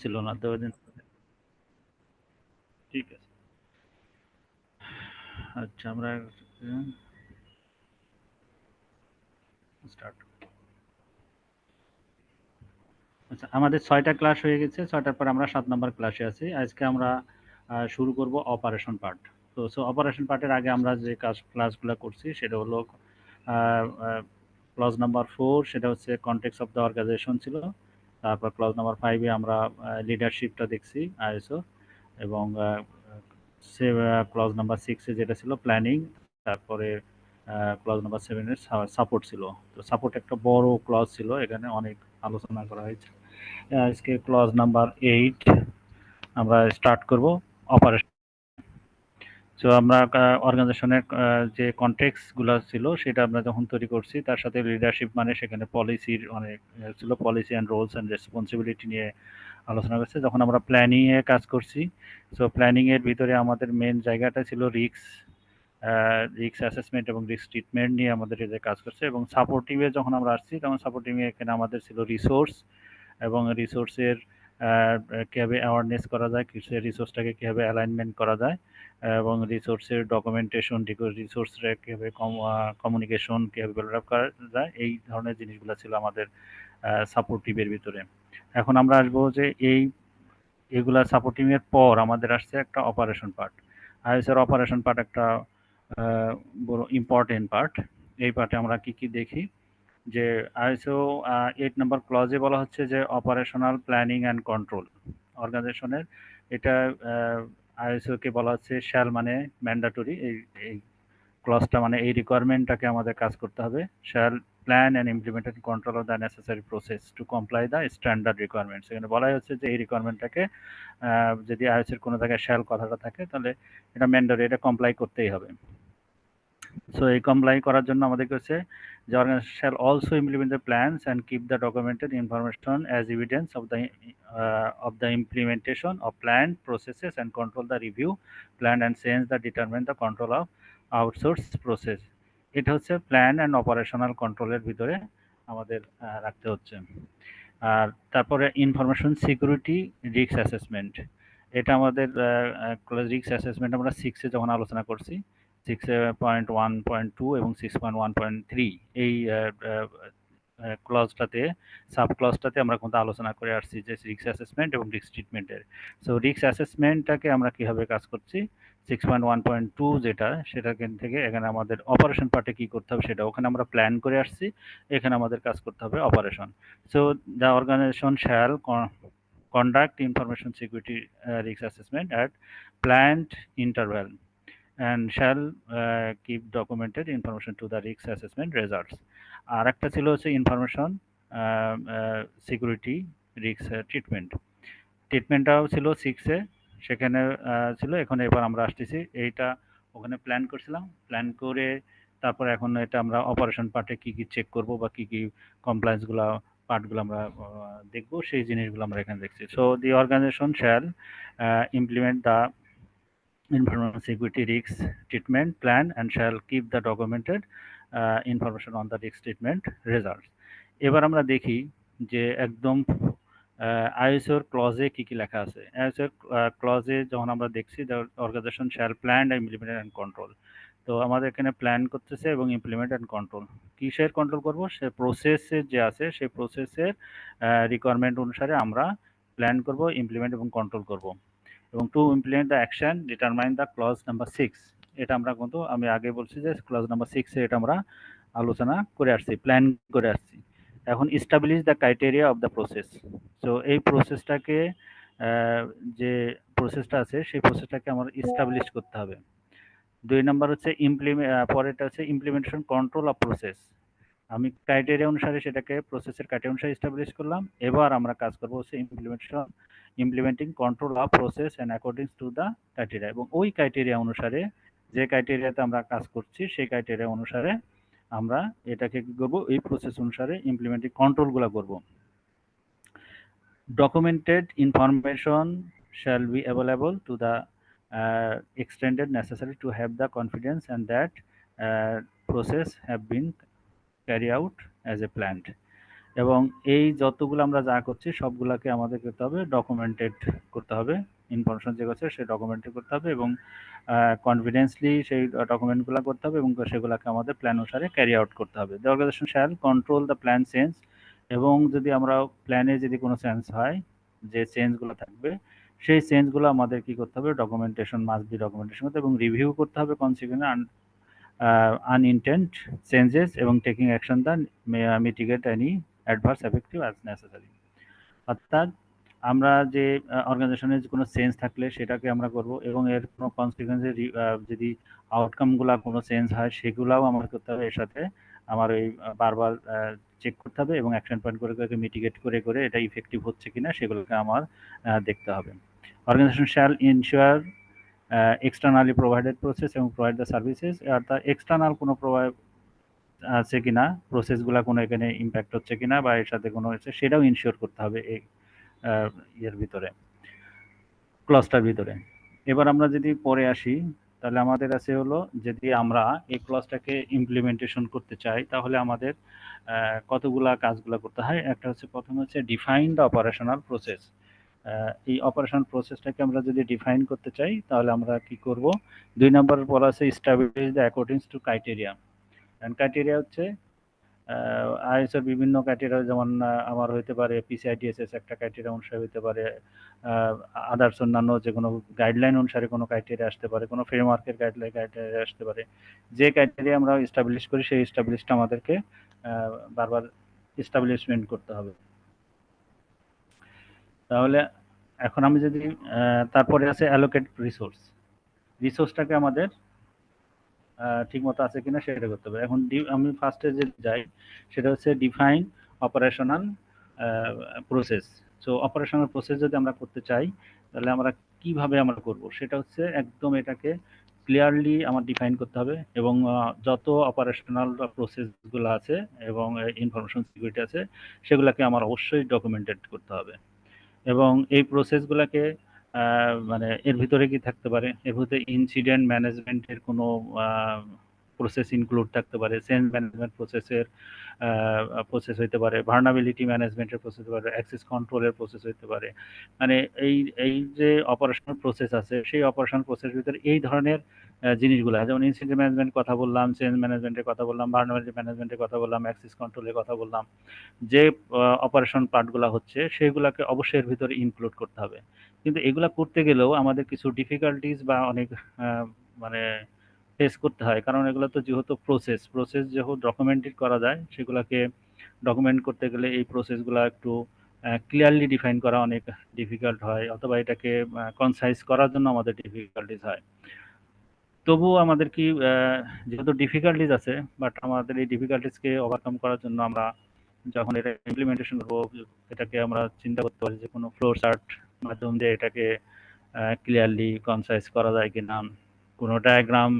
ছিল না তো ওইদিন। ঠিক আছে, আচ্ছা আমরা স্টার্ট। আচ্ছা, আমাদের 6টা ক্লাস হয়ে গেছে। 6টার পর আমরা 7 নম্বর ক্লাসে আছি। আজকে আমরা শুরু করব অপারেশন পার্ট। সো অপারেশন পার্টের আগে আমরা যে ক্লাসগুলো করছি সেটা হলো ক্লাস নাম্বার 4, সেটা হচ্ছে কনটেক্সট অফ দ্য অর্গানাইজেশন ছিল। তারপর ক্লাস নাম্বার 5-এ আমরা লিডারশিপটা দেখছি, আইএসও। এবং ক্লাস নাম্বার 6-এ যেটা ছিল প্ল্যানিং। তারপরে ক্লাস নাম্বার 7-এর সাপোর্ট ছিল। তো সাপোর্ট একটা বড় ক্লাস ছিল, এখানে অনেক আলোচনা করা হয়েছে। আজকে ক্লজ নাম্বার 8 আমরা স্টার্ট করব, অপারেশন। সো আমরা অর্গানাইজেশনের যে কনটেক্সটগুলো ছিল সেটা আমরা যখন তৈরি করছি, তার সাথে লিডারশিপ মানে সেখানে পলিসির অনেক ছিল, policy and rules and responsibility নিয়ে আলোচনা করছে। যখন আমরা প্ল্যানিংয়ে কাজ করছি, সো প্ল্যানিংয়ের ভিতরে আমাদের মেন জায়গাটা ছিল রিস্ক অ্যাসেসমেন্ট এবং রিস্ক ট্রিটমেন্ট নিয়ে আমাদের এতে কাজ করছে। এবং সাপোর্টিভে যখন আমরা আসছি, তখন সাপোর্টিভে এখানে আমাদের ছিল রিসোর্স এবং রিসোর্সের কীভাবে অ্যাওয়ারনেস করা যায়, কিসের রিসোর্সটাকে কীভাবে অ্যালাইনমেন্ট করা যায়, এবং রিসোর্সের ডকুমেন্টেশন, রিসোর্সের কীভাবে কমিউনিকেশন কীভাবে বিল্ড আপ করা যায়, এই ধরনের জিনিসগুলো ছিল আমাদের সাপোর্টিভের ভিতরে। এখন আমরা আসবো যে এগুলা সাপোর্টিংয়ের পর আমাদের আসছে একটা অপারেশন পার্ট। আইএসের অপারেশন পার্ট একটা বড় ইম্পর্টেন্ট পার্ট। এই পার্টে আমরা কি কি দেখি, যে আইএসও 8 নম্বর ক্লজে বলা হচ্ছে যে অপারেশনাল প্ল্যানিং অ্যান্ড কন্ট্রোল অর্গানাইজেশনের। এটা আইএসওকে বলা হচ্ছে শ্যাল মানে ম্যান্ডাটরি। এই ক্লজটা মানে এই রিকোয়ারমেন্টটাকে আমাদের কাজ করতে হবে। Shall plan and implement and control of the necessary process to comply the standard requirements. এখানে বলাই হচ্ছে যে এই রিকোয়ারমেন্টটাকে যদি আইএসের কোনো জায়গায় শ্যাল কথাটা থাকে, তাহলে এটা ম্যান্ডাটরি, এটা কমপ্লাই করতেই হবে। সো এই কমপ্লাই করার জন্য আমাদেরকে হচ্ছে যে organisation shall also implement the plans and keep the documented information as evidence of the implementation of planned processes and control the review plan and change the determine the control of outsource process। এটা হচ্ছে plan and operational কন্ট্রোলের ভিতরে আমাদের রাখতে হচ্ছে। আর তারপরে information security risk assessment, এটা আমাদের রিস্ক অ্যাসেসমেন্ট আমরা 6-এ যখন আলোচনা করছি, 6.1.2 এবং 6.1.3 এই ক্লজটাতে, সাব ক্লজটাতে আমরা কিন্তু আলোচনা করে আসছি যে রিস্ক অ্যাসেসমেন্ট এবং রিস্ক ট্রিটমেন্টের। সো রিস্ক অ্যাসেসমেন্টটাকে আমরা কীভাবে কাজ করছি, 6.1.2 যেটা, সেটা থেকে এখানে আমাদের অপারেশন পার্টে কী করতে হবে সেটা ওখানে আমরা প্ল্যান করে আসছি, এখানে আমাদের কাজ করতে হবে operation. So the organization shall conduct information security risk assessment at planned interval and shall keep documented information to the risk assessment results। আর একটা ছিল হচ্ছে ইনফরমেশন সিকিউরিটি রিস্ক ট্রিটমেন্ট। ট্রিটমেন্টটাও ছিল 6-এ, সেখানে ছিল। এখন এবার আমরা আসতেছি এইটা, ওখানে প্ল্যান করছিলাম, প্ল্যান করে তারপরে এখন এটা আমরা অপারেশন পার্টে কী কী চেক করব বা কী কী কমপ্লায়েন্সগুলো পার্টগুলো আমরা দেখব, সেই জিনিসগুলো আমরা এখানে দেখছি। So the organisation shall implement the information security risk treatment plan and shall keep the documented information on the risk treatment results। এবার আমরা দেখি যে একদম আইএসওর ক্লজে কি কি লেখা আছে। আইএসওর ক্লজে যখন আমরা দেখছি the organization shall plan implement and control, তো আমাদের এখানে প্ল্যান করতেছে এবং ইমপ্লিমেন্ট অ্যান্ড কন্ট্রোল, কিসের কন্ট্রোল করব, সে প্রসেসের যে আছে সেই প্রসেসের রিকোয়ারমেন্ট অনুসারে আমরা প্ল্যান করব, ইমপ্লিমেন্ট এবং কন্ট্রোল করব। এবং to implement the action determine the clause number 6, এটা আমরা কিন্তু আমি আগে বলছি যে ক্লজ নাম্বার 6-এ এটা আমরা আলোচনা করে আসছি, প্ল্যান করে আসছি। এখন establish the criteria of the process. So এই প্রসেসটাকে যে প্রসেসটা আছে সেই প্রসেসটাকে আমার ইস্টাবলিশ করতে হবে। 2 নম্বর হচ্ছে পরেরটা হচ্ছে ইমপ্লিমেন্টেশন কন্ট্রোল অফ প্রসেস। আমি ক্রাইটেরিয়া অনুসারে সেটাকে প্রসেসের ক্রাইটেরিয়া অনুসারে এস্টাবলিশ করলাম। এবার আমরা কাজ করব হচ্ছে implementing control of process and according to the criteria, এবং ওই ক্রাইটেরিয়া অনুসারে, যে ক্রাইটেরিয়াতে আমরা কাজ করছি সেই ক্রাইটেরিয়া অনুসারে আমরা এটাকে কি করব, এই প্রসেস অনুসারে ইমপ্লিমেন্টিং কন্ট্রোলগুলো করব। Documented information shall be available to the extended necessary to have the confidence and that process have been carry out as a planned। এবং এই যতগুলো আমরা যা করছি সবগুলাকে আমাদের করতে হবে ডকুমেন্টেড করতে হবে। ইনফরমেশন যে করছে সে ডকুমেন্টেড করতে হবে এবং কনফিডেন্সলি সেই ডকুমেন্টগুলো করতে হবে এবং সেগুলোকে আমাদের প্ল্যান অনুসারে ক্যারি আউট করতে হবে। The organization shall control the plan change, এবং যদি আমরা প্ল্যানে যদি কোনো চেঞ্জ হয়, যে চেঞ্জগুলো থাকবে সেই চেঞ্জগুলো আমাদের কি করতে হবে, ডকুমেন্টেশন মাস্ট বি ডকুমেন্টেশন করতে হবে এবং রিভিউ করতে হবে কনসিকুয়েন্ট আনইনটেন্ড চেঞ্জেস এবং taking action the mitigate any adverse effective as necessary. অর্থাৎ আমরা যে অর্গানাইজেশনের কোনো চেঞ্জ থাকলে সেটাকে আমরা করব এবং এর কোনো কনসিকুয়েন্সে যদি আউটকামগুলা কোনো চেঞ্জ হয় সেগুলাও আমার করতে হবে। এর সাথে আমার ওই বারবার চেক করতে হবে এবং অ্যাকশন পয়েন্ট করে করে মিটিগেট করে করে এটা ইফেক্টিভ হচ্ছে কিনা সেগুলোকে আমার দেখতে হবে। Organization shall ensure externally provided process এবং প্রোভাইড দ্য সার্ভিসেস, অর্থাৎ এক্সটার্নাল কোনো আছে কিনা, প্রসেসগুলা কোনো এখানে ইম্প্যাক্ট হচ্ছে কিনা বা এর সাথে কোনো হচ্ছে সেটাও ইনশিওর করতে হবে এই ইয়ের ভিতরে, ক্লজটার ভিতরে। এবার আমরা যদি পরে আসি তাহলে আমাদের আছে হলো, যদি আমরা এই ক্লজটাকে ইমপ্লিমেন্টেশন করতে চাই তাহলে আমাদের কতগুলা কাজগুলা করতে হয়। একটা হচ্ছে, প্রথম হচ্ছে ডিফাইন দ্য অপারেশনাল প্রসেস। এই অপারেশনাল প্রসেসটাকে আমরা যদি ডিফাইন করতে চাই তাহলে আমরা কি করব, 2 নম্বর বলা আছে establish the accordings to criteria. Criteria হচ্ছে আইএসওর বিভিন্ন ক্রাইটেরিয়া, যেমন আমার হইতে পারে পিসিআইডিএসএস একটা ক্রাইটেরিয়া অনুসারে হইতে পারে, আদার্স অন্যান্য যে কোনো গাইডলাইন অনুসারে কোনো ক্রাইটেরিয়া আসতে পারে, কোনো ফ্রেমওয়ার্কের ক্রাইটেরিয়া আসতে পারে। যে ক্রাইটেরিয়া আমরা এস্টাবলিশ করি সেই এস্টাবলিশটা আমাদেরকে বারবার এস্টাবলিশমেন্ট করতে হবে। তাহলে এখন আমি যদি তারপরে আছে অ্যালোকেট রিসোর্স, রিসোর্সটাকে আমাদের ঠিক মতো আছে কিনা সেটা করতে হবে। এখন আমি ফার্স্টে যে যাই সেটা হচ্ছে define operational process. So operational process যদি আমরা করতে চাই তাহলে আমরা কিভাবে আমরা করব, সেটা হচ্ছে একদম এটাকে ক্লিয়ারলি আমার ডিফাইন করতে হবে এবং যত অপারেশনাল প্রসেসগুলো আছে এবং ইনফরমেশন সিকিউরিটি আছে সেগুলোকে আমার অবশ্যই ডকুমেন্টেড করতে হবে। এবং এই প্রসেসগুলোকে মানে এর ভিতরে কি থাকতে পারে, এর ভিতরে ইনসিডেন্ট ম্যানেজমেন্টের কোনো প্রসেস ইনক্লুড থাকতে পারে, চেঞ্জ ম্যানেজমেন্ট প্রসেসের প্রসেস হইতে পারে, ভার্নাবিলিটি ম্যানেজমেন্টের প্রসেস হতে পারে, অ্যাক্সেস কন্ট্রোলের প্রসেস হইতে পারে। মানে এই এই যে অপারেশনাল প্রসেস আছে সেই অপারেশনাল প্রসেসের ভিতরে এই ধরনের জিনিসগুলো, যেমন ইনসিডেন্ট ম্যানেজমেন্ট কথা বললাম, চেঞ্জ ম্যানেজমেন্টের কথা বললাম, ভার্নাবিলিটি ম্যানেজমেন্টের কথা বললাম, অ্যাক্সেস কন্ট্রোলের কথা বললাম, যে অপারেশন পার্টগুলো হচ্ছে সেগুলোকে অবশ্যই এর ভিতরে ইনক্লুড করতে হবে। কিন্তু এগুলা করতে গেলেও আমাদের কিছু ডিফিকাল্টিস বা অনেক মানে ফেস করতে হয়, কারণ এগুলো তো যেহেতু প্রসেস যেহেতু ডকুমেন্টেড করা যায়, সেগুলোকে ডকুমেন্ট করতে গেলে এই প্রসেসগুলো একটু ক্লিয়ারলি ডিফাইন করা অনেক ডিফিকাল্ট হয়, অথবা এটাকে কনসাইজ করার জন্য আমাদের ডিফিকাল্টিস হয়। তবুও আমাদের কি যেহেতু ডিফিকাল্টিস আছে, বাট আমাদের এই ডিফিকাল্টিসকে ওভারকাম করার জন্য আমরা যখন এটা ইমপ্লিমেন্টেশন করবো এটাকে আমরা চিন্তা করতে পারি যে কোনো ফ্লোর চার্ট মাধ্যম দিয়ে এটাকে ক্লিয়ারলি কনসাইজ করা যায় কিনা, কোনো ডায়াগ্রাম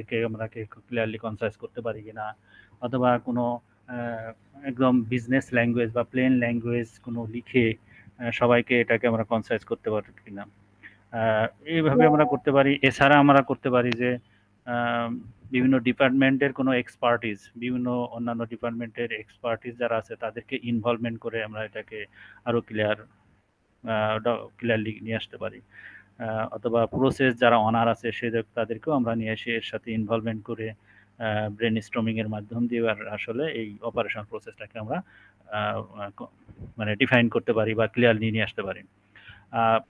একে আমরা ক্লিয়ারলি কনসাইজ করতে পারি কিনা, অথবা কোনো একদম বিজনেস ল্যাঙ্গুয়েজ বা প্লেন ল্যাঙ্গুয়েজ কোনো লিখে সবাইকে এটাকে আমরা কনসাইজ করতে পারি কিনা। এইভাবে আমরা করতে পারি। এছাড়া আমরা করতে পারি যে বিভিন্ন ডিপার্টমেন্টের কোনো এক্সপার্টিস, বিভিন্ন অন্যান্য ডিপার্টমেন্টের এক্সপার্টিস যারা আছে তাদেরকে ইনভলভমেন্ট করে আমরা এটাকে আরও ক্লিয়ারলি নিয়ে আসতে পারি। অথবা প্রসেস যারা অনার আছে তাদেরকেও আমরা নিয়ে এসে এর সাথে ইনভলভমেন্ট করে ব্রেন স্ট্রমিং এর মাধ্যম দিয়ে আসলে এই অপারেশন প্রসেসটাকে আমরা মানে ডিফাইন করতে পারি বা ক্লিয়ারলি নিয়ে আসতে পারি।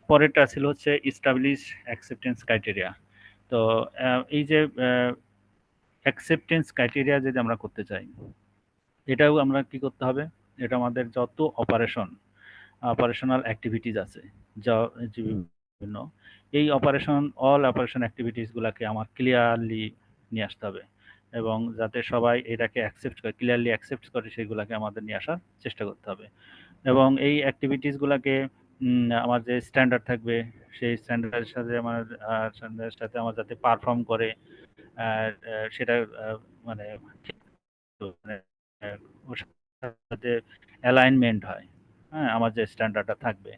পরেরটা ছিল হচ্ছে ইস্টাবলিশ অ্যাকসেপ্টেন্স ক্রাইটেরিয়া। তো এই যে অ্যাকসেপ্টেন্স ক্রাইটেরিয়া যদি আমরা করতে চাই, এটাও আমরা কি করতে হবে, এটা আমাদের যত অপারেশনাল অ্যাক্টিভিটিস আছে যা বিভিন্ন, এই অল অপারেশন অ্যাক্টিভিটিসগুলোকে আমার ক্লিয়ারলি নিয়ে আসতে হবে এবং যাতে সবাই এটাকে অ্যাকসেপ্ট করে, ক্লিয়ারলি অ্যাকসেপ্ট করে, সেগুলোকে আমাদের নিয়ে আসার চেষ্টা করতে হবে। এবং এই অ্যাক্টিভিটিসগুলোকে আমার যে স্ট্যান্ডার্ড থাকবে সেই স্ট্যান্ডার্ডের সাথে আমার যাতে পারফর্ম করে সেটা মানে মানে ওর সাথে অ্যালাইনমেন্ট হয়। হ্যাঁ, আমার যে স্ট্যান্ডার্ডটা থাকবে,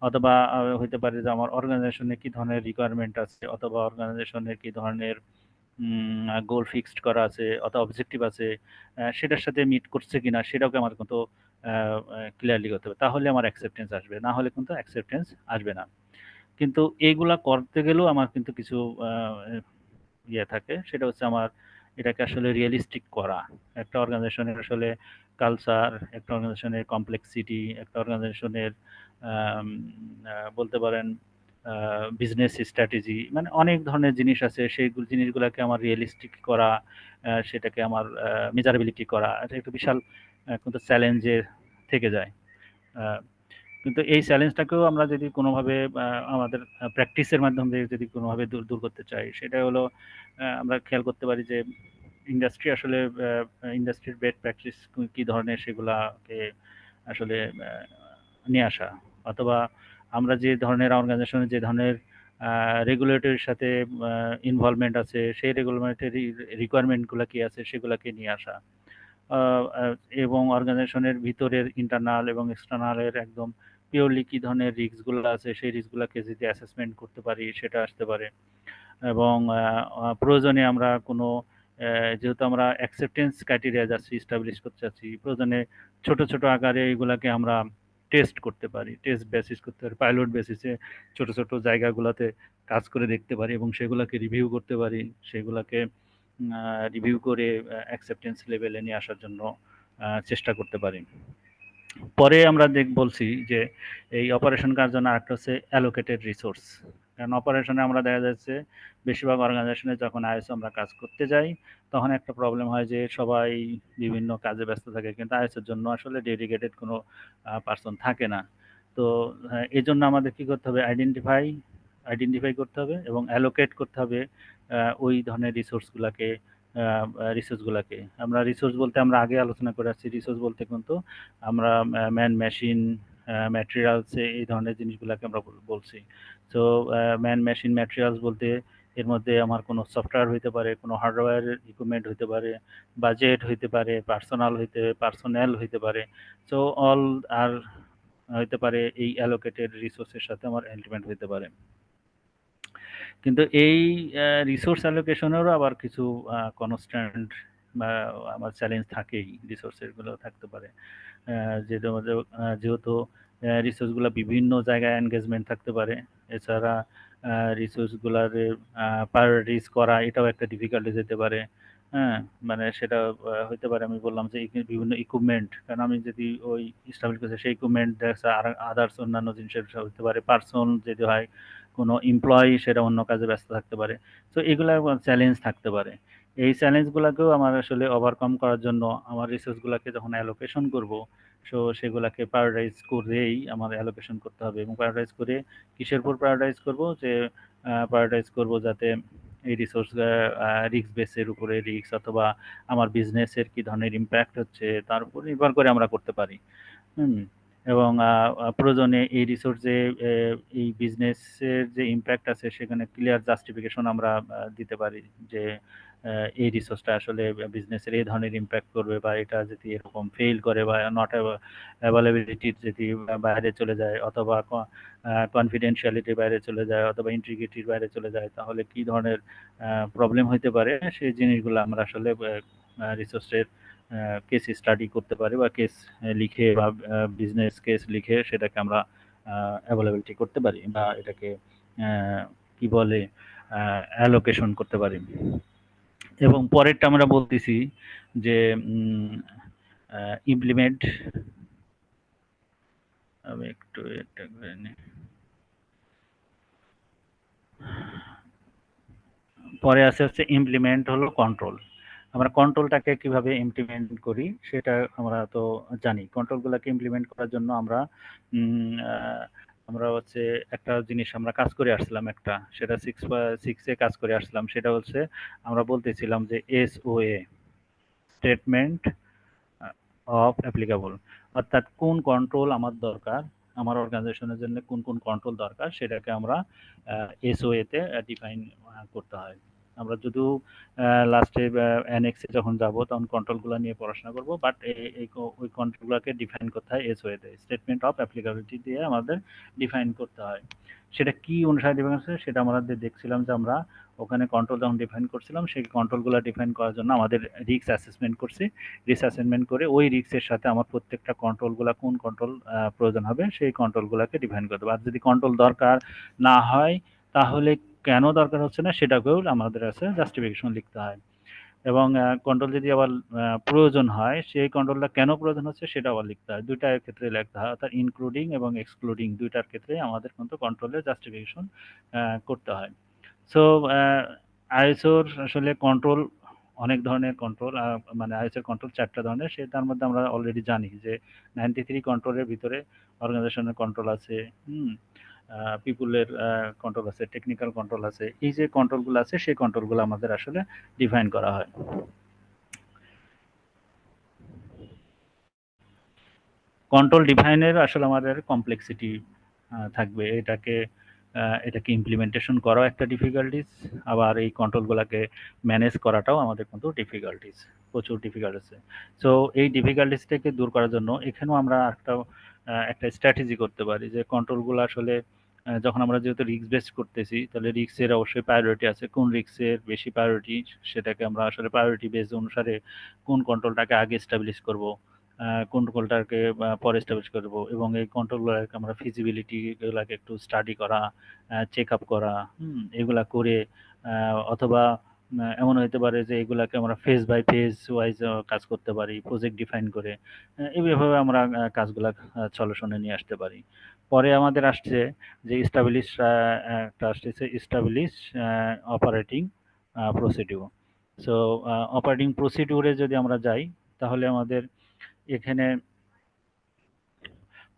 অথবা হইতে পারে যে আমার অর্গানাইজেশনে কি ধরনের রিকোয়ারমেন্ট আছে, অথবা অর্গানাইজেশনের কি ধরনের গোল ফিক্সড করা আছে অথবা অবজেক্টিভ আছে, সেটার সাথে মিট করছে কিনা সেটাকে আমার কিন্তু ক্লিয়ারলি করতে হবে, তাহলে আমার অ্যাকসেপ্টেন্স আসবে, না হলে কিন্তু অ্যাকসেপ্টেন্স আসবে না। কিন্তু এইগুলা করতে গেলেও আমার কিন্তু কিছু ইয়ে থাকে, সেটা হচ্ছে আমার এটাকে আসলে রিয়েলিস্টিক করা। একটা অর্গানাইজেশনের আসলে কালচার, একটা অর্গানাইজেশনের কমপ্লেক্সিটি, একটা অর্গানাইজেশনের বলতে পারেন বিজনেস স্ট্র্যাটেজি, মানে অনেক ধরনের জিনিস আছে, সেই জিনিসগুলোকে আমার রিয়েলিস্টিক করা, সেটাকে আমার মেজারেবিলিটি করা, এটা একটা বিশাল কিন্তু চ্যালেঞ্জে থেকে যায়। আহ, কিন্তু এই চ্যালেঞ্জটাকেও আমরা যদি কোনোভাবে আমাদের প্র্যাকটিসের মাধ্যমে যদি কোনোভাবে দূর দূর করতে চাই, সেটা হলো আমরা খেয়াল করতে পারি যে ইন্ডাস্ট্রি আসলে ইন্ডাস্ট্রির বেড প্র্যাকটিস কী ধরনের সেগুলাকে আসলে নিয়ে আসা, অথবা আমরা যে ধরনের অর্গানাইজেশনের যে ধরনের রেগুলেটরির সাথে ইনভলভমেন্ট আছে, সেই রেগুলেটরি রিকোয়ারমেন্টগুলো কী আছে সেগুলোকে নিয়ে আসা। আহ, আহ, এবং অর্গানাইজেশনের ভিতরের ইন্টারনাল এবং এক্সটার্নালের একদম পিওরলি কী ধরনের রিস্কগুলো আছে সেই রিস্কগুলোকে যদি অ্যাসেসমেন্ট করতে পারি সেটা আসতে পারে। এবং প্রয়োজনে আমরা কোনো যেহেতু আমরা অ্যাকসেপ্টেন্স ক্রাইটেরিয়া যাচ্ছি স্টাবলিশ করতে চাচ্ছি, প্রয়োজনে ছোট ছোট আকারে এগুলাকে আমরা টেস্ট করতে পারি, টেস্ট বেসিস করতে পারি, পাইলট বেসিসে ছোট ছোট জায়গাগুলোতে কাজ করে দেখতে পারি এবং সেগুলোকে রিভিউ করতে পারি, সেগুলোকে রিভিউ করে অ্যাকসেপ্টেন্স লেভেলে নিয়ে আসার জন্য চেষ্টা করতে পারি। পরে আমরা বলছি যে এই অপারেশন কার জন্য আরেকটা হচ্ছে অ্যালোকেটেড রিসোর্স। কারণ অপারেশনে আমরা দেখা যাচ্ছে বেশিরভাগ অর্গানাইজেশনে যখন আইএসও আমরা কাজ করতে যাই, তখন একটা প্রবলেম হয় যে সবাই বিভিন্ন কাজে ব্যস্ত থাকে, কিন্তু আইএসওর জন্য আসলে ডেডিকেটেড কোনো পার্সন থাকে না। তো এই জন্য আমাদের কি করতে হবে, আইডেন্টিফাই করতে হবে এবং অ্যালোকেট করতে হবে ওই ধরনের রিসোর্সগুলোকে। আমরা রিসোর্স বলতে আমরা আগে আলোচনা করে আসছি, রিসোর্স বলতে কিন্তু আমরা ম্যান মেশিন ম্যাটেরিয়ালস এই ধরনের জিনিসগুলোকে আমরা বলছি। তো ম্যান মেশিন ম্যাটেরিয়ালস বলতে এর মধ্যে আমার কোনো সফটওয়্যার হইতে পারে, কোনো হার্ডওয়্যার ইকুইপমেন্ট হইতে পারে, বাজেট হইতে পারে, পার্সোনেল হইতে পারে। সো অল আর হইতে পারে এই অ্যালোকেটেড রিসোর্সের সাথে আমার এলিমেন্ট হইতে পারে। কিন্তু এই রিসোর্স অ্যালোকেশনেরও আবার কিছু কনস্ট্যান্ট বা আমার চ্যালেঞ্জ থাকেই, রিসোর্সেরগুলো থাকতে পারে। যেহেতু রিসোর্সগুলো বিভিন্ন জায়গায় এনগেজমেন্ট থাকতে পারে, এছাড়া রিসোর্সগুলার প্রায়োরিটিজ করা এটাও একটা ডিফিকাল্টি যেতে পারে। হ্যাঁ, মানে সেটা হইতে পারে, আমি বললাম যে বিভিন্ন ইকুইপমেন্ট, কারণ আমি যদি ওই স্টাবলিশ করছি সেই ইকুইপমেন্ট দেখা আর আদার্স অন্যান্য জিনিসের হতে পারে, পার্সন যদি হয় কোনো এমপ্লয়ি সেটা অন্য কাজে ব্যস্ত থাকতে পারে। তো এগুলা চ্যালেঞ্জ থাকতে পারে। এই চ্যালেঞ্জগুলোকেও আমার আসলে ওভারকাম করার জন্য আমার রিসোর্সগুলোকে যখন অ্যালোকেশন করব, সো সেগুলোকে প্রায়োরিটাইজ করেই আমার অ্যালোকেশন করতে হবে। এবং প্রায়োরিটাইজ করে কিসের উপর প্রায়োরিটাইজ করব, যে প্রায়োরিটাইজ করব যাতে এই রিসোর্স রিস্ক বেসের উপরে রিস্ক, অথবা আমার বিজনেসের কি ধরনের ইম্প্যাক্ট হচ্ছে তার উপর নির্ভর করে আমরা করতে পারি। হুম, এবং প্রয়োজনে এই রিসোর্সে এই বিজনেসের যে ইম্প্যাক্ট আছে সেখানে ক্লিয়ার জাস্টিফিকেশন আমরা দিতে পারি যে এই রিসোর্সটা আসলে বিজনেসের এই ধরনের ইম্প্যাক্ট করবে, বা এটা যদি এরকম ফেইল করে বা নট অ্যাভেলেবিলিটির যদি বাইরে চলে যায়, অথবা কনফিডেন্সিয়ালিটির বাইরে চলে যায়, অথবা ইন্টিগ্রিটির বাইরে চলে যায়, তাহলে কি ধরনের প্রবলেম হইতে পারে, সেই জিনিসগুলো আমরা আসলে রিসোর্সের কেস স্টাডি করতে পারি, বা কেস লিখে বা বিজনেস কেস লিখে সেটাকে আমরা অ্যাভেলেবিলিটি করতে পারি, বা এটাকে কি বলে অ্যালোকেশন করতে পারি। এবং পরেরটা আমরা বলতেছি যে ইমপ্লিমেন্ট, আমি একটু এটা করে নিই। পরে আছে হচ্ছে ইমপ্লিমেন্ট হলো কন্ট্রোল। আমরা কন্ট্রোলটাকে কিভাবে ইমপ্লিমেন্ট করি সেটা আমরা তো জানি। কন্ট্রোলগুলোকে ইমপ্লিমেন্ট করার জন্য আমরা হচ্ছে একটা জিনিস আমরা কাজ করে আসছিলাম, একটা সেটা 6 এ কাজ করে আসলাম, সেটা হচ্ছে আমরা বলতেছিলাম যে SOA, স্টেটমেন্ট অফ অ্যাপ্লিকেবল, অর্থাৎ কোন কন্ট্রোল আমার দরকার, আমার অর্গানাইজেশনের জন্য কোন কোন কন্ট্রোল দরকার সেটাকে আমরা SOA তে ডিফাইন করতে হয়। আমরা যদিও লাস্টে অ্যানেক্সে যখন যাব তখন কন্ট্রোলগুলো নিয়ে পড়াশোনা করব, বাট ওই কন্ট্রোলগুলোকে ডিফাইন করতে হয় এস ওয়েতে, স্টেটমেন্ট অফ অ্যাপ্লিকেবিলিটি দিয়ে আমাদের ডিফাইন করতে হয়। সেটা কি অনুসারে ডিফাইন করছে সেটা আমাদের দেখছিলাম যে আমরা ওখানে কন্ট্রোল যখন ডিফাইন করছিলাম সেই কন্ট্রোলগুলো ডিফাইন করার জন্য আমাদের রিস্ক অ্যাসেসমেন্ট করছি। রিস্ক অ্যাসেসমেন্ট করে ওই রিস্কের সাথে আমার প্রত্যেকটা কন্ট্রোলগুলো কোন কন্ট্রোল প্রয়োজন হবে সেই কন্ট্রোলগুলোকে ডিফাইন করতে হবে। আর যদি কন্ট্রোল দরকার না হয় তাহলে কেন দরকার হচ্ছে না সেটাকেও আমাদের কাছে জাস্টিফিকেশন লিখতে হয়। এবং কন্ট্রোল যদি আবার প্রয়োজন হয় সেই কন্ট্রোলটা কেন প্রয়োজন হচ্ছে সেটা আবার লিখতে হয়। দুইটার ক্ষেত্রে লিখতে হয়, অর্থাৎ ইনক্লুডিং এবং এক্সক্লুডিং দুইটার ক্ষেত্রে আমাদের কিন্তু কন্ট্রোলের জাস্টিফিকেশন করতে হয়। সো আইএসওর আসলে কন্ট্রোল অনেক ধরনের কন্ট্রোল, মানে আইএসওর কন্ট্রোল 4টা ধরনের, সে তার মধ্যে আমরা অলরেডি জানি যে 93 কন্ট্রোলের ভিতরে অর্গানাইজেশনের কন্ট্রোল আছে, হুম, পিপুলের কন্ট্রোল আছে, টেকনিক্যাল কন্ট্রোল আছে। এই যে কন্ট্রোলগুলো আছে সেই কন্ট্রোলগুলো আমাদের আসলে ডিফাইন করা হয়। কন্ট্রোল ডিফাইনের আসলে আমাদের কমপ্লেক্সিটি থাকবে। এটাকে ইমপ্লিমেন্টেশন করাও একটা ডিফিকাল্টিস, আবার এই কন্ট্রোলগুলোকে ম্যানেজ করাটাও আমাদের কিন্তু ডিফিকাল্টিস, প্রচুর ডিফিকাল্ট আছে। সো এই ডিফিকাল্টিসটাকে দূর করার জন্য এখানেও আমরা একটা স্ট্র্যাটেজি করতে পারি যে কন্ট্রোলগুলো আসলে যখন আমরা যেহেতু রিস্ক বেস করতেছি তাহলে রিস্কের অবশ্যই প্রায়োরিটি আছে, কোন রিস্কের বেশি প্রায়োরিটি সেটাকে আমরা আসলে প্রায়োরিটি বেস অনুসারে কোন কন্ট্রোলটাকে আগে এস্টাবলিশ করব, কন্ট্রোলটাকে পরে এস্টাবলিশ করব, এবং এই কন্ট্রোলগুলোকে আমরা ফিজিবিলিটি এগুলাকে একটু স্টাডি করা, চেক আপ করা, এগুলা করে অথবা এমন হইতে পারে যে এগুলাকে আমরা ফেজ বাই ফেজ ওয়াইজ কাজ করতে পারি প্রজেক্ট ডিফাইন করে। এইভাবে আমরা কাজগুলা সলিউশনে নিয়ে আসতে পারি। পরে আমাদের আসছে যে স্টাবলিশ, একটা আসতেছে establish operating procedure. So operating প্রসিডিউরে যদি আমরা যাই তাহলে আমাদের এখানে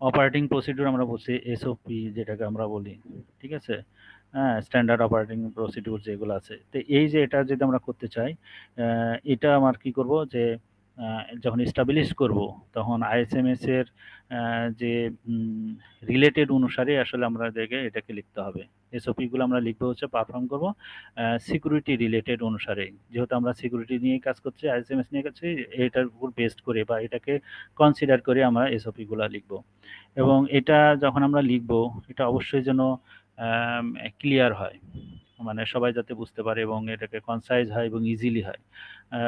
অপারেটিং প্রসিডিউর আমরা বলছি এসওপি যেটাকে আমরা বলি, ঠিক আছে? হ্যাঁ, স্ট্যান্ডার্ড অপারেটিং প্রসিডিউর যেগুলো আছে, তো এই যে এটা যদি আমরা করতে চাই, এটা আমার কি করব যে যখন এস্টাবলিশ করব তখন আইএসএমএস এর যে রিলেটেড অনুসারে আসলে আমরা দেখে এটাকে লিখতে হবে। এসওপি গুলো আমরা লিখবো হচ্ছে পারফর্ম করব সিকিউরিটি রিলেটেড অনুসারে, যেহেতু আমরা সিকিউরিটি নিয়ে কাজ করছি, আইএসএমএস নিয়ে কাজ করছি, এটার উপর বেস্ড করে বা এটাকে কনসিডার করে আমরা এসওপি গুলা লিখবো। এবং এটা যখন আমরা লিখবো এটা অবশ্যই যেন ক্লিয়ার হয়, মানে সবাই যাতে বুঝতে পারে এবং এটাকে কনসাইজ হয় এবং ইজিলি হয়।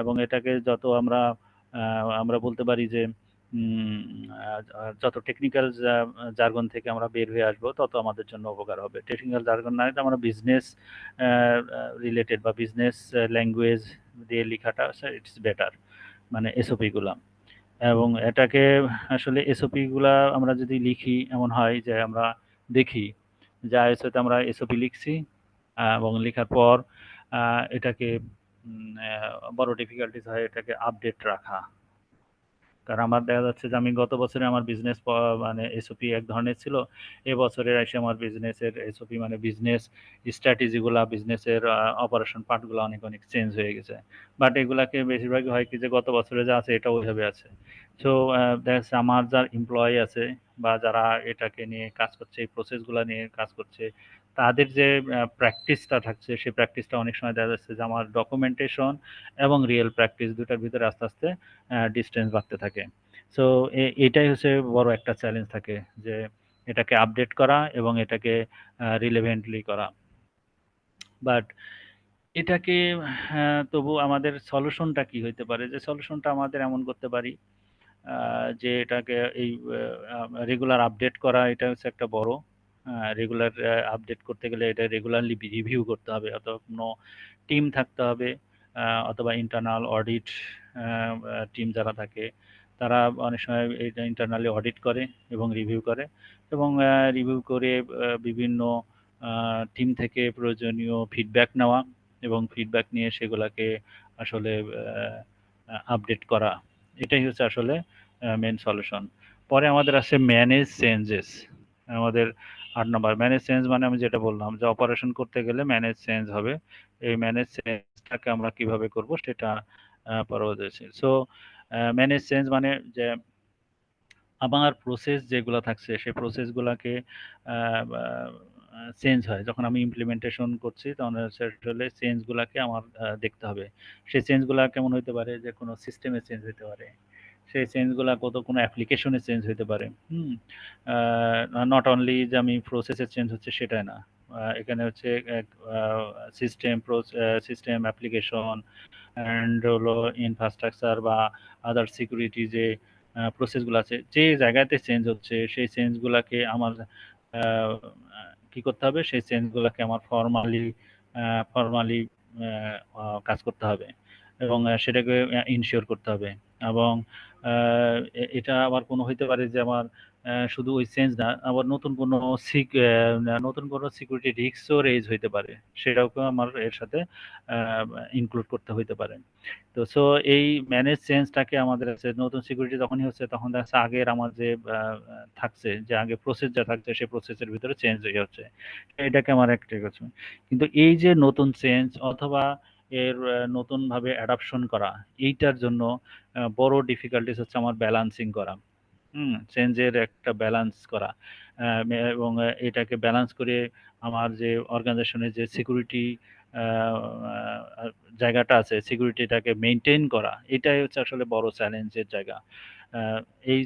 এবং এটাকে যত আমরা বলতে পারি যে যত টেকনিক্যাল জার্গন থেকে আমরা বের হয়ে আসবো তত আমাদের জন্য উপকার হবে। টেকনিক্যাল জার্গন না হলে আমরা বিজনেস রিলেটেড বা বিজনেস ল্যাঙ্গুয়েজ দিয়ে লেখাটা ইটস বেটার, মানে এসওপি গুলা। এবং এটাকে আসলে এসওপি গুলা আমরা যদি লিখি এমন হয় যে আমরা দেখি যে আইএসওতে আমরা এসওপি লিখছি, এবং লেখার পর এটাকে বড় ডিফিকাল্টিস হয় এটাকে আপডেট রাখা। কারণ আমার দেখা যাচ্ছে যে আমি গত বছরে আমার বিজনেস মানে এসওপি এক ধরনের ছিল, এবছরের এসে আমার বিজনেসের এসওপি মানে বিজনেস স্ট্র্যাটেজিগুলা বিজনেসের অপারেশন পার্টগুলো অনেক অনেক চেঞ্জ হয়ে গেছে। বাট এগুলাকে বেশিরভাগই হয় কি যে গত বছরে যা আছে এটা ওইভাবে আছে। সো দেখা যাচ্ছে আমার যারা এমপ্লয়ি আছে বা যারা এটাকে নিয়ে কাজ করছে, এই প্রসেসগুলো নিয়ে কাজ করছে, তাদের যে প্র্যাকটিসটা থাকছে সেই প্র্যাকটিসটা অনেক সময় দেখা যাচ্ছে যে আমার ডকুমেন্টেশন এবং রিয়েল প্র্যাকটিস দুটার ভিতরে আস্তে আস্তে ডিস্টেন্স বাড়তে থাকে। সো এটাই হচ্ছে বড় একটা চ্যালেঞ্জ থাকে যে এটাকে আপডেট করা এবং এটাকে রিলেভেন্টলি করা। বাট এটাকে তবু আমাদের সলিউশনটা কি হইতে পারে, যে সলিউশনটা আমাদের এমন করতে পারি যে এটাকে এই রেগুলার আপডেট করা, এটা হচ্ছে একটা বড় রেগুলার আপডেট করতে গেলে এটা রেগুলারলি রিভিউ করতে হবে, অথবা কোনো টিম থাকতে হবে, অথবা ইন্টারনাল অডিট টিম যারা থাকে তারা অনেক সময় এটা ইন্টারনালি অডিট করে এবং রিভিউ করে, এবং রিভিউ করে বিভিন্ন টিম থেকে প্রয়োজনীয় ফিডব্যাক নেওয়া এবং ফিডব্যাক নিয়ে সেগুলাকে আসলে আপডেট করা। এটাই হচ্ছে আসলে মেন সলিউশন। পরে আমাদের আছে ম্যানেজ চেঞ্জেস। আমাদের ৮ নাম্বার ম্যানেজ চেঞ্জ, মানে আমি যেটা বললাম যে অপারেশন করতে গেলে ম্যানেজ চেঞ্জ হবে। এই ম্যানেজ চেঞ্জটাকে আমরা কিভাবে করব সেটা পরবর্তী। সো ম্যানেজ চেঞ্জ মানে যে আমার প্রসেস যেগুলো থাকছে সেই প্রসেসগুলোকে চেঞ্জ হয়, যখন আমি ইমপ্লিমেন্টেশন করছি তখন হচ্ছে আসলে চেঞ্জগুলাকে আমার দেখতে হবে। সেই চেঞ্জগুলা কেমন হইতে পারে, যে কোনো সিস্টেমে চেঞ্জ হইতে পারে। সেই চেঞ্জগুলা কোনো অ্যাপ্লিকেশনে চেঞ্জ হইতে পারে। হুম? নট অনলি যে আমি প্রসেসে চেঞ্জ হচ্ছে সেটাই না। এখানে হচ্ছে এক আ সিস্টেম সিস্টেম অ্যাপ্লিকেশন অ্যান্ড হলো ইনফ্রাস্ট্রাকচার বা আদার সিকিউরিটি যে প্রসেসগুলো আছে, যে জায়গাতে চেঞ্জ হচ্ছে সেই চেঞ্জগুলাকে আমার কি করতে হবে, সেই চেঞ্জগুলাকে আমার ফর্মালি কাজ করতে হবে এবং সেটাকে ইনশিওর করতে হবে। এবং এটা আবার কোনো হইতে পারে যে আমার শুধু ওই চেঞ্জ না, আবার নতুন কোনো সিকিউরিটি রিস্কও রেজ হইতে পারে, সেটাকেও আমার এর সাথে ইনক্লুড করতে হইতে পারে। তো সো এই ম্যানেজ চেঞ্জটাকে আমাদের কাছে নতুন সিকিউরিটি যখনই হচ্ছে তখন দেখা যাচ্ছে আগের আমার যে থাকছে, যে আগে প্রসেস যা থাকছে সেই প্রসেসের ভিতরে চেঞ্জ হয়ে যাচ্ছে, এটাকে আমার একটা করছে। কিন্তু এই যে নতুন চেঞ্জ অথবা এর নতুনভাবে অ্যাডাপশন করা, এইটার জন্য বড় ডিফিকাল্টিস হচ্ছে আমার ব্যালান্সিং করা। চেঞ্জের একটা ব্যালেন্স করা এবং এটাকে ব্যালেন্স করে আমার যে অর্গানাইজেশনের যে সিকিউরিটি জায়গাটা আছে, সিকিউরিটিটাকে মেনটেন করা, এটাই হচ্ছে আসলে বড় চ্যালেঞ্জের জায়গা। আহ, এই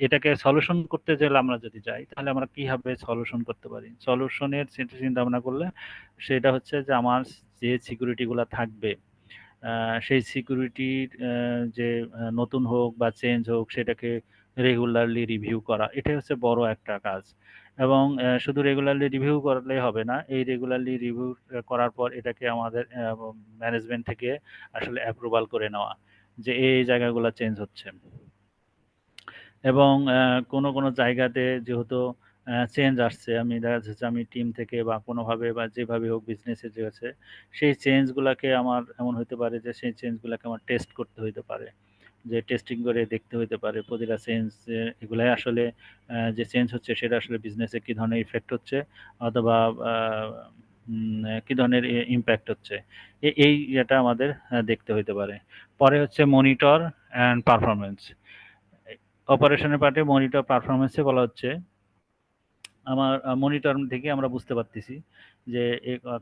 এটাকে সলিউশন করতে গেলে আমরা যদি যাই তাহলে আমরা কিভাবে সলিউশন করতে পারি, সলিউশনের চিন্তা ভাবনা করলে সেটা হচ্ছে যে আমার যে সিকিউরিটিগুলো থাকবে, সেই সিকিউরিটির যে নতুন হোক বা চেঞ্জ হোক সেটাকে রেগুলারলি রিভিউ করা, এটাই হচ্ছে বড় একটা কাজ। এবং শুধু রেগুলারলি রিভিউ করলেই হবে না, এই রেগুলারলি রিভিউ করার পর এটাকে আমাদের ম্যানেজমেন্ট থেকে আসলে অ্যাপ্রুভাল করে নেওয়া যে এই জায়গাগুলো চেঞ্জ হচ্ছে। এবং কোনো জায়গাতে যেহেতু চেঞ্জ আসছে, আমি দেখা যাচ্ছে আমি টিম থেকে বা কোনোভাবে বা যেভাবে হোক বিজনেসে যে আছে, সেই চেঞ্জগুলাকে আমার এমন হইতে পারে যে সেই চেঞ্জগুলাকে আমার টেস্ট করতে হইতে পারে। যে টেস্টিং করে দেখতে হইতে পারে প্রতিটা চেঞ্জ এগুলাই আসলে যে চেঞ্জ হচ্ছে সেটা আসলে বিজনেসে কী ধরনের ইফেক্ট হচ্ছে অথবা আ কী ধরনের ইমপ্যাক্ট হচ্ছে। এই ইয়েটা আমাদের দেখতে হইতে পারে। পরে হচ্ছে মনিটর অ্যান্ড পারফরম্যান্স। অপারেশনের পার্টে মনিটর পারফরম্যান্সে বলা হচ্ছে আমার মনিটর থেকে আমরা বুঝতে পারতেছি যে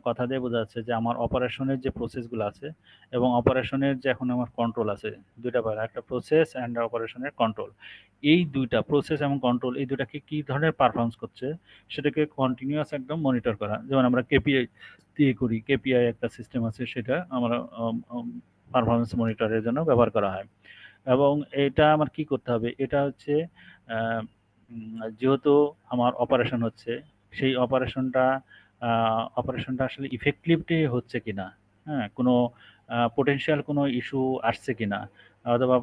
কথা দিয়ে বোঝা যাচ্ছে যে আমার অপারেশনের যে প্রসেসগুলো আছে এবং অপারেশনের যে এখন আমার কন্ট্রোল আছে, দুইটা পারে, একটা প্রসেস অ্যান্ড অপারেশনের কন্ট্রোল। এই দুইটা প্রসেস এবং কন্ট্রোল এই দুটাকে কি ধরনের পারফরমেন্স করছে সেটাকে কন্টিনিউয়াস একদম মনিটর করা, যেমন আমরা কেপিআই দিয়ে করি, কেপিআই একটা সিস্টেম আছে, সেটা আমরা পারফরমেন্স মনিটরের জন্য ব্যবহার করা হয়। এবং এটা আমার কি করতে হবে, এটা হচ্ছে আহ, যেহেতু আমার অপারেশন হচ্ছে, সেই অপারেশনটা আসলে ইফেক্টিভলি হচ্ছে কিনা, হ্যাঁ, কোনো পোটেনশিয়াল কোনো ইস্যু আসছে কিনা, অথবা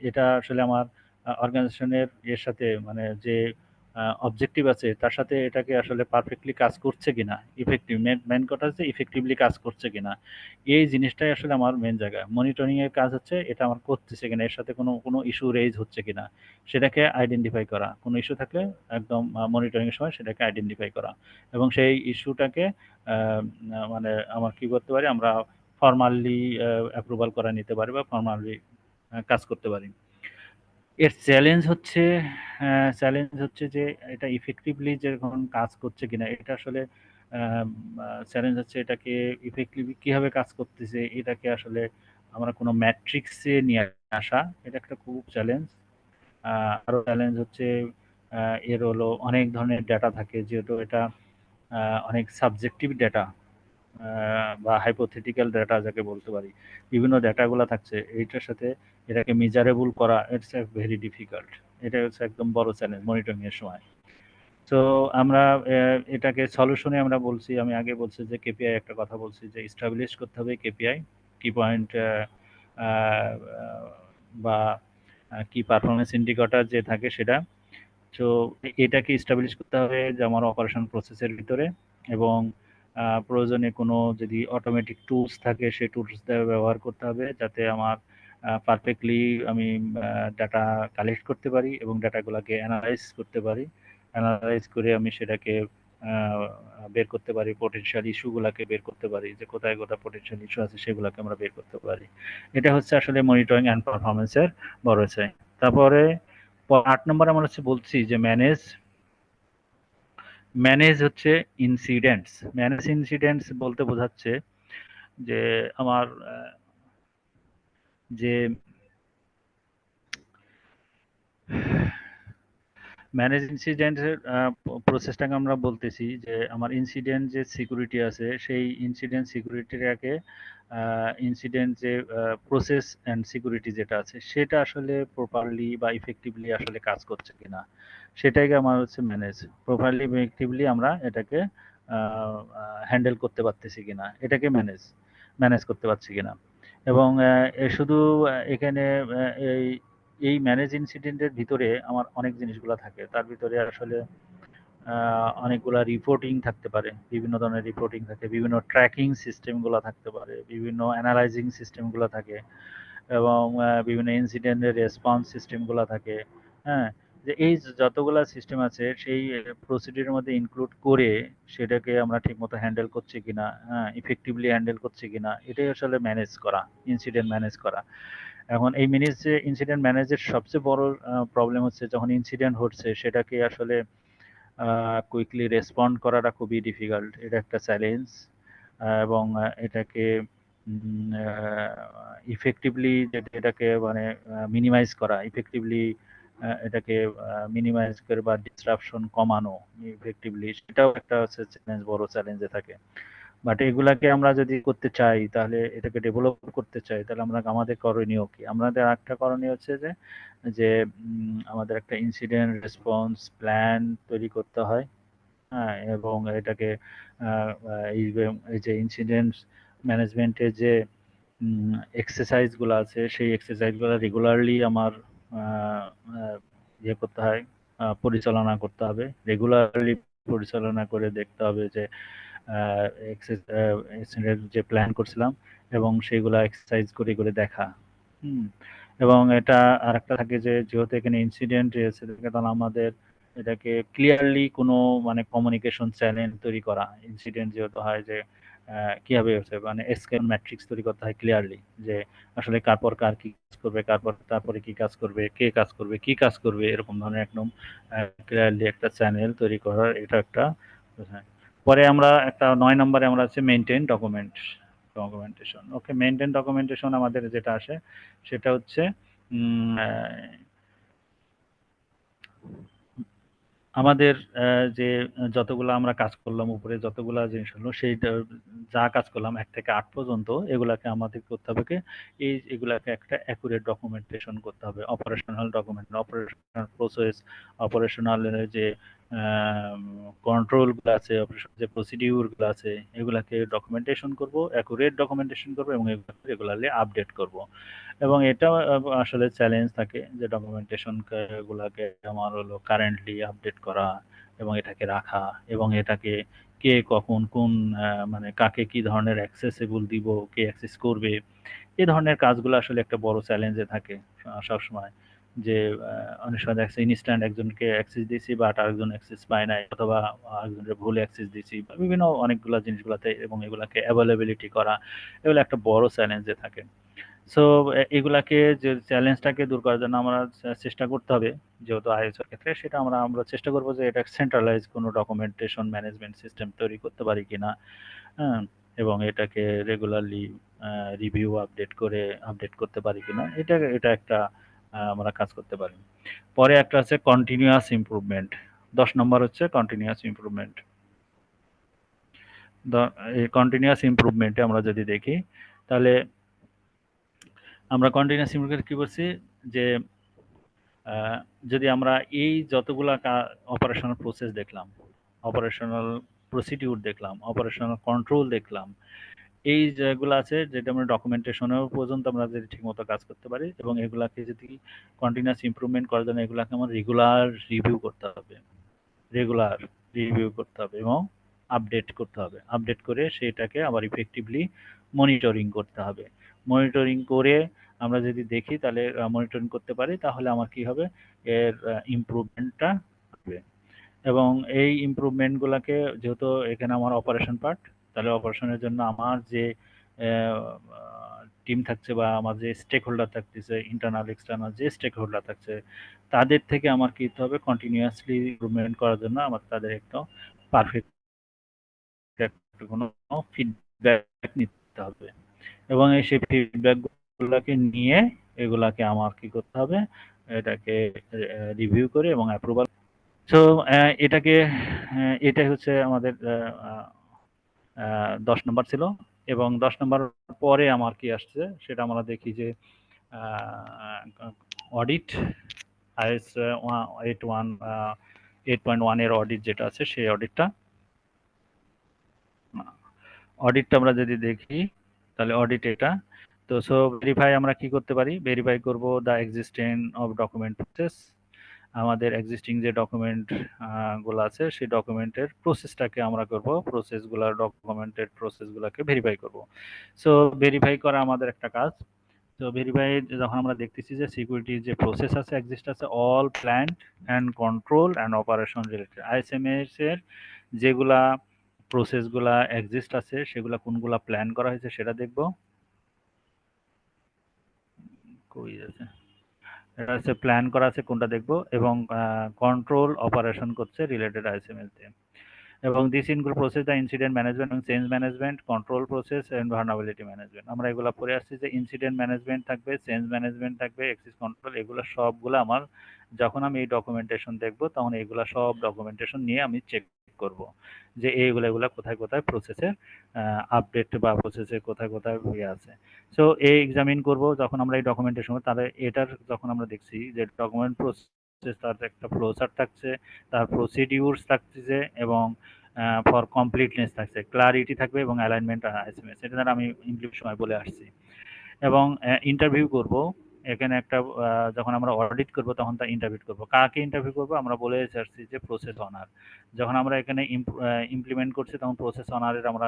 এটা আসলে আমার অর্গানাইজেশনের এর সাথে মানে যে অবজেক্টিভ আছে তার সাথে এটাকে আসলে পারফেক্টলি কাজ করছে কিনা, ইফেক্টিভ মেন কথা হচ্ছে ইফেক্টিভলি কাজ করছে কিনা। এই জিনিসটাই আসলে আমার মেন জায়গা, মনিটরিং এর কাজ হচ্ছে এটা আমার করতেছে কিনা, এর সাথে কোনো কোনো ইস্যু রেজ হচ্ছে কিনা সেটাকে আইডেন্টিফাই করা, কোনো ইস্যু থাকলে একদম মনিটরিং এর সময় সেটাকে আইডেন্টিফাই করা এবং সেই ইস্যুটাকে মানে আমার কি করতে পারি, আমরা ফর্মালি অ্যাপ্রুভাল করা নিতে পারি বা ফর্মালি কাজ করতে পারি। এর চ্যালেঞ্জ হচ্ছে যে এটা ইফেক্টিভলি যখন কাজ করছে কিনা, এটা আসলে চ্যালেঞ্জ হচ্ছে এটাকে ইফেক্টিভলি কিভাবে কাজ করতেছে এটাকে আসলে আমরা কোনো ম্যাট্রিক্সে নিয়ে আসা, এটা একটা খুব চ্যালেঞ্জ। আরো চ্যালেঞ্জ হচ্ছে এর হলো অনেক ধরনের ডেটা থাকে, যেহেতু এটা অনেক সাবজেক্টিভ ডেটা বা হাইপোথেটিক্যাল ডেটা যাকে বলতে পারি, বিভিন্ন ডেটাগুলো থাকছে, এইটার সাথে এটাকে মেজারেবল করা ইটস এ ভেরি ডিফিকাল্ট। এটা হচ্ছে একদম বড় চ্যালেঞ্জ মনিটরিং এর সময়। তো আমরা এটাকে সলিউশনে আমরা বলছি, আমি আগে বলছি যে কেপিআই একটা কথা বলছি যে এস্টাবলিশ করতে হবে কেপিআই, কি পয়েন্ট বা কি পারফরমেন্স ইন্ডিকেটর যে থাকে সেটা। তো এটাকে এস্টাবলিশ করতে হবে যে আমার অপারেশন প্রসেসের ভিতরে, এবং প্রয়োজনে কোনো যদি অটোমেটিক টুলস থাকে সেই টুলস ব্যবহার করতে হবে যাতে আমার পারফেক্টলি আমি ডাটা কালেক্ট করতে পারি এবং ডাটাগুলোকে অ্যানালাইজ করতে পারি, অ্যানালাইজ করে আমি সেটাকে বের করতে পারি, পোটেনশিয়াল ইস্যুগুলোকে বের করতে পারি, যে কোথায় কোথায় পোটেনশিয়াল ইস্যু আছে সেগুলোকে আমরা বের করতে পারি। এটা হচ্ছে আসলে মনিটরিং অ্যান্ড পারফরমেন্সের বড় চাই। তারপরে ৮ নম্বর আমরা হচ্ছে বলছি যে ম্যানেজ হচ্ছে ইনসিডেন্টস। ম্যানেজ ইনসিডেন্টস বলতে বোঝাচ্ছে যে আমার যে ম্যানেজ ইনসিডেন্টের প্রসেসটাকে আমরা বলতেছি যে আমার ইনসিডেন্ট যে সিকিউরিটি আছে সেই ইনসিডেন্ট সিকিউরিটিটাকে ইনসিডেন্ট যে প্রসেস অ্যান্ড সিকিউরিটি যেটা আছে সেটা আসলে প্রপারলি বা ইফেক্টিভলি আসলে কাজ করছে কিনা সেটাকে আমার হচ্ছে ম্যানেজ। প্রপারলি ইফেক্টিভলি আমরা এটাকে হ্যান্ডেল করতে পারতেছি কিনা এটাকে ম্যানেজ ম্যানেজ করতে পারছি কিনা। এবং শুধু এখানে এই এই ম্যানেজ ইনসিডেন্টের ভিতরে আমার অনেক জিনিসগুলো থাকে। তার ভিতরে আসলে অনেকগুলা রিপোর্টিং থাকতে পারে, বিভিন্ন ধরনের রিপোর্টিং থাকে, বিভিন্ন ট্র্যাকিং সিস্টেমগুলো থাকতে পারে, বিভিন্ন অ্যানালাইজিং সিস্টেমগুলো থাকে এবং বিভিন্ন ইনসিডেন্টের রেসপন্স সিস্টেমগুলো থাকে। হ্যাঁ, যে এই যতগুলা সিস্টেম আছে সেই প্রসিডিউরের মধ্যে ইনক্লুড করে সেটাকে আমরা ঠিকমতো হ্যান্ডেল করছি কিনা, হ্যাঁ ইফেক্টিভলি হ্যান্ডেল করছি কিনা, এটাই আসলে ম্যানেজ করা, ইনসিডেন্ট ম্যানেজ করা। এখন এই ইনসিডেন্ট ম্যানেজের সবচেয়ে বড় প্রবলেম হচ্ছে যখন ইনসিডেন্ট ঘটছে সেটাকে আসলে কুইকলি রেসপন্ড করাটা খুবই ডিফিকাল্ট, এটা একটা চ্যালেঞ্জ। এবং এটাকে ইফেক্টিভলি এটাকে মানে মিনিমাইজ করা, ইফেক্টিভলি এটাকে মিনিমাইজ করে বা ডিসরাপশন কমানো ইফেক্টিভলি, সেটাও একটা হচ্ছে চ্যালেঞ্জ, বড় চ্যালেঞ্জে থাকে। বাট এগুলাকে আমরা যদি করতে চাই তাহলে এটাকে ডেভেলপ করতে চাই তাহলে আমরা আমাদের করণীয় কি, আমাদের একটা করণীয় হচ্ছে যে যে আমাদের একটা ইনসিডেন্ট রেসপন্স প্ল্যান তৈরি করতে হয়। হ্যাঁ, এবং এটাকে এই এই যে ইনসিডেন্ট ম্যানেজমেন্টের যে এক্সারসাইজগুলো আছে সেই এক্সারসাইজগুলো রেগুলারলি আমার আহ, আহ, ইয়ে করতে হয়, পরিচালনা করতে হবে, রেগুলারলি পরিচালনা করে দেখতে হবে যে এক্সারসাইজ যে প্ল্যান করছিলাম এবং সেগুলা এক্সারসাইজ করে করে দেখা। হুম। এবং এটা আরেকটা থাকে যে যেহেতু এখানে ইনসিডেন্ট রয়েছে তাহলে আমাদের এটাকে ক্লিয়ারলি কোনো মানে কমিউনিকেশন চ্যানেল তৈরি করা, ইনসিডেন্ট যেহেতু হয় যে কিভাবে হচ্ছে মানে এসকেল ম্যাট্রিক্স তৈরি করতে হয় ক্লিয়ারলি, যে আসলে কার পর কার কি কাজ করবে, কার পর তারপরে কি কাজ করবে, কে কাজ করবে, কি কাজ করবে, এরকম ধরনের একদম ক্লিয়ারলি একটা চ্যানেল তৈরি করার এটা একটা। হ্যাঁ। পরে আমরা একটা ৯ নম্বরে আমরা হচ্ছে মেইনটেইন ডকুমেন্টেশন। ওকে, মেইনটেইন ডকুমেন্টেশন আমাদের যেটা আসে সেটা হচ্ছে উম, আহ, আমাদের যে যতগুলা আমরা কাজ করলাম, উপরে যতগুলা জিনিস হলো সেইটা যা কাজ করলাম ১ থেকে ৮ পর্যন্ত এগুলাকে আমাদের করতে হবে কি এগুলাকে একটা অ্যাকুরেট ডকুমেন্টেশন করতে হবে। Operational document, operational process, operational যে কন্ট্রোল গুলো আছে, অপারেশনাল যে প্রসিডিউর গুলো আছে এগুলাকে ডকুমেন্টেশন করব, অ্যাকুরেট ডকুমেন্টেশন করব এবং এগুলোকে রেগুলারলি আপডেট করব। এবং এটা আসলে চ্যালেঞ্জ থাকে যে ডকুমেন্টেশন গুলাকে আমার হলো কারেন্টলি আপডেট করা এবং এটাকে রাখা এবং এটাকে কে কখন কোন মানে কাকে কি ধরনের অ্যাক্সেসেবল দিব, কে অ্যাক্সেস করবে, এই ধরনের কাজগুলো আসলে একটা বড় চ্যালেঞ্জে থাকে সবসময়। যে অনেক সময় দেখা যাচ্ছে ইনস্ট্যান্ট একজনকে অ্যাক্সেস দিয়েছি বাট আরেকজন অ্যাক্সেস পায় নাই, অথবা আরেকজনের ভুল অ্যাক্সেস দিয়েছি বা বিভিন্ন অনেকগুলো জিনিসগুলোতে, এবং এগুলাকে অ্যাভেলেবিলিটি করা এগুলো একটা বড় চ্যালেঞ্জে থাকে। সো এগুলাকে যে চ্যালেঞ্জটাকে দূর করার জন্য আমরা চেষ্টা করতে হবে, যেহেতু আইএসও ক্ষেত্রে সেটা আমরা চেষ্টা করবো যে এটা সেন্ট্রালাইজ কোনো ডকুমেন্টেশন ম্যানেজমেন্ট সিস্টেম তৈরি করতে পারি কিনা। হ্যাঁ, এবং এটাকে রেগুলারলি রিভিউ আপডেট করতে পারি কিনা, এটা একটা আমরা কাজ করতে পারি। পরে একটা আছে কন্টিনিউয়াস ইমপ্রুভমেন্ট। ১০ নম্বর হচ্ছে কন্টিনিউয়াস ইমপ্রুভমেন্ট। এই কন্টিনিউয়াস ইমপ্রুভমেন্টে আমরা যদি দেখি তাহলে আমরা কন্টিনিউয়াস ইমপ্রুভমেন্ট কি বলছি যে আহ, যদি আমরা এই যতগুলা অপারেশনাল প্রসেস দেখলাম, অপারেশনাল প্রসিডিউর দেখলাম, অপারেশনাল কন্ট্রোল দেখলাম, এই যেগুলো আছে যেটা আমরা ডকুমেন্টেশনেও পর্যন্ত আমরা যদি ঠিকমতো কাজ করতে পারি এবং এগুলাকে যদি কন্টিনিউয়াস ইমপ্রুভমেন্ট করার জন্য এগুলাকে আমার রেগুলার রিভিউ করতে হবে, রেগুলার রিভিউ করতে হবে এবং আপডেট করতে হবে, আপডেট করে সেটাকে আবার ইফেক্টিভলি মনিটরিং করতে হবে। মনিটরিং করে আমরা যদি দেখি তাহলে মনিটরিং করতে পারি তাহলে আমার কি হবে, এর ইমপ্রুভমেন্টটা হবে। এবং এই ইমপ্রুভমেন্টগুলোকে যেহেতু এখানে আমার অপারেশন পার্ট, তাহলে অপারেশনের জন্য আমার যে টিম থাকছে বা আমার যে স্টেক হোল্ডার থাকতেছে, ইন্টারনাল এক্সটার্নাল যে স্টেক হোল্ডার থাকছে, তাদের থেকে আমার কি করতে হবে, কন্টিনিউয়াসলি ইমপ্রুভমেন্ট করার জন্য আমার তাদের একটা পারফেক্ট কোনো ফিডব্যাক নিতে হবে, এবং সেই ফিডব্যাক গুলাকে নিয়ে এগুলাকে আমার কি করতে হবে, এটাকে রিভিউ করে এবং অ্যাপ্রুভাল। সো এটাকে এটাই হচ্ছে আমাদের 10 নম্বর ছিল। এবং 10 নম্বর পরে আমার কি আসছে সেটা আমরা দেখি যে অডিট, আইএস 8.1 এর অডিট যেটা আছে সেই অডিটটা আমরা যদি দেখি তাহলে অডিট এটা। তো সো ভেরিফাই আমরা কি করতে পারি, ভেরিফাই করব the existence of document process, আমাদের এক্সিস্টিং যে ডকুমেন্ট গুলো আছে সেই ডকুমেন্টের প্রসেসটাকে আমরা করব, প্রসেসগুলোর ডকুমেন্টের প্রসেসগুলোকে ভেরিফাই করব। সো ভেরিফাই করা আমাদের একটা কাজ। তো ভেরিফাই যখন আমরা দেখতেছি যে সিকিউরিটি যে প্রসেস আছে এক্সিস্ট আছে all plant and control and operation related, ISMS এর যেগুলা প্রসেসগুলা এক্সিস্ট আছে সেগুলা কোনগুলা প্ল্যান করা হয়েছে সেটা দেখব। কই আছে, এটা হচ্ছে প্ল্যান করা আছে কোনটা দেখব, এবং কন্ট্রোল অপারেশন করছে রিলেটেড আইএসএমএস দিয়ে। এবং this include process the incident management এবং change management, control process and vulnerability management. আমরা এগুলা পড়ে আসছি যে ইনসিডেন্ট ম্যানেজমেন্ট থাকবে, চেঞ্জ ম্যানেজমেন্ট থাকবে, অ্যাক্সেস কন্ট্রোল, এগুলো সবগুলো আমার যখন আমি এই ডকুমেন্টেশন দেখব তখন এগুলা সব ডকুমেন্টেশন নিয়ে আমি চেক করব যে এগুলা কোথায় কোথায় প্রসেসের আপডেট বা প্রসেসের কোথায় কোথায় ইয়ে আছে। সো এই এক্সামিন করব যখন আমরা এই ডকুমেন্টেশন, তাহলে এটার যখন আমরা দেখছি যে ডকুমেন্ট প্রসেস তার একটা ফ্লো চার্ট থাকছে, তার প্রসিডিউরস থাকছে, এবং ফর কমপ্লিটনেস থাকছে, ক্লারিটি থাকবে, এবং অ্যালাইনমেন্ট এসএমএস, এটা দ্বারা আমি ইমপ্লিমেন্ট সময় বলে আসছি। এবং ইন্টারভিউ করব এখানে একটা, যখন আমরা অডিট করব তখন তা ইন্টারভিউ করব, কাকে ইন্টারভিউ করব আমরা বলে আসছি যে প্রসেস অনার। যখন আমরা এখানে ইমপ্লিমেন্ট করছি তখন প্রসেস অনারের আমরা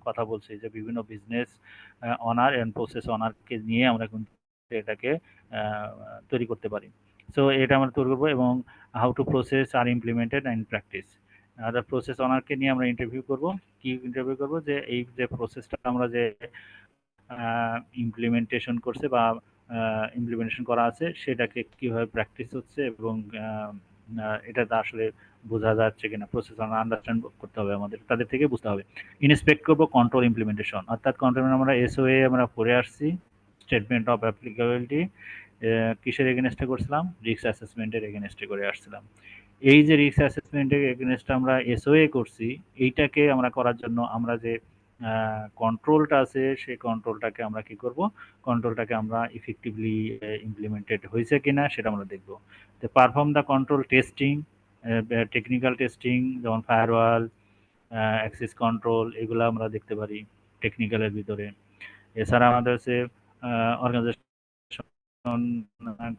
কথা বলছি যে বিভিন্ন বিজনেস অনার এন্ড প্রসেস অনারকে নিয়ে আমরা কিন্তু এটাকে তৈরি করতে পারি। সো এটা আমরা তৈরি করবো, এবং how to process are implemented and practice, process অনারকে নিয়ে আমরা ইন্টারভিউ করব। কি ইন্টারভিউ করব, যে এই যে প্রসেসটা আমরা যে ইমপ্লিমেন্টেশন করছে বা ইমপ্লিমেন্টেশন করা আছে সেটাকে কিভাবে প্র্যাকটিস হচ্ছে, এবং এটা আসলে বোঝা যাচ্ছে কিনা, প্রসেস আন্ডারস্ট্যান্ড করতে হবে, আমাদের তাদের থেকে বুঝতে হবে। ইন্সপেক্ট করবো কন্ট্রোল ইমপ্লিমেন্টেশন, অর্থাৎ কন্ট্রোল আমরা এসওএ আমরা পড়ে আসছি, স্টেটমেন্ট অফ অ্যাপ্লিকেবিলিটি কিসের এগেনস্টে করছিলাম, রিস্ক অ্যাসেসমেন্টের এগেনস্টে করে আসছিলাম। এই যে রিস্ক অ্যাসেসমেন্টের এগেনস্টে আমরা এসওএ করছি, এইটাকে আমরা করার জন্য আমরা যে কন্ট্রোলটা আছে সেই কন্ট্রোলটাকে আমরা কি করব, কন্ট্রোলটাকে আমরা ইফেক্টিভলি ইমপ্লিমেন্টেড হয়েছে কিনা সেটা আমরা দেখব। তো perform the control testing, technical testing যেমন ফায়ারওয়াল, অ্যাক্সেস কন্ট্রোল, এগুলো আমরা দেখতে পারি টেকনিক্যালের ভিতরে। এছাড়া আমাদের হচ্ছে অর্গানাইজেশন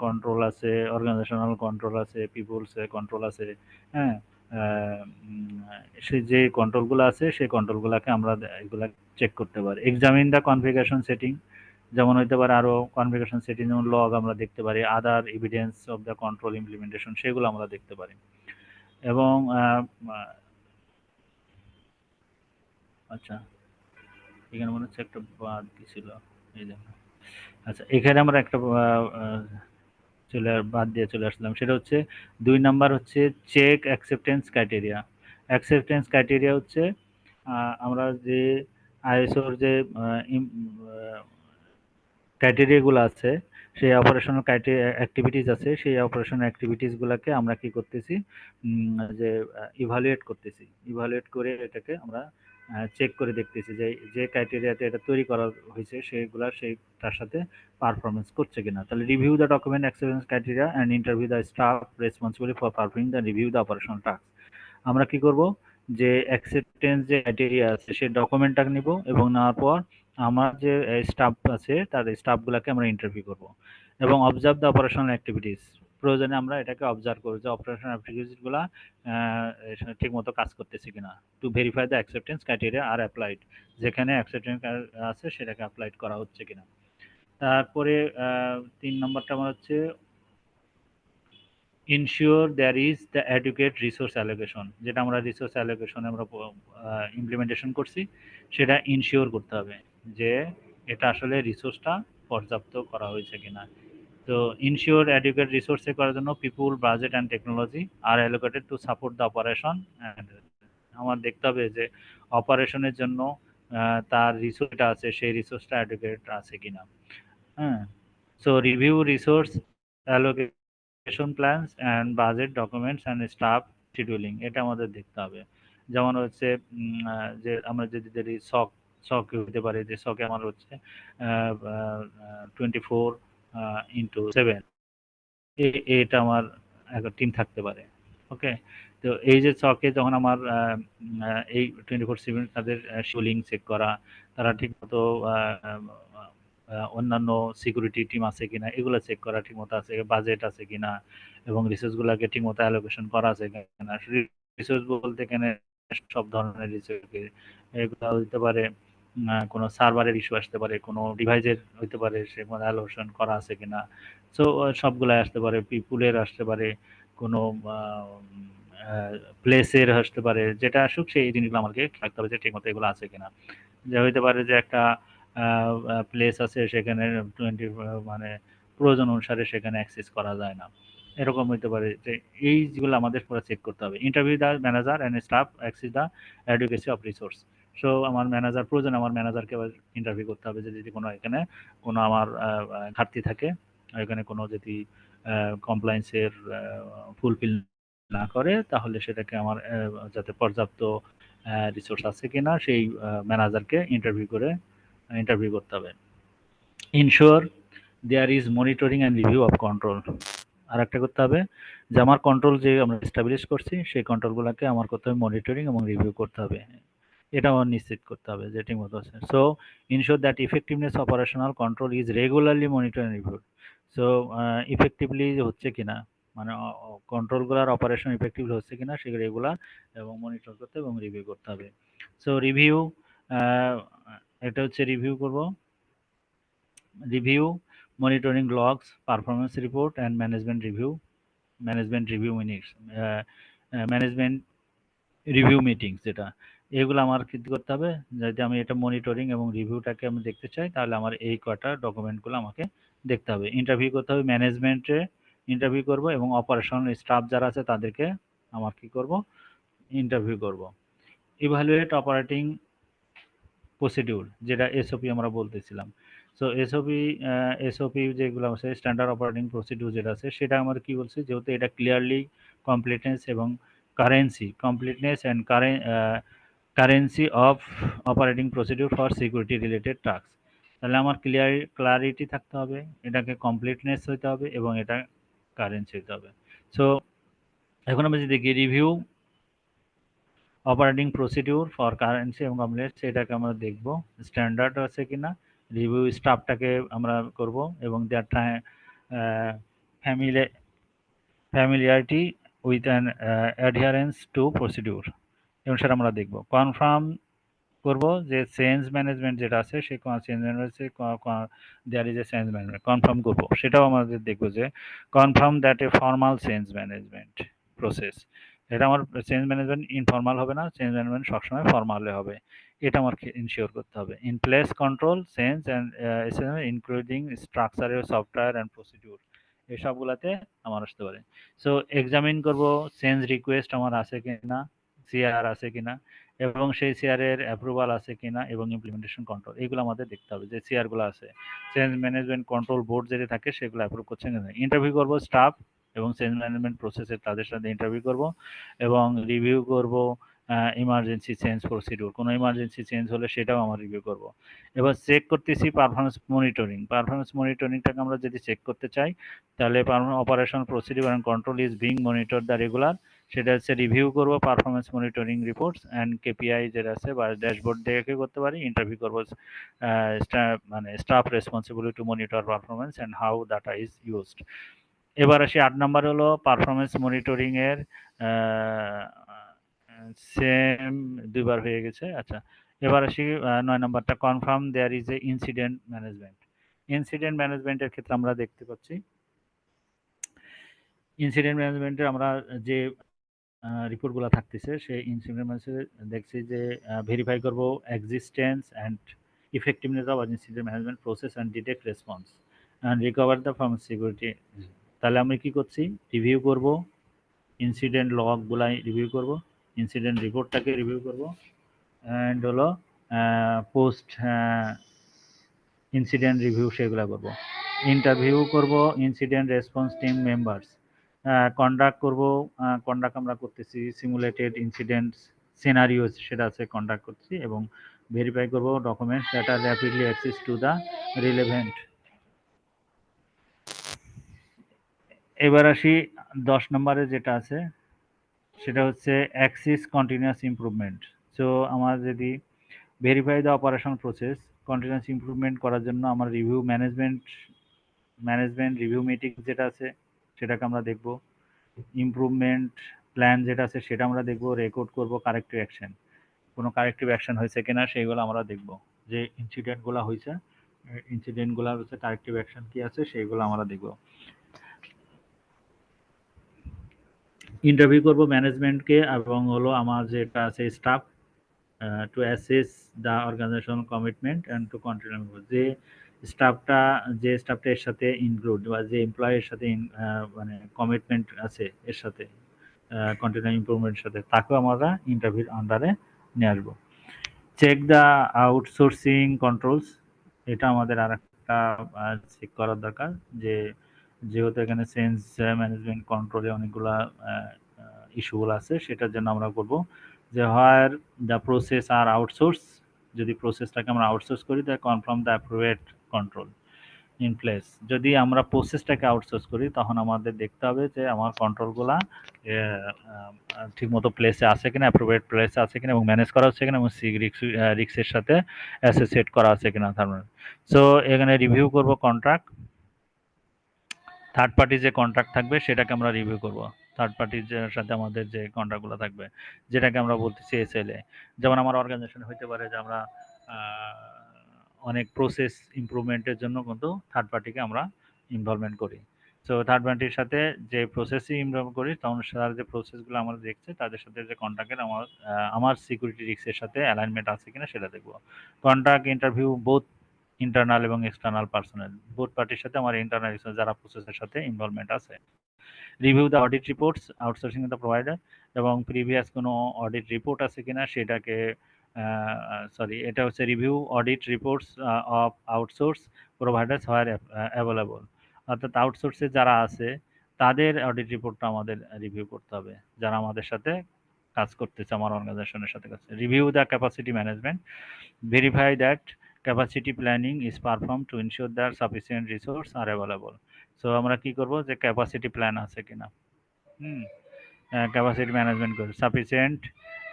কন্ট্রোল আছে, অর্গানাইজেশনাল কন্ট্রোল আছে, পিপলস কন্ট্রোল আছে। হ্যাঁ, সে যে কন্ট্রোলগুলো আছে সেই কন্ট্রোলগুলোকে আমরা এগুলা চেক করতে পারি। এক্সামিন দ্য কনফিগারেশন সেটিং, যেমন হইতে পারে আরো কনফিগারেশন সেটিং, যেমন লগ আমরা দেখতে পারি, other evidence of the control implementation সেগুলো আমরা দেখতে পারি। এবং আচ্ছা, এখানে মনে হচ্ছে একটা বাদ ছিল, এই জন্য। আচ্ছা, এখানে আমরা একটা বাদ দিয়ে চলে আসলাম, সেটা হচ্ছে 2 নাম্বার হচ্ছে check acceptance criteria. Acceptance criteria হচ্ছে আমরা যে আইএসওর যে ক্রাইটেরিয়াগুলো আছে, সেই অপারেশনাল ক্রাইটেরিয়া অ্যাক্টিভিটিস আছে, সেই অপারেশনাল অ্যাক্টিভিটিসগুলোকে আমরা কি করতেছি, যে ইভালুয়েট করতেছি, ইভালুয়েট করে এটাকে আমরা চেক করে দেখতেছি যে যে ক্রাইটেরিয়াতে এটা তৈরি করা হয়েছে সেগুলা সেই তার সাথে পারফরমেন্স করছে কিনা। তাহলে review the document acceptance criteria and interview the staff responsible for performing the review the operational task. আমরা কি করব, যে অ্যাকসেপ্টেন্স যে ক্রাইটেরিয়া আছে সেই ডকুমেন্টটা নিব, এবং নেওয়ার পর আমার যে স্টাফ আছে তার স্টাফগুলোকে আমরা ইন্টারভিউ করব, এবং অবজার্ভ দ্য অপারেশনাল অ্যাক্টিভিটিস, প্রয়োজনে আমরা এটাকে অবজার্ভ করব যে অপারেশনাল অ্যাক্টিভিটিসগুলো ঠিক মতো কাজ করতেছে কিনা, to verify the acceptance criteria are applied, যেখানে অ্যাকসেপ্টেন্স আছে সেটাকে অ্যাপ্লাইড করা হচ্ছে কিনা। তারপরে 3 নম্বরটা আমার হচ্ছে ensure there is the adequate resource allocation, যেটা আমরা রিসোর্স অ্যালোকেশন আমরা ইমপ্লিমেন্টেশন করছি সেটা ইনশিওর করতে হবে যে এটা আসলে রিসোর্সটা পর্যাপ্ত করা হয়েছে কিনা। তো ইনশিওর অ্যাডুকেট রিসোর্সে করার জন্য people, budget and technology are allocated to support the operation. আমার দেখতে হবে যে অপারেশনের জন্য তার রিসোর্সটা আছে, সেই রিসোর্সটা অ্যাডুকেট আছে কিনা। হ্যাঁ, so review resource allocation plans and budget documents and staff scheduling, এটা আমাদের দেখতে হবে। যেমন হচ্ছে যে আমরা যদি দেখি শখ, শখ হতে পারে যে শখে আমার হচ্ছে 24/7, এটা আমার একটা টিম থাকতে পারে। ওকে, তো এই যে চকে যখন আমার এই 24/7 তাদের শিডিউলিং চেক করা, তারা ঠিকমতো অন্যান্য সিকিউরিটি টিম আছে কিনা এগুলো চেক করা ঠিকমতো আছে, বাজেট আছে কিনা, এবং রিসোর্সগুলোকে ঠিকমতো অ্যালোকেশন করা আছে কিনা। রিসোর্স বলতে এখানে সব ধরনের রিসোর্স, এগুলো হতে পারে কোনো সার্ভারের ইস্যু আসতে পারে, কোনো ডিভাইসের হইতে পারে, সেগুলো অ্যালোকেশন করা আছে কিনা। সো সবগুলাই আসতে পারে, পিপুলের আসতে পারে, কোনো প্লেসের আসতে পারে, যেটা আসুক সেই জিনিসগুলো আমাকে রাখতে হবে যে ঠিকমতো এগুলো আছে কিনা। যে হইতে পারে যে একটা প্লেস আছে সেখানে 20 মানে প্রয়োজন অনুসারে সেখানে অ্যাক্সেস করা যায় না। এরকম হইতে পারে যে এই যেগুলো আমাদের পুরো চেক করতে হবে। Interview the manager and staff access the advocacy of resource. So আমার ম্যানেজার প্রয়োজন, আমার ম্যানেজারকে আবার ইন্টারভিউ করতে হবে যে যদি কোনো এখানে কোনো আমার ঘাটতি থাকে, এখানে কোনো যদি কমপ্লায়েন্সের ফুলফিল না করে তাহলে সেটাকে আমার যাতে পর্যাপ্ত রিসোর্স আছে কিনা সেই ম্যানেজারকে ইন্টারভিউ করতে হবে। Ensure there is monitoring and review of control. আর একটা করতে হবে যে আমার কন্ট্রোল যে আমরা এস্টাবলিশ করছি সেই কন্ট্রোলগুলোকে আমার করতে হবে মনিটরিং এবং রিভিউ করতে হবে। এটা আমার নিশ্চিত করতে হবে যে ঠিকমতো আছে। So ensure that effectiveness operational control is regularly monitor and review. So effectively হচ্ছে কিনা, মানে কন্ট্রোলগুলোর অপারেশন ইফেক্টিভলি হচ্ছে কিনা সেগুলো রেগুলার এবং মনিটর করতে এবং রিভিউ করতে হবে। সো রিভিউ, এটা হচ্ছে রিভিউ করব, review monitoring logs, performance report and management review minutes, management review meetings যেটা, এগুলো আমার কি করতে হবে, যদি আমি এটা মনিটরিং এবং রিভিউটাকে আমি দেখতে চাই তাহলে আমার এই কটা ডকুমেন্টগুলো আমাকে দেখতে হবে। ইন্টারভিউ করতে হবে, ম্যানেজমেন্টে ইন্টারভিউ করব এবং অপারেশনাল স্টাফ যারা আছে তাদেরকে আমার কি করব, ইন্টারভিউ করব। ইভালুয়েট অপারেটিং প্রসিডিউর, যেটা এসওপি আমরা বলতেছিলাম। সো এসওপি যেগুলো আছে স্ট্যান্ডার্ড অপারেটিং প্রসিডিউর যেটা আছে সেটা আমার কি বলছে, যেহেতু এটা ক্লিয়ারলি কমপ্লিটনেস এবং completeness and currency of operating procedure for security related task, তাহলে আমার ক্লারিটি থাকতে হবে, এটাকে কমপ্লিটনেস হইতে হবে এবং এটা কারেন্সি হইতে হবে। সো এখন আমরা যদি দেখি review operating procedure for currency এবং কমপ্লিটনেস, এটাকে আমরা দেখব স্ট্যান্ডার্ড আছে কিনা। রিভিউ স্টাফটাকে আমরা করব এবং their family familiarity with an adherence to procedure, এবং সেটা আমরা দেখব। কনফার্ম করব যে চেঞ্জ ম্যানেজমেন্ট যেটা আছে সেই change management there is a change management confirm করব, সেটাও আমাদের দেখব যে confirm that a formal change management process, এটা আমার চেঞ্জ ম্যানেজমেন্ট ইনফর্মাল হবে না, চেঞ্জ ম্যানেজমেন্ট সবসময় ফর্মালে হবে, এটা আমার ইনশিওর করতে হবে। In place control change and including স্ট্রাকচারের সফটওয়্যার অ্যান্ড প্রসিডিউর, এই সবগুলাতে আমার আসতে পারে। সো এক্সামিন করব চেঞ্জ রিকোয়েস্ট আমার আছে কিনা, সিআর আছে কিনা, এবং সেই সিআরের অ্যাপ্রুভাল আছে কিনা এবং ইমপ্লিমেন্টেশন কন্ট্রোল, এগুলো আমাদের দেখতে হবে যে সিআরগুলো আছে, চেঞ্জ ম্যানেজমেন্ট কন্ট্রোল বোর্ড যেটা থাকে সেগুলো অ্যাপ্রুভ করছে কিনা। ইন্টারভিউ করব স্টাফ এবং চেঞ্জ ম্যানেজমেন্ট প্রসেসের তাদের সাথে ইন্টারভিউ করব এবং রিভিউ করব ইমার্জেন্সি চেঞ্জ প্রসিডিউর, কোনো ইমার্জেন্সি চেঞ্জ হলে সেটাও আমরা রিভিউ করব। এবার চেক করতেছি পারফরমেন্স মনিটরিংটাকে আমরা যদি চেক করতে চাই তাহলে operation procedure and control is being monitor the regular, সেটা হচ্ছে রিভিউ করব performance monitoring reports and KPI যেটা আছে বা ড্যাশবোর্ড দেখে করতে পারি। ইন্টারভিউ করব মানে staff responsibility to monitor performance and how data is used. এবার আসি ৮ নাম্বার হলো পারফরমেন্স মনিটরিং এর সেম দুইবার হয়ে গেছে। আচ্ছা, এবার আসি ৯ নাম্বারটা, confirm there is a incident management. Incident ম্যানেজমেন্টের ক্ষেত্রে আমরা দেখতে পাচ্ছি ইনসিডেন্ট ম্যানেজমেন্টের আমরা যে রিপোর্টগুলো থাকতেছে সেই ইনসিডেন্ট ম্যানেজমেন্ট দেখছি যে ভেরিফাই করব existence and effectiveness of incident management process and detect response and recover the from security. তাহলে আমি কি করছি, রিভিউ করব ইনসিডেন্ট লগগুলাই রিভিউ করব ইনসিডেন্ট রিপোর্টটাকে রিভিউ করব, অ্যান্ড হলো পোস্ট ইনসিডেন্ট রিভিউ সেগুলো করব। ইন্টারভিউ করব incident response team members, conduct করব, কন্ডাক্ট আমরা করতেছি সিমুলেটেড ইনসিডেন্টস সিনারিও সেটা আছে কন্ডাক্ট করছি, এবং ভেরিফাই করব documents that are rapidly access to the relevant. এবার আসি 10 নম্বরে যেটা আছে সেটা হচ্ছে অ্যাক্সিস কন্টিনিউয়াস ইমপ্রুভমেন্ট। সো আমার যদি verify the operation process continuous improvement করার জন্য আমার রিভিউ ম্যানেজমেন্ট রিভিউ মিটিং যেটা আছে সেটাকে আমরা দেখব। ইমপ্রুভমেন্ট প্ল্যান যেটা আছে সেটা আমরা দেখব, রেকর্ড করব কারেক্টিভ অ্যাকশন, কোনো কারেক্টিভ অ্যাকশন হয়েছে কিনা সেইগুলো আমরা দেখব, যে ইনসিডেন্টগুলো হয়েছে ইনসিডেন্টগুলো হচ্ছে কারেক্টিভ অ্যাকশন কি আছে সেইগুলো আমরা দেখব। ইন্টারভিউ করব ম্যানেজমেন্টকে এবং হলো আমার যেটা আছে staff, to assess the organization commitment and to continue, যে স্টাফটা এর সাথে ইনক্লুড বা যে এমপ্লয়ের সাথে মানে কমিটমেন্ট আছে এর সাথে কন্টিনিউ ইমপ্রুভমেন্টের সাথে, তাকেও আমরা ইন্টারভিউর আন্ডারে নিয়ে আসবো। চেক দ্য আউটসোর্সিং কন্ট্রোলস, এটা আমাদের আর একটা চেক করার দরকার, যে যেহেতু এখানে চেঞ্জ ম্যানেজমেন্ট কন্ট্রোলে অনেকগুলা ইস্যুগুলো আছে, সেটার জন্য আমরা করব যে where the process are outsource, যদি প্রসেসটাকে আমরা আউটসোর্স করি তাহলে confirm the appropriate control in place. যদি আমরা প্রসেসটাকে আউটসোর্স করি তখন আমাদের দেখতে হবে যে আমার কন্ট্রোলগুলা ঠিকমতো প্লেসে আছে কিনা, অ্যাপ্রোপ্রিয়েট প্লেসে আছে কিনা, এবং ম্যানেজ করা হচ্ছে কিনা, এবং রিক্সের সাথে অ্যাসোসিয়েট করা আছে কিনা। তার মানে সো এখানে রিভিউ করব কন্ট্রাক্ট, থার্ড পার্টি যে কন্ট্রাক্ট থাকবে সেটাকে আমরা রিভিউ করব। থার্ড পার্টির সাথে আমাদের যে কন্ট্রাক্টগুলো থাকবে যেটাকে আমরা বলতেছি এসএলএ। যেমন আমার অর্গানাইজেশন হইতে পারে যে আমরা অনেক প্রসেস ইমপ্রুভমেন্টের জন্য কিন্তু থার্ড পার্টিকে আমরা ইনভলভমেন্ট করি। সো থার্ড পার্টির সাথে যে প্রসেসই ইনভলভ করি তখন তার যে প্রসেসগুলো আমরা দেখছি তাদের সাথে যে কন্ট্রাক্টের আমার সিকিউরিটি রিস্কের সাথে অ্যালাইনমেন্ট আছে কিনা সেটা দেখব। কন্ট্রাক্ট ইন্টারভিউ বোথ ইন্টারনাল এবং এক্সটার্নাল পার্সোনাল, বোথ পার্টির সাথে আমার ইন্টারনাল যারা প্রসেসের সাথে ইনভলভমেন্ট আছে। Review the audit reports outsourcing the provider, এবং প্রিভিয়াস কোনো অডিট রিপোর্ট আছে কিনা সেটাকে এটা হচ্ছে review audit reports of outsource providers where available, অর্থাৎ আউটসোর্সে যারা আছে তাদের অডিট রিপোর্টটা আমাদের রিভিউ করতে হবে, যারা আমাদের সাথে কাজ করতেছে আমার অর্গানাইজেশনের সাথে কাজ। Review the capacity management, verify that capacity planning is performed to ensure that sufficient resource are available. So আমরা কি করব যে ক্যাপাসিটি প্ল্যান আছে কিনা, ক্যাপাসিটি ম্যানেজমেন্ট করব, sufficient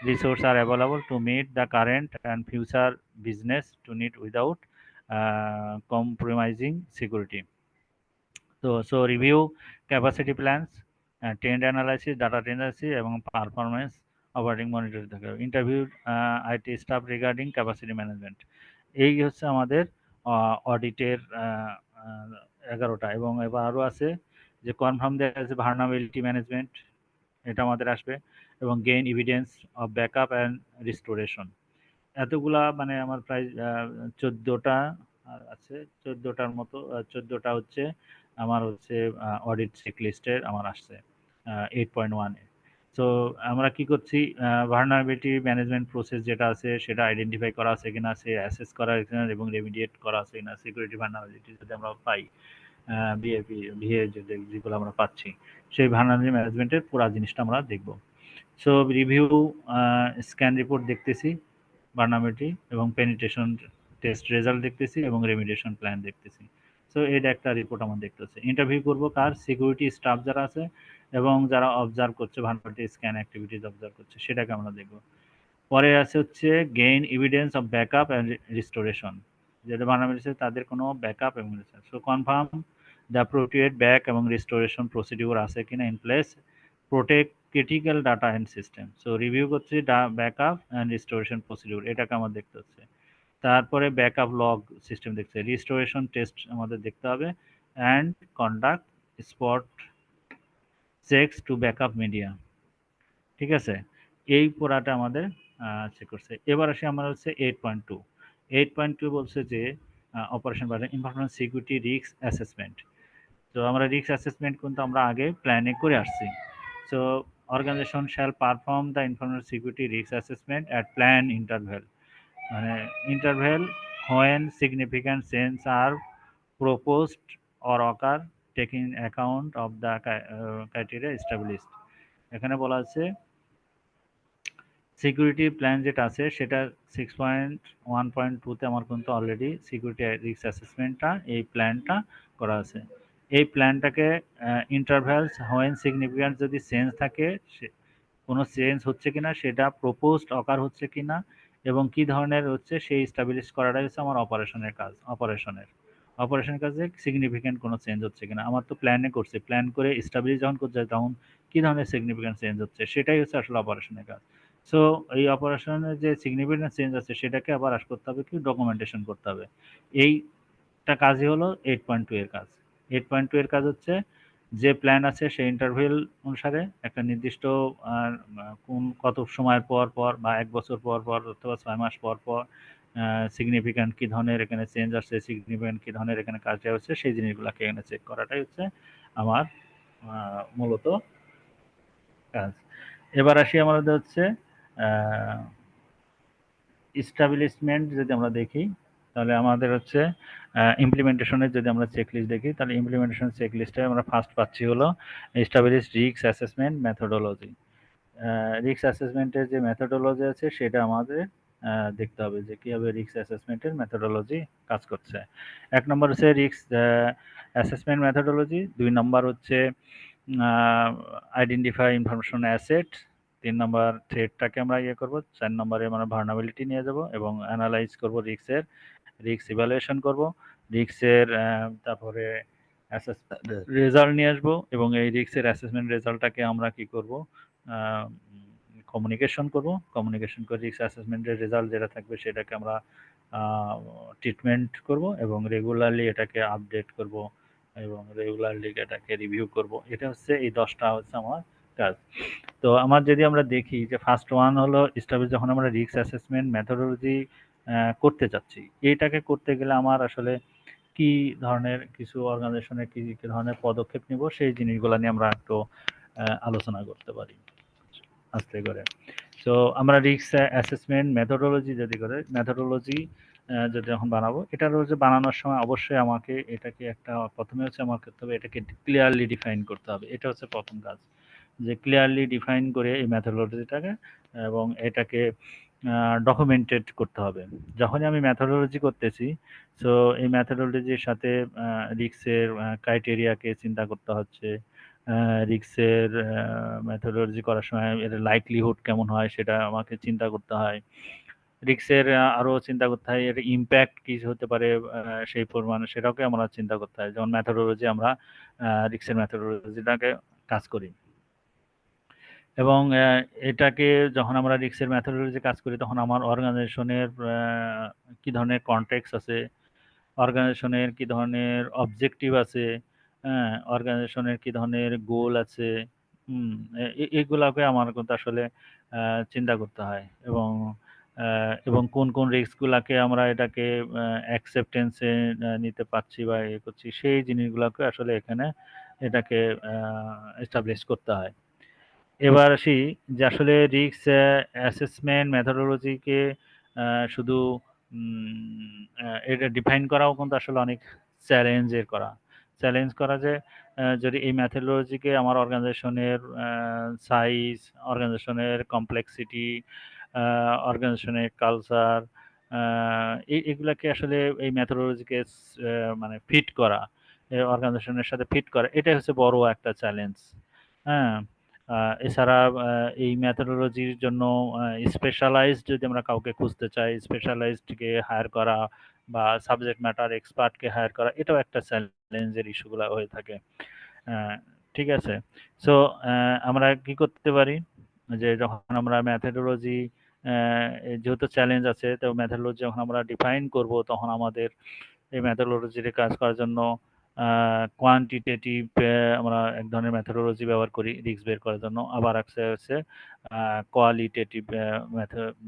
resource are available to meet the current and future business to need without compromising security. So review capacity plans, trend analysis, data analysis এবং performance operating monitor থাকে। Interview IT staff regarding capacity management, এই হচ্ছে আমাদের অডিটের 11টা। এবং এবার আরও আছে যে কনফার্ম দেওয়া আছে ভার্নাবিলিটি ম্যানেজমেন্ট, এটা আমাদের আসবে, এবং gain evidence of backup and restoration. এতগুলা মানে আমার প্রায় 14টা আছে, 14টার মতো 14টা হচ্ছে আমার হচ্ছে অডিট চেকলিস্টের আমার আসছে 8.1 এ। সো আমরা কি করছি, ভার্নাবিলিটি ম্যানেজমেন্ট প্রসেস যেটা আছে সেটা আইডেন্টিফাই করা আছে কিনা, সে অ্যাসেস করা আছে কিনা, এবং রেমিডিয়েট করা আছে কিনা। সিকিউরিটি ভার্নাবিলিটি যদি আমরা পাই, ভিএ যেগুলো আমরা পাচ্ছি, সেই ভার্নাবিলিটি ম্যানেজমেন্টের পুরো জিনিসটা আমরা দেখব। সো রিভিউ স্ক্যান রিপোর্ট দেখতেছি, ভার্নাবিলিটি এবং পেনিট্রেশন টেস্ট রেজাল্ট দেখতেছি, এবং রেমিডিয়েশন প্ল্যান দেখতেছি। সো এটা একটা রিপোর্ট আমার দেখতে হচ্ছে। ইন্টারভিউ করব কার, সিকিউরিটি স্টাফ যারা আছে এবং যারা অবজার্ভ করছে ভার্নাবিলিটি স্ক্যান অ্যাক্টিভিটিস অবজার্ভ করছে সেটাকে আমরা দেখব। পরে আছে হচ্ছে gain evidence of backup and restoration, যেটা ভার্নাবিলিটি তাদের কোনো ব্যাকআপ এবং so confirm the appropriate back এবং রিস্টোরেশন প্রসিডিউর আছে কিনা in place, protect critical data and system. So review করছি ব্যাকআপ অ্যান্ড রিস্টোরেশন প্রসিডিউর, এটাকে আমার দেখতে হচ্ছে। তারপরে ব্যাকআপ লগ সিস্টেম দেখতে, রিস্টোরেশন টেস্ট আমাদের দেখতে হবে, and conduct spot checks to backup media. ঠিক আছে, এই পুরাটা আমাদের চেক করছে। এবার আসি আমরা হচ্ছে 8.2। 8.2 বলছে যে অপারেশন বাড়ে ইনফরমেশন সিকিউরিটি রিস্ক অ্যাসেসমেন্ট। তো আমরা রিস্ক অ্যাসেসমেন্ট কিন্তু আমরা আগে প্ল্যানে করে আসছি। So organization shall perform the information security risk assessment at planned interval, মানে interval when significant changes are proposed or occur taking account of the criteria established। এখানে বলা আছে সিকিউরিটি প্ল্যান যেটা আছে সেটা 6.1.2 তে আমার কিন্তু অলরেডি সিকিউরিটি রিস্ক অ্যাসেসমেন্টটা এই প্ল্যানটা করা আছে। এই প্ল্যানটাকে ইন্টারভ্যালস হোয়েন সিগনিফিক্যান্ট যদি চেঞ্জ থাকে, কোনো চেঞ্জ হচ্ছে কিনা সেটা প্রপোজড অকার হচ্ছে কিনা এবং কি ধরনের হচ্ছে সেই স্টাবলিশ করাটাই হচ্ছে আমার অপারেশনের কাজ। অপারেশনের কাজে সিগনিফিক্যান্ট কোনো চেঞ্জ হচ্ছে কিনা, আমার তো প্ল্যানে করছে, প্ল্যান করে স্টাবলিশ যখন করছে তখন কি ধরনের সিগনিফিক্যান্ট চেঞ্জ হচ্ছে সেটাই হচ্ছে আসলে অপারেশনের কাজ। সো এই অপারেশনের যে সিগনিফিক্যান্ট চেঞ্জ আছে সেটাকে আবার করতে হবে কি, ডকুমেন্টেশন করতে হবে। এইটা কাজই হলো 8.2 এর কাজ। 8.2 এর কাজ হচ্ছে যে প্ল্যান আছে সেই ইন্টারভেল অনুসারে একটা নির্দিষ্ট কোন কত সময়ের পর পর বা 1 বছর পর পর অথবা 6 মাস পর পর সিগনিফিক্যান্ট কি ধরনের এখানে চেঞ্জ আসছে, সিগনিফিক্যান্ট কি ধরনের এখানে কাজটা হচ্ছে সেই জিনিসগুলোকে এখানে চেক করাটাই হচ্ছে আমার মূলত কাজ। এবার আসি আমাদের হচ্ছে এস্টাবলিশমেন্ট যদি আমরা দেখি তাহলে আমাদের হচ্ছে ইমপ্লিমেন্টেশনের যদি আমরা চেকলিস্ট দেখি তাহলে ইমপ্লিমেন্টেশন চেকলিস্টে আমরা ফার্স্ট পাচ্ছি হলো establish risk assessment methodology. Risk অ্যাসেসমেন্টের যে মেথোডোলজি আছে সেটা আমাদের দেখতে হবে যে কীভাবে রিস্ক অ্যাসেসমেন্টের মেথোডোলজি কাজ করছে। 1 নম্বর হচ্ছে রিস্ক অ্যাসেসমেন্ট মেথোডোলজি, 2 নম্বর হচ্ছে আইডেন্টিফাই ইনফরমেশন অ্যাসেট, 3 নম্বর থ্রেটটাকে আমরা করব, 4 নম্বরে আমরা ভার্নাবিলিটি নিয়ে যাব এবং অ্যানালাইজ করব রিস্ক ইভ্যালুয়েশন করব, রিস্কের তারপরে রেজাল্ট নিয়ে আসবো এবং এই রিস্কের অ্যাসেসমেন্ট রেজাল্টটাকে আমরা কি করব, কমিউনিকেশন করব। কমিউনিকেশন করে রিস্ক অ্যাসেসমেন্টের রেজাল্ট যেটা থাকবে সেটাকে আমরা ট্রিটমেন্ট করব এবং রেগুলারলি এটাকে আপডেট করব এবং রেগুলারলি এটাকে রিভিউ করব। এটা হচ্ছে এই 10টা হচ্ছে আমার কাজ। তো আমার যদি আমরা দেখি যে ফার্স্ট ওয়ান হলো এস্টাবলিশ, যখন আমরা রিস্ক অ্যাসেসমেন্ট মেথোডোলজি করতে চাচ্ছি, এইটাকে করতে গেলে আমার আসলে কি ধরনের কিছু অর্গানাইজেশনে কি ধরনের পদক্ষেপ নিব সেই জিনিসগুলো নিয়ে আমরা একটু আলোচনা করতে পারি আস্তে করে। সো আমরা রিস্ক অ্যাসেসমেন্ট মেথোডোলজি যদি যখন বানাবো, এটার হচ্ছে বানানোর সময় অবশ্যই আমাকে এটাকে একটা প্রথমে হচ্ছে আমার করতে হবে এটাকে ক্লিয়ারলি ডিফাইন করতে হবে। এটা হচ্ছে প্রথম কাজ, যে ক্লিয়ারলি ডিফাইন করে এই মেথোডোলজিটাকে এবং এটাকে ডকুমেন্টেড করতে হবে। যখনই আমি মেথোডোলজি করতেছি, সো এই মেথোডোলজির সাথে রিস্কের ক্রাইটেরিয়াকে চিন্তা করতে হচ্ছে, রিস্কের মেথোডোলজি করার সময় এর লাইকলিহুড কেমন হয় সেটা আমাকে চিন্তা করতে হয়। রিস্কের আরও চিন্তা করতে হয় এর ইম্প্যাক্ট কী হতে পারে সেই পরিমাণে, সেটাকে আমরা চিন্তা করতে হয়। যেমন মেথোডোলজি আমরা রিস্কের মেথোডোলজিটাকে কাজ করি এবং এটাকে যখন আমরা রিস্কের মেথোডোলজি কাজ করি তখন আমার অর্গানাইজেশনের কী ধরনের কনটেক্সট আছে, অর্গানাইজেশনের কী ধরনের অবজেক্টিভ আছে, হ্যাঁ, অর্গানাইজেশনের কী ধরনের গোল আছে, এগুলাকে আমার কিন্তু আসলে চিন্তা করতে হয় এবং কোন কোন রিস্কগুলাকে আমরা এটাকে অ্যাকসেপ্টেন্সে নিতে পারছি বা করছি সেই জিনিসগুলোকে আসলে এখানে এটাকে এস্টাবলিশ করতে হয়। এবার আসি যে আসলে রিস্ক অ্যাসেসমেন্ট মেথোডোলজিকে শুধু এটা ডিফাইন করাও কিন্তু আসলে অনেক চ্যালেঞ্জ করা যে যদি এই মেথোডোলজিকে আমার অর্গানাইজেশনের সাইজ, অর্গানাইজেশনের কমপ্লেক্সিটি, অর্গানাইজেশনের কালচার, এগুলাকে আসলে এই মেথোডোলজিকে মানে ফিট করা, অর্গানাইজেশনের সাথে ফিট করা, এটাই হচ্ছে বড় একটা চ্যালেঞ্জ। হ্যাঁ, এছাড়া এই মেথোডোলজির জন্য স্পেশালাইজড যদি আমরা কাউকে খুঁজতে চাই, স্পেশালাইজডকে হায়ার করা বা সাবজেক্ট ম্যাটার এক্সপার্টকে হায়ার করা, এটাও একটা চ্যালেঞ্জের ইস্যুগুলো হয়ে থাকে। ঠিক আছে? সো আমরা কি করতে পারি যে যখন আমরা মেথোডোলজি যেহেতু চ্যালেঞ্জ আছে, তো মেথোডোলজি যখন আমরা ডিফাইন করব তখন আমাদের এই মেথোডোলজিতে কাজ করার জন্য কোয়ান্টিটেটিভ আমরা এক ধরনের মেথোডোলজি ব্যবহার করি রিস্ক বের করার জন্য, আবার একটা হচ্ছে কোয়ালিটেটিভ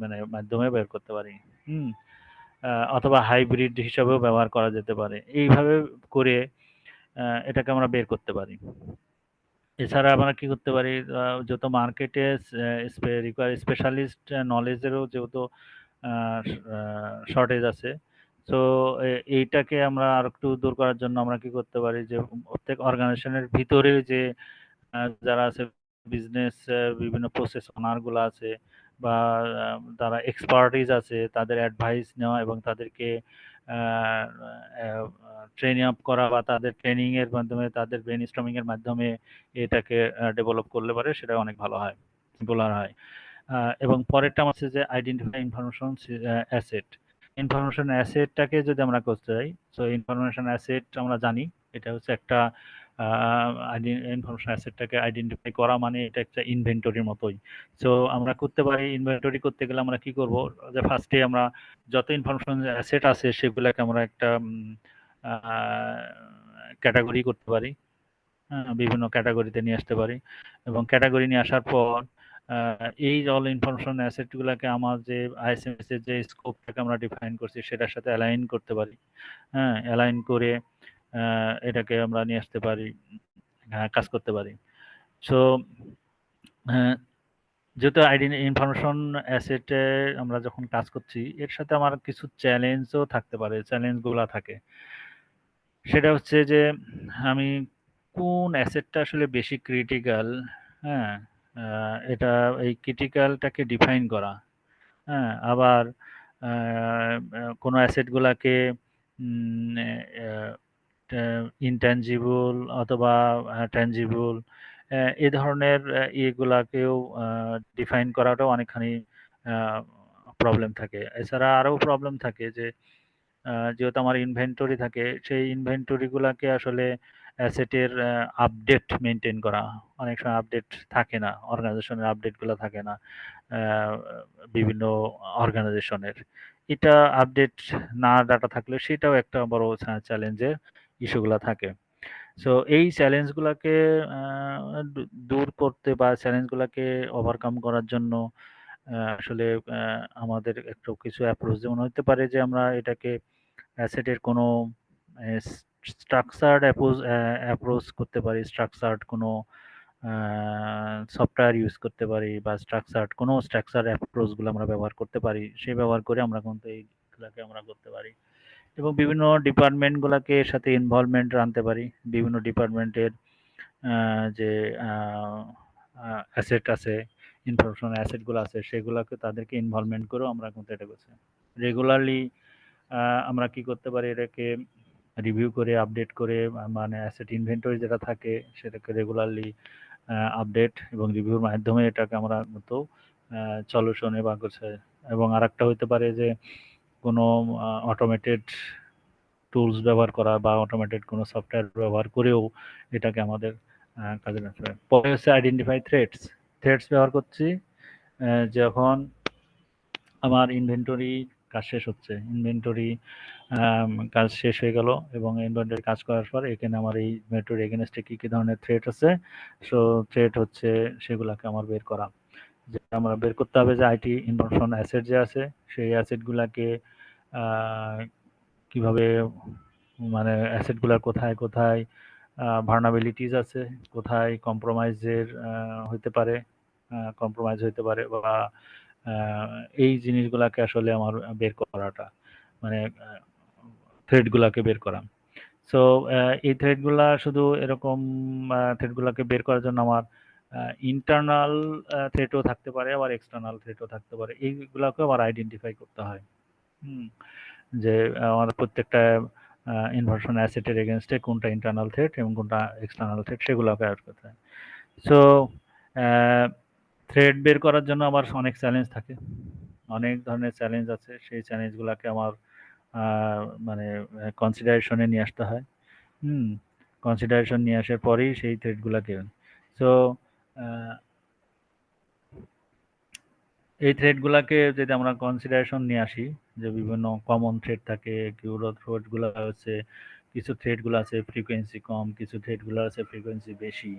মানে মাধ্যমে বের করতে পারি। অথবা হাইব্রিড হিসাবেও ব্যবহার করা যেতে পারে। এইভাবে করে এটাকে আমরা বের করতে পারি। এছাড়া আমরা কি করতে পারি, যত মার্কেটে রিকোয়ার স্পেশালিস্ট নলেজেরও যেহেতু শর্টেজ আছে। সো এইটাকে আমরা আরেকটু দূর করার জন্য আমরা কি করতে পারি যে প্রত্যেক অর্গানাইজেশনের ভিতরে যে যারা আছে বিজনেস বিভিন্ন প্রসেস ওনার গুলো আছে বা যারা এক্সপার্টিস আছে তাদের অ্যাডভাইস নেওয়া এবং তাদেরকে ট্রেনিং আপ করা বা তাদের ট্রেনিং এর মাধ্যমে তাদের ব্রেন স্টর্মিং এর মাধ্যমে এটাকে ডেভেলপ করলে পারে সেটা অনেক ভালো হয়, সিম্পল হয়। এবং পরেরটা আমার হচ্ছে যে আইডেন্টিফাই ইনফরমেশন অ্যাসেট। ইনফরমেশন অ্যাসেটটাকে যদি আমরা করতে চাই, সো ইনফরমেশন অ্যাসেট আমরা জানি এটা হচ্ছে একটা ইনফরমেশন অ্যাসেটটাকে আইডেন্টিফাই করা মানে এটা একটা ইনভেন্টরির মতোই। সো আমরা করতে পারি ইনভেন্টরি করতে গেলে আমরা কি করব, যে ফার্স্টে আমরা যত ইনফরমেশন অ্যাসেট আছে সেগুলোকে আমরা একটা ক্যাটাগরি করতে পারি, হ্যাঁ, বিভিন্ন ক্যাটাগরিতে নিয়ে আসতে পারি এবং ক্যাটাগরি নিয়ে আসার পর এই অল ইনফরমেশন অ্যাসেট গুলাকে আমার যে আইএসএমএস এর যে স্কোপটাকে আমরা ডিফাইন করছি সেটার সাথে অ্যালাইন করতে পারি, হ্যাঁ, অ্যালাইন করে এটাকে আমরা নিয়ে আসতে পারি, কাজ করতে পারি। সো যেহেতু ইনফরমেশন অ্যাসেটে আমরা যখন কাজ করছি এর সাথে আমার কিছু চ্যালেঞ্জও থাকতে পারে, চ্যালেঞ্জগুলা থাকে। সেটা হচ্ছে যে আমি কোন অ্যাসেটটা আসলে বেশি ক্রিটিক্যাল, হ্যাঁ, এটা এই ক্রিটিক্যালটাকে ডিফাইন করা, হ্যাঁ, আবার কোনো অ্যাসেটগুলাকে ইনট্যাঞ্জিবল অথবা ট্যাঞ্জিবল এই ধরনের ইয়েগুলাকেও ডিফাইন করাটাও অনেকখানি প্রবলেম থাকে। এছাড়া আরও প্রবলেম থাকে যে যেহেতু আমার ইনভেন্টরি থাকে সেই ইনভেন্টরি গুলাকে আসলে অ্যাসেটের আপডেট মেনটেন করা, অনেক সময় আপডেট থাকে না, অর্গানাইজেশনের আপডেটগুলো থাকে না বিভিন্ন অর্গানাইজেশনের। এটা আপডেট না ডাটা থাকলে সেটাও একটা বড় চ্যালেঞ্জের ইস্যুগুলা থাকে। সো এই চ্যালেঞ্জগুলাকে দূর করতে বা চ্যালেঞ্জগুলাকে ওভারকাম করার জন্য আসলে আমাদের একটু কিছু অ্যাপ্রোচ যেমন হতে পারে যে আমরা এটাকে অ্যাসেটের কোনো স্ট্রাকচার্ড অ্যাপ্রোচ করতে পারি, স্ট্রাকচার্ড কোনো সফটওয়্যার ইউজ করতে পারি বা কোনো স্ট্রাকচার অ্যাপ্রোচগুলো আমরা ব্যবহার করতে পারি, সেই ব্যবহার করে আমরা কিন্তু এইগুলাকে আমরা করতে পারি এবং বিভিন্ন ডিপার্টমেন্টগুলোকে এর সাথে ইনভলভমেন্ট আনতে পারি। বিভিন্ন ডিপার্টমেন্টের যে অ্যাসেট আছে, ইনফরমেশন অ্যাসেটগুলো আছে সেগুলোকে তাদেরকে ইনভলভমেন্ট করেও আমরা কিন্তু এটা করছি। রেগুলারলি আমরা কি করতে পারি, এটাকে রিভিউ করে আপডেট করে মানে অ্যাসেট ইনভেন্টরি যেটা থাকে সেটাকে রেগুলারলি আপডেট এবং রিভিউর মাধ্যমে এটাকে আমরা মতো সলিউশনে বা করছে। এবং আরেকটা হইতে পারে যে কোনো অটোমেটেড টুলস ব্যবহার করা বা অটোমেটেড কোনো সফটওয়্যার ব্যবহার করেও এটাকে আমাদের কাজে লাগতে পারে। পরে হচ্ছে আইডেন্টিফাই থ্রেটস। থ্রেটস ব্যবহার করছি যখন আমার ইনভেন্টরি কাজ শেষ হচ্ছে, ইনভেন্টরি কাজ শেষ হয়ে গেল এবং ইনভেন্টরি কাজ করার পর এখানে আমার এই ইনভেন্টরি এগেনস্টে কী কী ধরনের থ্রেট আছে, সো থ্রেট হচ্ছে সেগুলোকে আমার বের করা। যে আমরা বের করতে হবে যে আইটি ইনফরমেশন অ্যাসেট যে আছে সেই অ্যাসেটগুলোকে কিভাবে মানে অ্যাসেটগুলোর কোথায় কোথায় ভার্নাবিলিটিস আছে, কোথায় কম্প্রোমাইজের হইতে পারে, কম্প্রোমাইজ হইতে পারে বা এই জিনিসগুলাকে আসলে আমার বের করাটা মানে থ্রেডগুলাকে বের করা। সো এই থ্রেডগুলা শুধু এরকম থ্রেডগুলাকে বের করার জন্য আমার ইন্টারনাল থ্রেটও থাকতে পারে আবার এক্সটার্নাল থ্রেটও থাকতে পারে, এইগুলাকেও আবার আইডেন্টিফাই করতে হয়। যে আমাদের প্রত্যেকটা ইনভার্সন অ্যাসেটের এগেনস্টে কোনটা ইন্টারনাল থ্রেট এবং কোনটা এক্সটার্নাল থ্রেট সেগুলোকে অ্যাড করতে হয়। সো থ্রেড বের করার জন্য আমার অনেক চ্যালেঞ্জ থাকে, অনেক ধরনের চ্যালেঞ্জ আছে, সেই চ্যালেঞ্জগুলোকে আমার মানে কনসিডারেশনে নিয়ে আসতে হয়। কনসিডারেশন নিয়ে আসার পরেই সেই থ্রেডগুলোকে সো এই থ্রেডগুলাকে যদি আমরা কনসিডারেশন নিয়ে আসি যে বিভিন্ন কমন থ্রেড থাকে, কিউরো থ্রেডগুলো হচ্ছে কিছু থ্রেডগুলো আছে ফ্রিকোয়েন্সি কম, কিছু থ্রেডগুলো আছে ফ্রিকোয়েন্সি বেশি,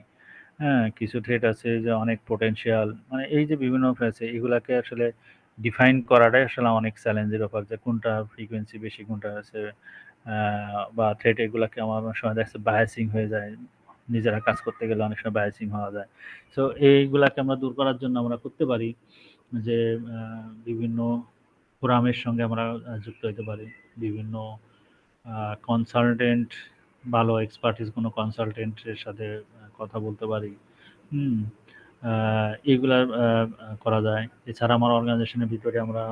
হ্যাঁ, কিছু থ্রেড আছে যে অনেক পোটেনশিয়াল, মানে এই যে বিভিন্ন আছে এগুলাকে আসলে ডিফাইন করাটাই আসলে অনেক চ্যালেঞ্জের ব্যাপার যে কোনটা ফ্রিকোয়েন্সি বেশি কোনটা আছে বা থ্রেড এগুলাকে আমার অনেক সময় দেখছে বায়াসিং হয়ে যায়, নিজেরা কাজ করতে গেলে অনেক সময় বায়াসিং হওয়া যায়। সো এইগুলাকে আমরা দূর করার জন্য আমরা করতে পারি যে বিভিন্ন ফোরামের সঙ্গে আমরা যুক্ত হতে পারি। বিভিন্ন কনসালটেন্ট, ভালো এক্সপার্টিস কোনো কনসালটেন্টের সাথে কথা বলতে পারি। হুম? এগুলা করা যায়। এছাড়া আমার অর্গানাইজেশনের ভিতরে আমরা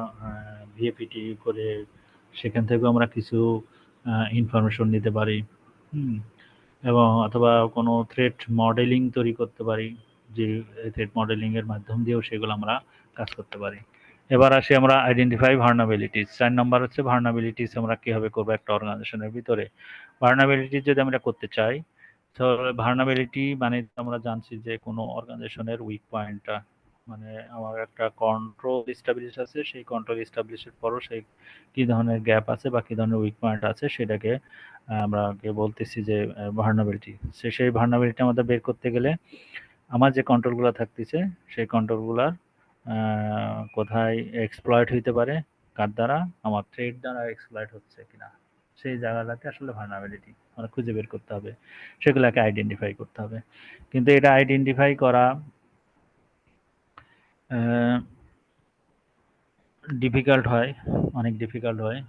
ভিএপিটি করে সেখান থেকেও আমরা কিছু ইনফরমেশন নিতে পারি। হুম? এবং অথবা কোনো থ্রেট মডেলিং তৈরি করতে পারি, যে থ্রেট মডেলিং এর মাধ্যম দিয়েও সেগুলো আমরা কাজ করতে পারি। এবার আসি আমরা আইডেন্টিফাই ভার্নাবিলিটিস। 4 নাম্বার হচ্ছে ভার্নাবিলিটিস আমরা কিভাবে করব একটা অর্গানাইজেশনের ভিতরে। ভার্নাবিলিটি যদি আমরা করতে চাই, তো ভার্নাবিলিটি মানে আমরা জানছি যে কোনো অর্গানাইজেশনের উইক পয়েন্টটা, মানে আমার একটা কন্ট্রোল এস্টাবলিশ আছে, সেই কন্ট্রোল এস্টাবলিশের পরও সেই কি ধরনের গ্যাপ আছে বা কি ধরনের উইক পয়েন্ট আছে সেটাকে আমরা বলতেছি যে ভার্নাবিলিটি। সেই ভার্নাবিলিটি আমাদের বের করতে গেলে আমার যে কন্ট্রোলগুলো থাকতেছে সেই কন্ট্রোলগুলার কোথায় এক্সপ্লয়েট হইতে পারে, কার দ্বারা, আমার থ্রেড দ্বারা এক্সপ্লয়েট হচ্ছে কিনা, সেই জায়গাটাকে আসলে ভার্নাবিলিটি আমরা খুঁজে বের করতে হবে, সেগুলোকে আইডেন্টিফাই করতে হবে। কিন্তু এটা আইডেন্টিফাই করা ডিফিকাল্ট হয়, অনেক ডিফিকাল্ট হয়,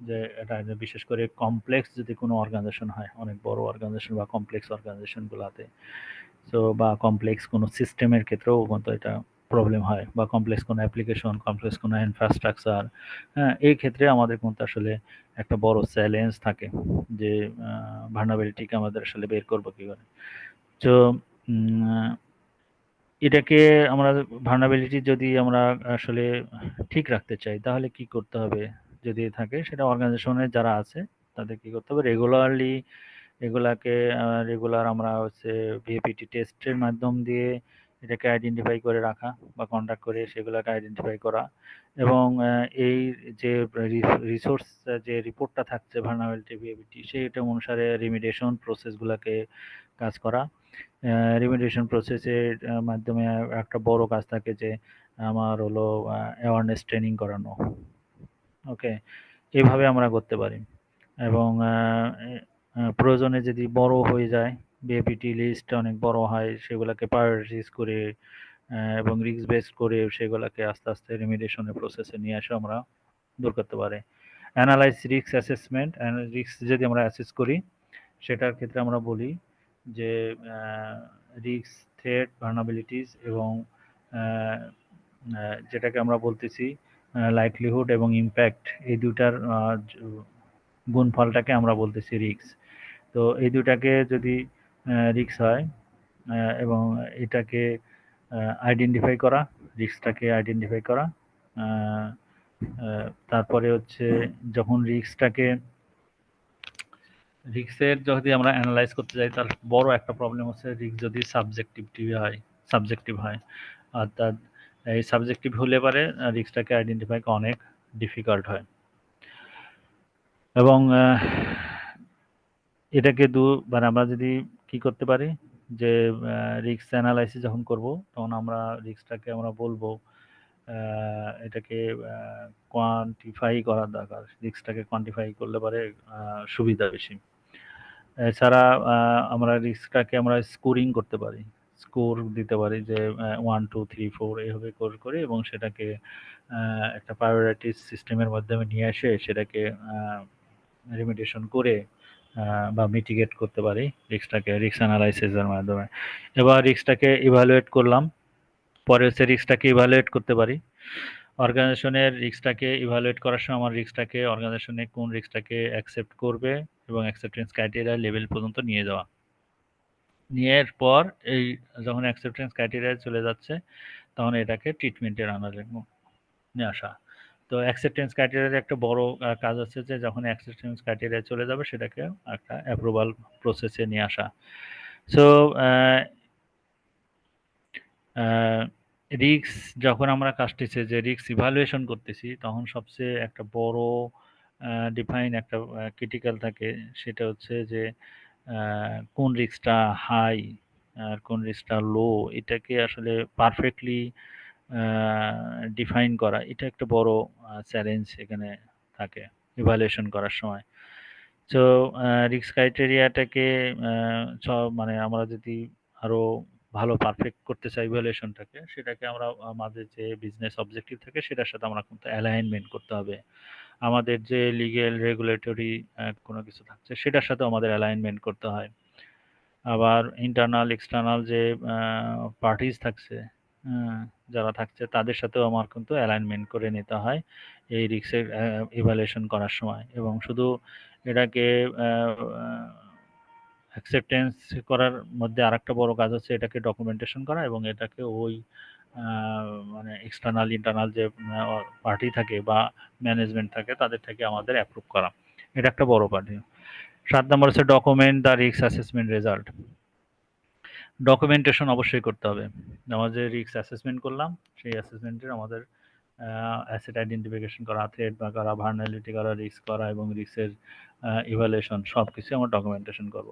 যে এটা বিশেষ করে কমপ্লেক্স যদি কোনো অর্গানাইজেশন হয়, অনেক বড় অর্গানাইজেশন বা কমপ্লেক্স অর্গানাইজেশনগুলোতে, সো বা কমপ্লেক্স কোনো সিস্টেমের ক্ষেত্রেও কিন্তু এটা প্রবলেম হয়, বা কমপ্লেক্স কোনো অ্যাপ্লিকেশন, কমপ্লেক্স কোনো ইনফ্রাস্ট্রাকচার, হ্যাঁ, এই ক্ষেত্রে আমাদের কিন্তু আসলে একটা বড় চ্যালেঞ্জ থাকে যে ভার্নাবিলিটিকে আমাদের আসলে বের করবো কী করে। তো এটাকে আমরা ভার্নাবিলিটি যদি আমরা আসলে ঠিক রাখতে চাই তাহলে কি করতে হবে, যদি থাকে সেটা অর্গানাইজেশনের যারা আছে তাদের কি করতে হবে, রেগুলারলি এগুলাকে রেগুলার আমরা হচ্ছে ভিএপিটি টেস্টের মাধ্যম দিয়ে এটাকে আইডেন্টিফাই করে রাখা বা কন্ডাক্ট করে সেগুলোকে আইডেন্টিফাই করা, এবং এই যে রিসোর্স যে রিপোর্টটা থাকছে ভার্নাবিলিটি ভিএপিটি সেইটা অনুসারে রিমিডিয়েশন প্রসেসগুলোকে কাজ করা। রিমিডিয়েশন প্রসেসের মাধ্যমে একটা বড় কাজ থাকে যে আমার হলো অ্যাওয়ারনেস ট্রেনিং করানো। ওকে, এভাবে আমরা করতে পারি। এবং প্রয়োজনে যদি বড় হয়ে যায়, বিএপিটি লিস্ট অনেক বড় হয়, সেগুলোকে প্রায়োরিটাইজ করে এবং রিস্ক বেস করে সেগুলোকে আস্তে আস্তে রিমিডিয়েশনের প্রসেসে নিয়ে এসে আমরা দূর করতে পারি। অ্যানালাইজ রিস্ক অ্যাসেসমেন্ট, রিস্ক যদি আমরা অ্যাসেস করি সেটার ক্ষেত্রে আমরা বলি যে রিস্ক, থ্রেট, ভার্নাবিলিটিস এবং যেটাকে আমরা বলতেছি লাইকলিহুড এবং ইম্প্যাক্ট, এই দুটার গুণফলটাকে আমরা বলতেছি রিস্ক। তো এই দুটাকে যদি রিস্ক হয় এবং এটাকে আইডেন্টিফাই করা, রিস্কটাকে আইডেন্টিফাই করা, তারপরে হচ্ছে যখন রিস্কের যদি আমরা অ্যানালাইজ করতে যাই তার বড় একটা প্রবলেম হচ্ছে রিস্ক যদি সাবজেক্টিভ হয়, অর্থাৎ এই সাবজেক্টিভ হলে পারে রিস্কটাকে আইডেন্টিফাই করা অনেক ডিফিকাল্ট হয়। এবং এটাকে মানে আমরা যদি কি করতে পারি যে রিস্ক অ্যানালাইসিস যখন করব তখন আমরা রিস্কটাকে আমরা বলবো এটাকে কোয়ান্টিফাই করার দরকার, রিস্কটাকে কোয়ান্টিফাই করলে পারে সুবিধা বেশি। এছাড়া আমরা রিস্কটাকে আমরা স্কোরিং করতে পারি, স্কোর দিতে পারি যে 1 2 3 4 এইভাবে করে এবং সেটাকে একটা প্রায়োরিটি সিস্টেমের মাধ্যমে নিয়ে এসে সেটাকে রিমিডিয়েশন করে বা মিটিগেট করতে পারি রিস্কটাকে, রিস্ক অ্যানালাইসিসের মাধ্যমে। এবার রিস্কটাকে ইভালুয়েট করলাম, পরে হচ্ছে রিস্কটাকে ইভালুয়েট করতে পারি। অর্গানাইজেশনের রিস্কটাকে ইভালুয়েট করার সময় আমার রিস্কটাকে অর্গানাইজেশনে কোন রিস্কটাকে অ্যাকসেপ্ট করবে এবং অ্যাকসেপ্টেন্স ক্রাইটেরিয়া লেভেল পর্যন্ত নিয়ে যাওয়া। নিয়ে পর এই যখন অ্যাকসেপ্টেন্স ক্রাইটেরিয়া চলে যাচ্ছে তখন এটাকে ট্রিটমেন্টের আন্ডারে নিয়ে আসা। তো অ্যাকসেপ্টেন্স ক্রাইটেরিয়ার একটা বড় কাজ হচ্ছে যে যখন অ্যাকসেপ্টেন্স ক্রাইটেরিয়া চলে যাবে সেটাকে একটা অ্যাপ্রুভাল প্রসেসে নিয়ে আসা। সো রিস্ক যখন আমরা কাজটিছে যে রিস্ক ইভালুয়েশন করতেছি তখন সবচেয়ে একটা বড় ডিফাইন একটা ক্রিটিক্যাল থাকে, সেটা হচ্ছে যে কোন রিস্কটা হাই আর কোন রিস্কটা লো, এটাকে আসলে পারফেক্টলি ডিফাইন করা, এটা একটা বড় চ্যালেঞ্জ এখানে থাকে ইভালুয়েশন করার সময়। সো রিস্ক ক্রাইটেরিয়াটাকে মানে আমরা যদি আরো ভালো পারফেক্ট করতে চাই ভ্যালুয়েশনটাকে, সেটাকে আমরা আমাদের যে বিজনেস অবজেক্টিভ থাকে সেটার সাথে আমরা কিন্তু অ্যালাইনমেন্ট করতে হবে। আমাদের যে লিগ্যাল রেগুলেটরি কোনো কিছু থাকছে সেটার সাথেও আমাদের অ্যালাইনমেন্ট করতে হয়। আবার ইন্টারনাল এক্সটার্নাল যে পার্টিস থাকছে, হ্যাঁ, যারা থাকছে তাদের সাথেও আমার কিন্তু অ্যালাইনমেন্ট করে নিতে হয় এই রিস্কের ইভ্যালুয়েশন করার সময়। এবং শুধু এটাকে অ্যাকসেপ্টেন্স করার মধ্যে আরেকটা বড় কাজ হচ্ছে এটাকে ডকুমেন্টেশন করা এবং এটাকে ওই মানে এক্সটার্নাল ইন্টারনাল যে পার্টি থাকে বা ম্যানেজমেন্ট থাকে তাদের থেকে আমাদের অ্যাপ্রুভ করা। এটা একটা বড় পার্টি। ৭ নম্বর হচ্ছে document the risk assessment result. Documentation অবশ্যই করতে হবে। আমরা যে রিস্ক অ্যাসেসমেন্ট করলাম সেই অ্যাসেসমেন্টের আমাদের অ্যাসেট আইডেন্টিফিকেশন করা, থ্রেট বা করা, ভার্নালিটি করা, রিস্ক করা এবং রিস্কের ইভ্যালুয়েশন সবকিছু আমরা ডকুমেন্টেশন করব।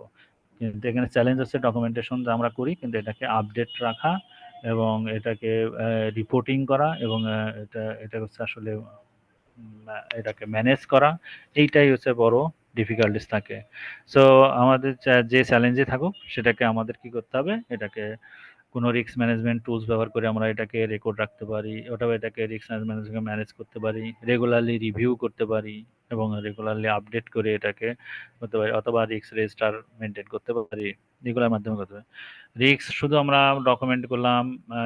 কিন্তু এখানে চ্যালেঞ্জ হচ্ছে ডকুমেন্টেশন যা আমরা করি কিন্তু এটাকে আপডেট রাখা এবং এটাকে রিপোর্টিং করা এবং এটা হচ্ছে আসলে এটাকে ম্যানেজ করা, এইটাই হচ্ছে বড় ডিফিকাল্টিস থাকে। সো আমাদের যে চ্যালেঞ্জে থাকুক সেটাকে আমাদের কি করতে হবে, এটাকে কোনো রিস্ক ম্যানেজমেন্ট টুলস ব্যবহার করে আমরা এটাকে রেকর্ড রাখতে পারি, অথবা এটাকে রিস্ক ম্যানেজমেন্ট ম্যানেজ করতে পারি, রেগুলারলি রিভিউ করতে পারি এবং রেগুলারলি আপডেট করে এটাকে করতে পারি, অথবা রিস্ক রেজিস্টার মেনটেন করতে পারি, এগুলোর মাধ্যমে করতে পারি। রিস্ক শুধু আমরা ডকুমেন্ট করলাম,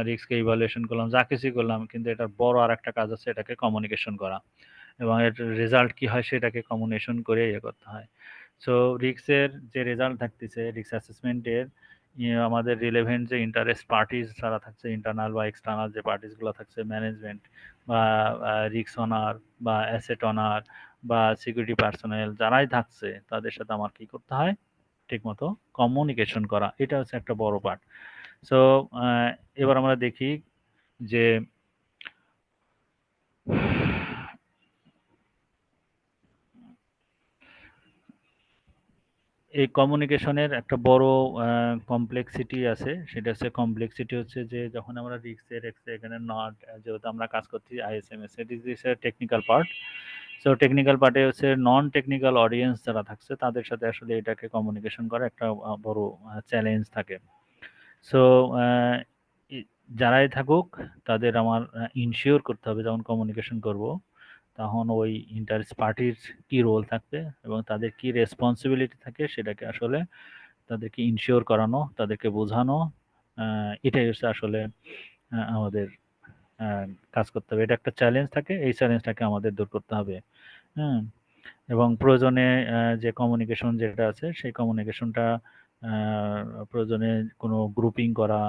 রিস্ককে ইভালুয়েশন করলাম, যা কিছুই করলাম, কিন্তু এটার বড় আর একটা কাজ আছে এটাকে কমিউনিকেশন করা এবং এর রেজাল্ট কি হয় সেটাকে কমিউনিকেশন করে ইয়ে করতে হয়। সো রিস্কের যে রেজাল্ট থাকতেছে রিস্ক অ্যাসেসমেন্টের, আমাদের রিলেভেন্ট যে ইন্টারেস্ট পার্টিস যারা থাকছে, ইন্টারনাল বা এক্সটার্নাল যে পার্টিসগুলো থাকছে, ম্যানেজমেন্ট বা রিস্ক অনার বা অ্যাসেট অনার বা সিকিউরিটি পার্সোনেল যারাই থাকছে তাদের সাথে আমার কি করতে হয়, ঠিকমতো কমিউনিকেশন করা, এটা হচ্ছে একটা বড় পার্ট। সো এবার আমরা দেখি যে এই কমিউনিকেশনের একটা বড় কমপ্লেক্সিটি আছে। সেটা হচ্ছে কমপ্লেক্সিটি হচ্ছে যে যখন আমরা রিস্কের এখানে নট, যেহেতু আমরা কাজ করছি ISMS, it is technical part. So technical পার্টে হচ্ছে নন টেকনিক্যাল অডিয়েন্স যারা থাকছে তাদের সাথে আসলে এটাকে কমিউনিকেশন করা একটা বড় চ্যালেঞ্জ থাকে। সো যারাই থাকুক তাদের আমার ইনশিওর করতে হবে যখন কমিউনিকেশন করব তখন ওই ইন্টারেস্ট পার্টির কি রোল থাকবে এবং তাদের কি রেসপন্সিবিলিটি থাকে সেটাকে আসলে তাদেরকে ইনশিওর করানো, তাদেরকে বোঝানো, এটাই হচ্ছে আসলে আমাদের কাজ করতে হবে। এটা একটা চ্যালেঞ্জ থাকে, এই চ্যালেঞ্জটাকে আমাদের দূর করতে হবে। হুম, এবং প্রয়োজনে যে কমিউনিকেশন যেটা আছে সেই কমিউনিকেশনটা প্রয়োজনে কোনো গ্রুপিং করা,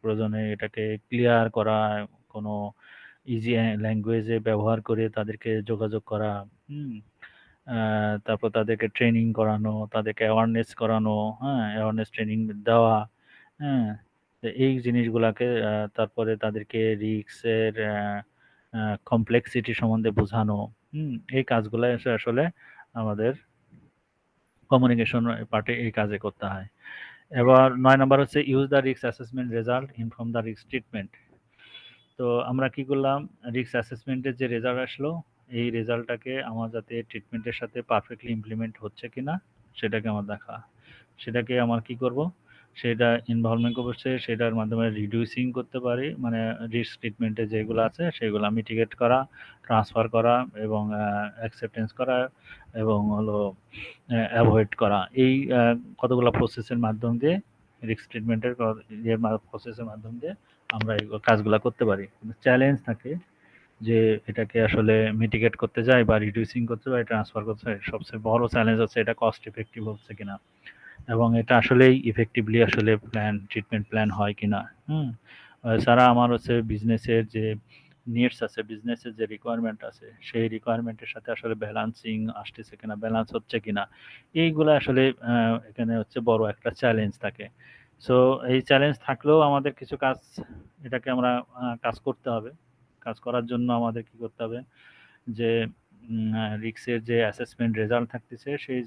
প্রয়োজনে এটাকে ক্লিয়ার করা, কোনো ইজি ল্যাঙ্গুয়েজে ব্যবহার করে তাদেরকে যোগাযোগ করা, হুম, তারপর তাদেরকে ট্রেনিং করানো, তাদেরকে অ্যাওয়ারনেস করানো, হ্যাঁ, অ্যাওয়ারনেস ট্রেনিং দেওয়া, হ্যাঁ, তো এই জিনিসগুলাকে তারপরে তাদেরকে রিস্কের কমপ্লেক্সিটি সম্বন্ধে বোঝানো, এই কাজগুলাই আসলে আমাদের কমিউনিকেশন পার্টে এই কাজে করতে হয়। এবার ৯ নাম্বার হচ্ছে use the risk assessment result inform the risk treatment. তো আমরা কি করলাম, রিস্ক অ্যাসেসমেন্টের যে রেজাল্ট আসলো এই রেজাল্টটাকে আমার যাতে ট্রিটমেন্টের সাথে পারফেক্টলি ইমপ্লিমেন্ট হচ্ছে কিনা সেটাকে আমার দেখা, সেটাকে আমার কি করব, সেটা ইনভলভমেন্ট করছে, সেটার মাধ্যমে রিডিউসিং করতে পারি, মানে রিস্ক ট্রিটমেন্টে যেগুলো আছে সেগুলো মিটিগেট করা, ট্রান্সফার করা এবং অ্যাকসেপ্টেন্স করা এবং হলো অ্যাভয়েড করা, এই কতগুলো প্রসেসের মাধ্যম দিয়ে রিস্ক ট্রিটমেন্টের প্রসেসের মাধ্যম দিয়ে আমরা এই কাজগুলো করতে পারি। কিন্তু চ্যালেঞ্জ থাকে যে এটাকে আসলে মিটিগেট করতে যাই বা রিডিউসিং করতে যাই, ট্রান্সফার করতে যাই, সবচেয়ে বড় চ্যালেঞ্জ হচ্ছে এটা কস্ট ইফেক্টিভ হচ্ছে কিনা এবং এটা আসলেই ইফেক্টিভলি আসলে ট্রিটমেন্ট প্ল্যান হয় কিনা। হুম, এছাড়া আমার হচ্ছে বিজনেসের যে নিডস আছে, বিজনেসের যে রিকোয়ারমেন্ট আছে সেই রিকোয়ারমেন্টের সাথে আসলে ব্যালান্সিং আসতেছে কিনা, ব্যালান্স হচ্ছে কিনা, এইগুলো আসলে এখানে হচ্ছে বড় একটা চ্যালেঞ্জ থাকে। সো এই চ্যালেঞ্জ থাকলেও আমাদের কিছু কাজ, এটাকে আমরা কাজ করতে হবে। কাজ করার জন্য আমাদের কি করতে হবে যে রিস্কের যে অ্যাসেসমেন্ট রেজাল্ট থাকতেছে সেই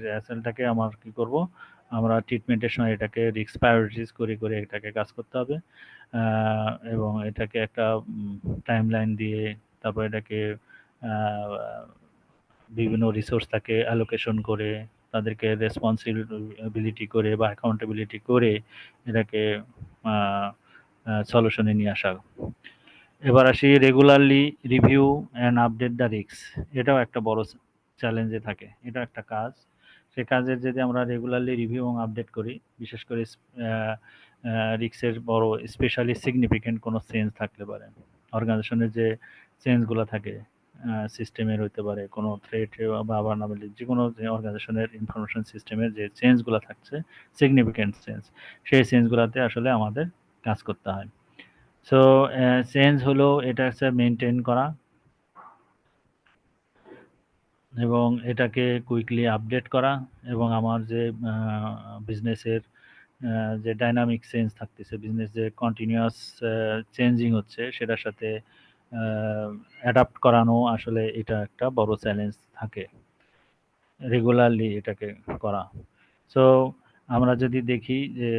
রেজাল্টটাকে আমার কি করব, আমরা ট্রিটমেন্টের সময় এটাকে রিস্ক প্রায়োরিটিস করে করে এটাকে কাজ করতে হবে এবং এটাকে একটা টাইমলাইন দিয়ে তারপর এটাকে আহ, বিভিন্ন রিসোর্স তাকে অ্যালোকেশন করে তাদেরকে রেসপন্সিবিলিটি করে বা অ্যাকাউন্টেবিলিটি করে এটাকে সলিউশনে নিয়ে আসা। এবার আসি regularly review and update the risk. এটাও একটা বড় চ্যালেঞ্জে থাকে, এটা একটা কাজ। সে কাজের যদি আমরা রেগুলারলি রিভিউ এবং আপডেট করি, বিশেষ করে রিস্কের বড় স্পেশালি সিগনিফিকেন্ট কোনো চেঞ্জ থাকতে পারে, অর্গানাইজেশনের যে চেঞ্জগুলো থাকে সিস্টেমের হইতে পারে, কোনো থ্রেট বা আবার না বলি যে কোনো অর্গানাইজেশনের ইনফরমেশন সিস্টেমের যে চেঞ্জগুলো থাকছে, সিগনিফিকেন্ট চেঞ্জ, সেই চেঞ্জগুলোতে আসলে আমাদের কাজ করতে হয়। সো চেঞ্জ হলো এটা হচ্ছে মেনটেন করা এবং এটাকে কুইকলি আপডেট করা, এবং আমার যে বিজনেসের যে ডাইনামিক চেঞ্জ থাকতেছে, বিজনেস যে কন্টিনিউয়াস চেঞ্জিং হচ্ছে সেটার সাথে অ্যাডাপ্ট করানো, আসলে এটা একটা বড় চ্যালেঞ্জ থাকে রেগুলারলি এটাকে করা। সো আমরা যদি দেখি যে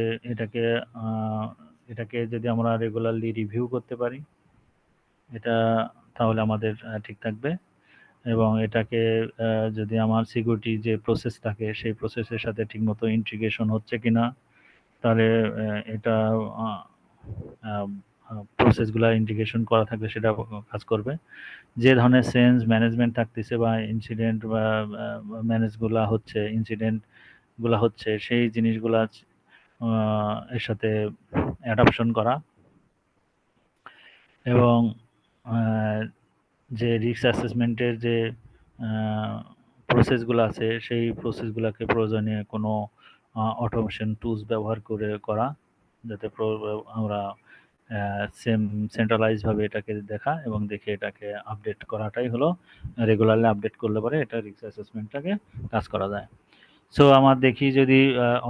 এটাকে যদি আমরা রেগুলারলি রিভিউ করতে পারি, এটা তাহলে আমাদের ঠিক থাকবে। এবং এটাকে যদি আমার সিকিউরিটি যে প্রসেস থাকে সেই প্রসেসের সাথে ঠিকমতো ইন্টিগ্রেশন হচ্ছে কিনা, তাহলে এটা প্রসেসগুলো ইন্টিগ্রেশন করা থাকলে সেটা কাজ করবে। যে ধরনের চেঞ্জ ম্যানেজমেন্ট থাকতেছে বা ইনসিডেন্ট বা ম্যানেজগুলা হচ্ছে, ইনসিডেন্টগুলা হচ্ছে, সেই জিনিসগুলা এর সাথে অ্যাডাপশন করা এবং যে রিস্ক অ্যাসেসমেন্টের যে প্রসেসগুলো আছে সেই প্রসেসগুলোকে প্রয়োজনীয় কোনো অটোমেশন টুলস ব্যবহার করে করা, যাতে আমরা সেন্ট্রালাইজভাবে এটাকে দেখা এবং দেখে এটাকে আপডেট করাটাই হলো, রেগুলারলি আপডেট করলে পরে এটা রিস্ক অ্যাসেসমেন্টটাকে কাজ করা যায়। সো আমার দেখি যদি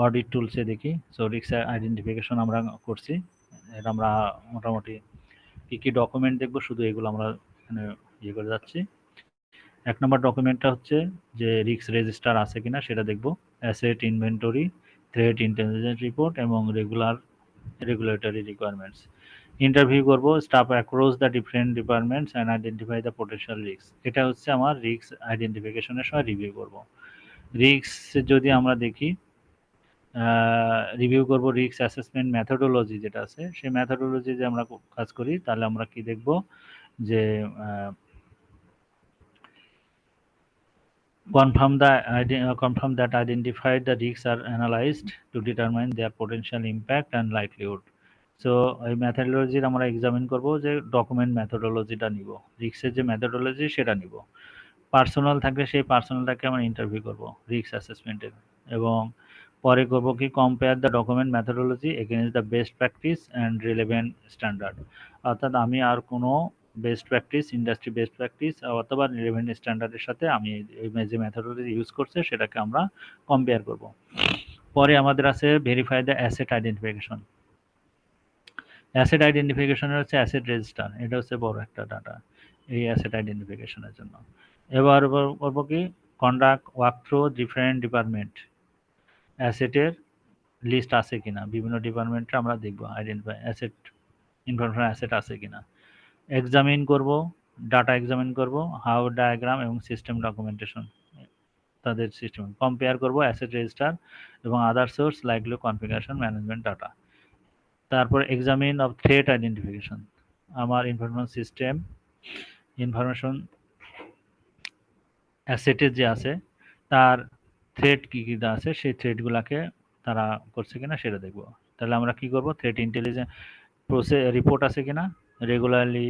অডিট টুলসে দেখি, সো রিস্ক আইডেন্টিফিকেশন আমরা করছি, এটা আমরা মোটামুটি কী কী ডকুমেন্ট দেখবো শুধু এগুলো আমরা এখানে ইয়ে করে যাচ্ছি। ১ নম্বর ডকুমেন্টটা হচ্ছে যে রিস্ক রেজিস্টার আছে কিনা সেটা দেখব, asset inventory, threat intelligence report এবং রেগুলেটরি রিকোয়ারমেন্টস। ইন্টারভিউ করব staff across the different departments and identify the potential risk. এটা হচ্ছে আমার রিস্ক আইডেন্টিফিকেশনের সময় রিভিউ করব। রিস্ক যদি আমরা দেখি, রিভিউ করব রিস্ক অ্যাসেসমেন্ট মেথোডোলজি যেটা আছে, সেই মেথোডোলজি যে আমরা কাজ করি তাহলে আমরা কি দেখব যে confirm that identified the risks are analyzed to determine their potential impact and likelihood. So এই মেথোডোলজির আমরা এক্সামিন করব যে ডকুমেন্ট মেথোডোলজিটা নিব, রিস্কের যে মেথোডোলজি সেটা নিব। পার্সোনাল থাকলে সেই পার্সোনালটাকে আমরা ইন্টারভিউ করব রিস্ক অ্যাসেসমেন্টের, এবং পরে করব কি compare the document methodology against the best practice and relevant standard. অর্থাৎ আমি আর কোনো best practice, industry best practice অথবা রিলেভেন্ট স্ট্যান্ডার্ডের সাথে আমি যে মেথোডোলজি ইউজ করছে সেটাকে আমরা কম্পেয়ার করব। পরে আমাদের আছে verify the asset identification. Asset আইডেন্টিফিকেশনের হচ্ছে অ্যাসেট রেজিস্টার, এটা হচ্ছে বড় একটা ডাটা এই অ্যাসেট আইডেন্টিফিকেশনের জন্য। এবার করবো কি conduct work through different department, অ্যাসেটের লিস্ট আছে কিনা, বিভিন্ন ডিপার্টমেন্টে আমরা দেখবো আইডেন্টিফাই অ্যাসেট, ইনফরমেশন অ্যাসেট আছে কিনা। এক্সামিন করব, ডাটা এক্সামিন করব, হাউ ডায়াগ্রাম এবং সিস্টেম ডকুমেন্টেশন, তাদের সিস্টেম কম্পেয়ার করব অ্যাসেট রেজিস্টার এবং other source likely configuration management data. তারপর এক্সামিন অফ থ্রেট আইডেন্টিফিকেশন, আমার ইনফরমেশন সিস্টেম ইনফরমেশন অ্যাসেটের যে আছে তার থ্রেট কী কী আছে সেই থ্রেটগুলোকে তারা করছে কিনা সেটা দেখব। তাহলে আমরা কি করব, থ্রেট ইন্টেলিজেন্স রিপোর্ট আছে কিনা, রেগুলারলি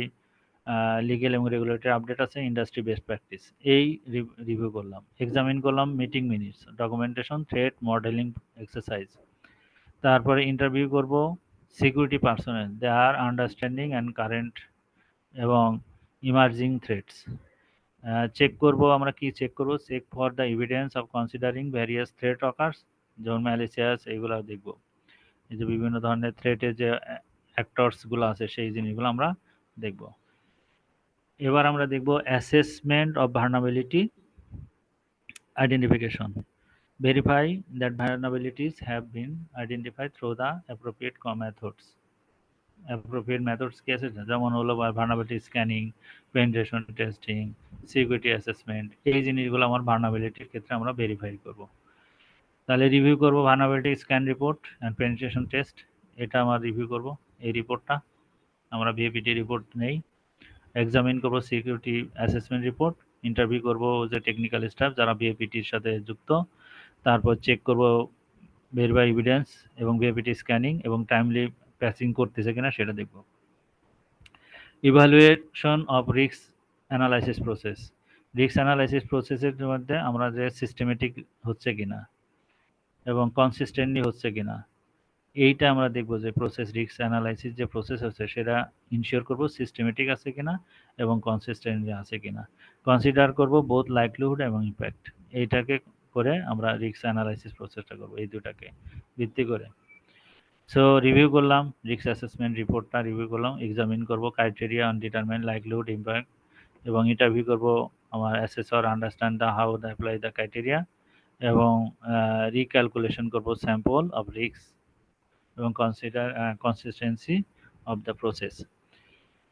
লিগ্যাল এবং রেগুলেটরি আপডেট আছে, ইন্ডাস্ট্রি বেস্ট প্র্যাকটিস, এই রিভিউ করলাম। এক্সামিন করলাম meeting minutes, documentation, threat modelling exercise. তারপরে ইন্টারভিউ করব security personnel, their understanding and current এবং ইমার্জিং থ্রেটস। চেক করব, আমরা কি চেক করব, check for the evidence of considering various threat occurs, যেমন ম্যালিসিয়াস, এইগুলো দেখব। এই যে বিভিন্ন ধরনের থ্রেটের যে অ্যাক্টরসগুলো আছে সেই জিনিসগুলো আমরা দেখব। এবার আমরা দেখব assessment of vulnerability identification. Verify that vulnerabilities have been identified through the appropriate methods. Appropriate methods কি আছে, যেমন হলো vulnerability scanning, penetration testing, security assessment, এই জিনিসগুলো আমার vulnerabilityর ক্ষেত্রে আমরা ভেরিফাই করব। তাহলে রিভিউ করব vulnerability scan report and penetration test, এটা আমার রিভিউ করব এই রিপোর্টটা, আমরা ভিএপিটি রিপোর্ট নেই। এক্সামিন করব সিকিউরিটি অ্যাসেসমেন্ট রিপোর্ট, ইন্টারভিউ করব যে টেকনিক্যাল স্টাফ যারা ভিএপিটির সাথে যুক্ত, তারপর চেক করব ভেরিফাই এভিডেন্স এবং ভিএপিটি স্ক্যানিং এবং টাইমলি প্যাচিং করতেছে কিনা সেটা দেখব। Evaluation of risk analysis process, risk analysis প্রসেসের মধ্যে আমরা যে সিস্টেমেটিক হচ্ছে কিনা এবং কনসিস্টেন্টলি হচ্ছে কিনা, এইটা আমরা দেখব যে প্রসেস রিস্ক অ্যানালাইসিস যে প্রসেস হচ্ছে সেটা ইনশিওর করব সিস্টেমেটিক আছে কিনা এবং কনসিস্টেন্টলি আছে কিনা। কনসিডার করব বোথ লাইকলিহুড এবং ইম্প্যাক্ট, এইটাকে করে আমরা রিস্ক অ্যানালাইসিস প্রসেসটা করব এই দুটাকে ভিত্তি করে। সো রিভিউ করলাম রিস্ক অ্যাসেসমেন্ট রিপোর্টটা, রিভিউ করলাম, এক্সামিন করব criteria on determine likelihood impact এবং ইন্টারভিউ করব আমার assessor understand the how the apply the criteria এবং রিক্যালকুলেশন করব স্যাম্পল অফ রিস্ক এবং consider consistency of the process.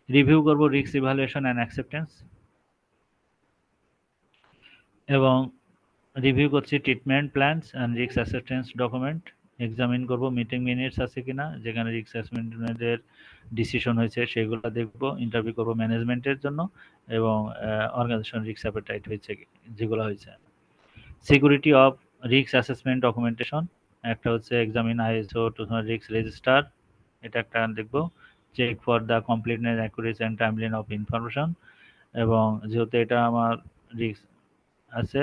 Review করব রিস্ক ইভ্যালুয়েশন অ্যান্ড অ্যাকসেপ্টেন্স এবং রিভিউ করছি treatment plans and risk acceptance document. Examine করব meeting minutes আছে কিনা যেখানে রিস্ক অ্যাসেসমেন্টের ডিসিশন হয়েছে সেগুলো দেখব। ইন্টারভিউ করব ম্যানেজমেন্টের জন্য এবং অর্গানাইজেশন রিস্ক অ্যাপেটাইট হয়েছে যেগুলো হয়েছে। Security of risk assessment documentation, একটা হচ্ছে এক্সামিন আইএসও 2000 রিস্ক রেজিস্টার, এটা একটা দেখব। Check for the completeness accuracy and timeliness of information, এবং যেহেতু এটা আমার রিস্ক আছে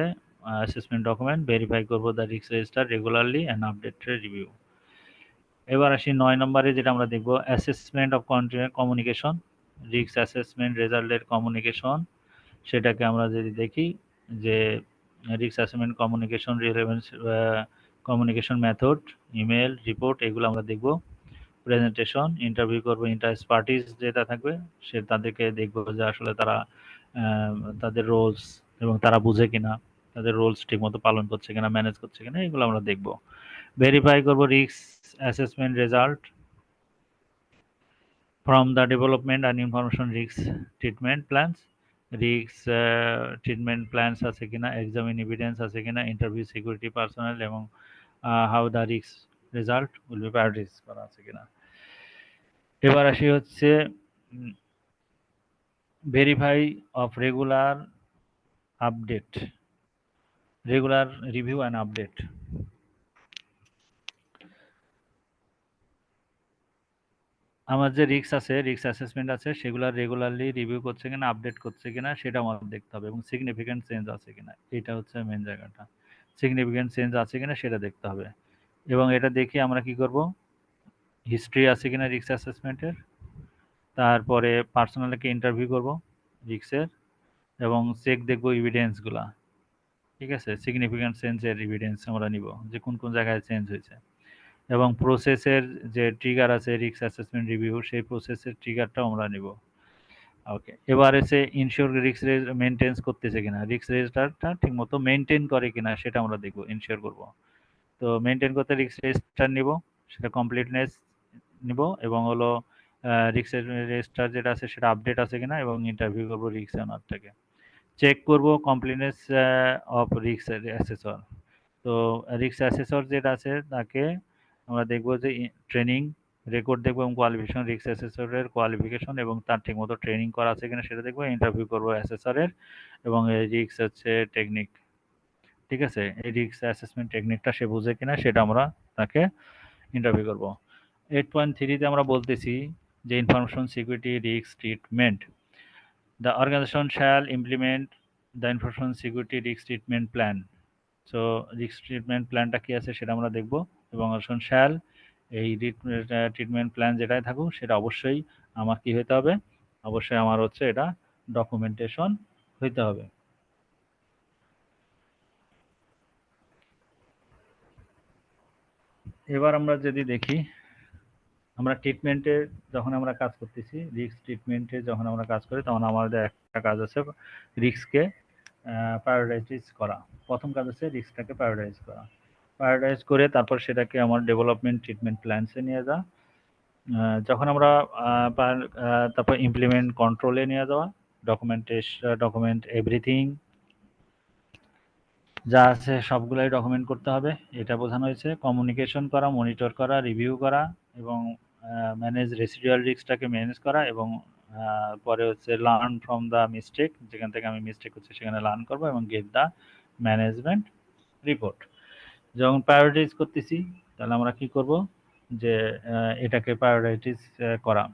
অ্যাসেসমেন্ট ডকুমেন্ট, ভেরিফাই করব the risk register regularly and updated review. এবার আসি 9 নম্বরে, যেটা আমরা দেখব assessment of communication, risk assessment রেজাল্টের কমিউনিকেশন, সেটাকে আমরা যদি দেখি যে risk assessment communication relevance communication method, email, report, এগুলো আমরা দেখব। প্রেজেন্টেশন, ইন্টারভিউ করব ইন্টারেস্ট পার্টিস যেটা থাকবে সে তাদেরকে দেখব যে আসলে তারা তাদের রোলস এবং তারা বুঝে কিনা, তাদের রোলস ঠিকমতো পালন করছে কিনা, ম্যানেজ করছে কিনা, এগুলো আমরা দেখব। ভেরিফাই করব risk assessment result from the development and information risk treatment plans, risk treatment plans আছে কিনা, এক্সামিন এভিডেন্স আছে কিনা, ইন্টারভিউ সিকিউরিটি পার্সোনাল এবং how the risk result will be prioritise করা আছে কিনা। এবার আসি হচ্ছে verify of regular update, regular review and update. আমার যে রিস্ক আছে, রিস্ক অ্যাসেসমেন্ট আছে, সেগুলো রেগুলারলি রিভিউ করছে কিনা, আপডেট করছে কিনা সেটা আমাদের দেখতে হবে এবং সিগনিফিক্যান্ট চেঞ্জ আছে কিনা, এটা হচ্ছে মেন জায়গাটা। সিগনিফিক্যান্ট চেঞ্জ আছে কিনা সেটা দেখতে হবে এবং এটা দেখে আমরা কি করব, হিস্ট্রি আছে কিনা রিস্ক অ্যাসেসমেন্টের, তারপরে পার্সোনালকে ইন্টারভিউ করব রিস্কের এবং চেক দেখব এভিডেন্সগুলা, ঠিক আছে, সিগনিফিক্যান্ট চেঞ্জের এভিডেন্স আমরা নিব যে কোন কোন জায়গায় চেঞ্জ হয়েছে এবং প্রসেসের যে ট্রিগার আছে রিস্ক অ্যাসেসমেন্ট রিভিউ, সেই প্রসেসের ট্রিগারটাও আমরা নিব। ওকে, এবার এসে ইনশিওর রিস্ক মেনটেন্স করতেছে কিনা, রিস্ক রেজিস্টারটা ঠিকমতো মেনটেন করে কিনা সেটা আমরা দেখব, ইনশিওর করব। তো মেনটেন করতে রিস্ক রেজিস্টার নিব, সেটা কমপ্লিটনেস নিব এবং হলো রিস্ক রেজিস্টার যেটা আছে সেটা আপডেট আছে কিনা এবং ইন্টারভিউ করব রিস্ক ওনারটাকে। চেক করব কমপ্লিটনেস অফ রিস্ক অ্যাসেসর। তো রিস্ক অ্যাসেসর যেটা আছে তাকে আমরা দেখব যে ট্রেনিং রেকর্ড দেখব এবং কোয়ালিফিকেশন, রিস্ক অ্যাসেসরের কোয়ালিফিকেশন এবং তার ঠিকমতো ট্রেনিং করা আছে কিনা সেটা দেখব। ইন্টারভিউ করব অ্যাসেসরের এবং রিস্ক হচ্ছে টেকনিক, ঠিক আছে, এই রিস্ক অ্যাসেসমেন্ট টেকনিকটা সে বুঝে কিনা সেটা আমরা তাকে ইন্টারভিউ করব। 8.3 তে আমরা বলতেছি যে information security risk treatment, the organization shall implement the information security risk treatment plan. So risk treatment প্ল্যানটা কি আছে সেটা আমরা দেখব এবং অর্গানাইজেশন শ্যাল, এই ট্রিটমেন্ট প্ল্যান যেটাই থাকুক সেটা অবশ্যই আমার কি হতে হবে, অবশ্যই আমার হচ্ছে এটা ডকুমেন্টেশন হইতে হবে। এবার আমরা যদি দেখি, আমরা ট্রিটমেন্টে যখন আমরা কাজ করতেছি, রিস্ক ট্রিটমেন্টে যখন আমরা কাজ করি তখন আমাদের একটা কাজ আছে রিস্ককে প্রায়োরিটাইজ করা। প্রথম কাজ হচ্ছে রিস্কটাকে প্রায়োরিটাইজ করা, প্রায়োরিটাইজ করে তারপর সেটাকে আমার ডেভেলপমেন্ট ট্রিটমেন্ট প্ল্যানসে নিয়ে যাওয়া, যখন আমরা তারপর ইমপ্লিমেন্ট কন্ট্রোলে নিয়ে যাওয়া, ডকুমেন্ট এভরিথিং, যা আছে সবগুলাই ডকুমেন্ট করতে হবে, এটা বোঝানো হয়েছে। কমিউনিকেশন করা, মনিটর করা, রিভিউ করা এবং ম্যানেজ রেসিডুয়াল রিস্কটাকে ম্যানেজ করা এবং পরে হচ্ছে লার্ন ফ্রম দ্য মিস্টেক, যেখান থেকে আমি মিস্টেক হচ্ছে সেখানে লার্ন করবো এবং গেট দ্য ম্যানেজমেন্ট রিপোর্ট। যখন প্রায়োরিটাইজ করতেছি তাহলে আমরা কি করব, যে এটাকে প্রায়োরিটাইজ করা।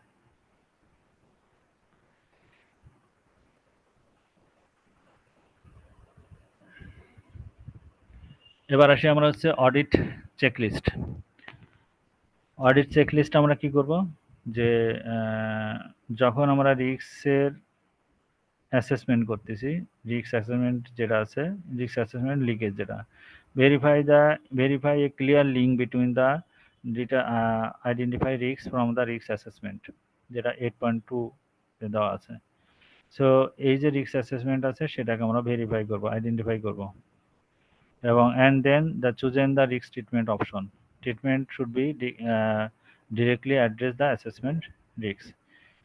এবার আসি আমরা হচ্ছে অডিট চেকলিস্ট। অডিট চেকলিস্ট আমরা কি করব, যে যখন আমরা রিস্কের অ্যাসেসমেন্ট করতেছি, রিস্ক অ্যাসেসমেন্ট যেটা আছে, রিস্ক অ্যাসেসমেন্ট লিকেজ যেটা, verify a clear link between the যেটা identify risk from the risk assessment, যেটা 8.2 দেওয়া আছে। সো এই যে রিস্ক অ্যাসেসমেন্ট আছে সেটাকে আমরা ভেরিফাই করব, আইডেন্টিফাই করব এবং and then the chosen the risk treatment option. Treatment should be directly address the assessment risk.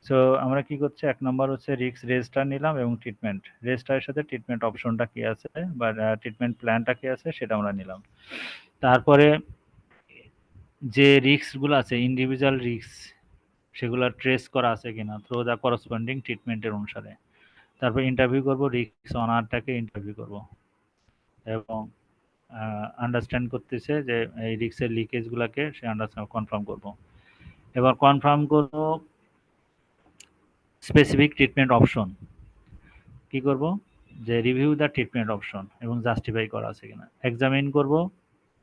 So আমরা কি করছি, এক নম্বর হচ্ছে রিস্ক রেজিস্টার নিলাম এবং ট্রিটমেন্ট রেজিস্টারের সাথে ট্রিটমেন্ট অপশনটা কি আছে বা ট্রিটমেন্ট প্ল্যানটা কি আছে সেটা আমরা নিলাম। তারপরে যে রিস্কগুলো আছে ইন্ডিভিজুয়াল রিস্ক, সেগুলো ট্রেস করা আছে কিনা থ্রু দ্য করসপন্ডিং ট্রিটমেন্টের অনুসারে। তারপর ইন্টারভিউ করব, রিস্ক অনারটাকে ইন্টারভিউ করব এবং আন্ডারস্ট্যান্ড করতেছে যে এই রিস্কের লিকেজগুলোকে সে আন্ডারস্ট্যান্ড কনফার্ম করব। এবার কনফার্ম করব স্পেসিফিক ট্রিটমেন্ট অপশন। কি করব, যে রিভিউ দ্য ট্রিটমেন্ট অপশন এবং জাস্টিফাই করা আছে কিনা এক্সামিন করব।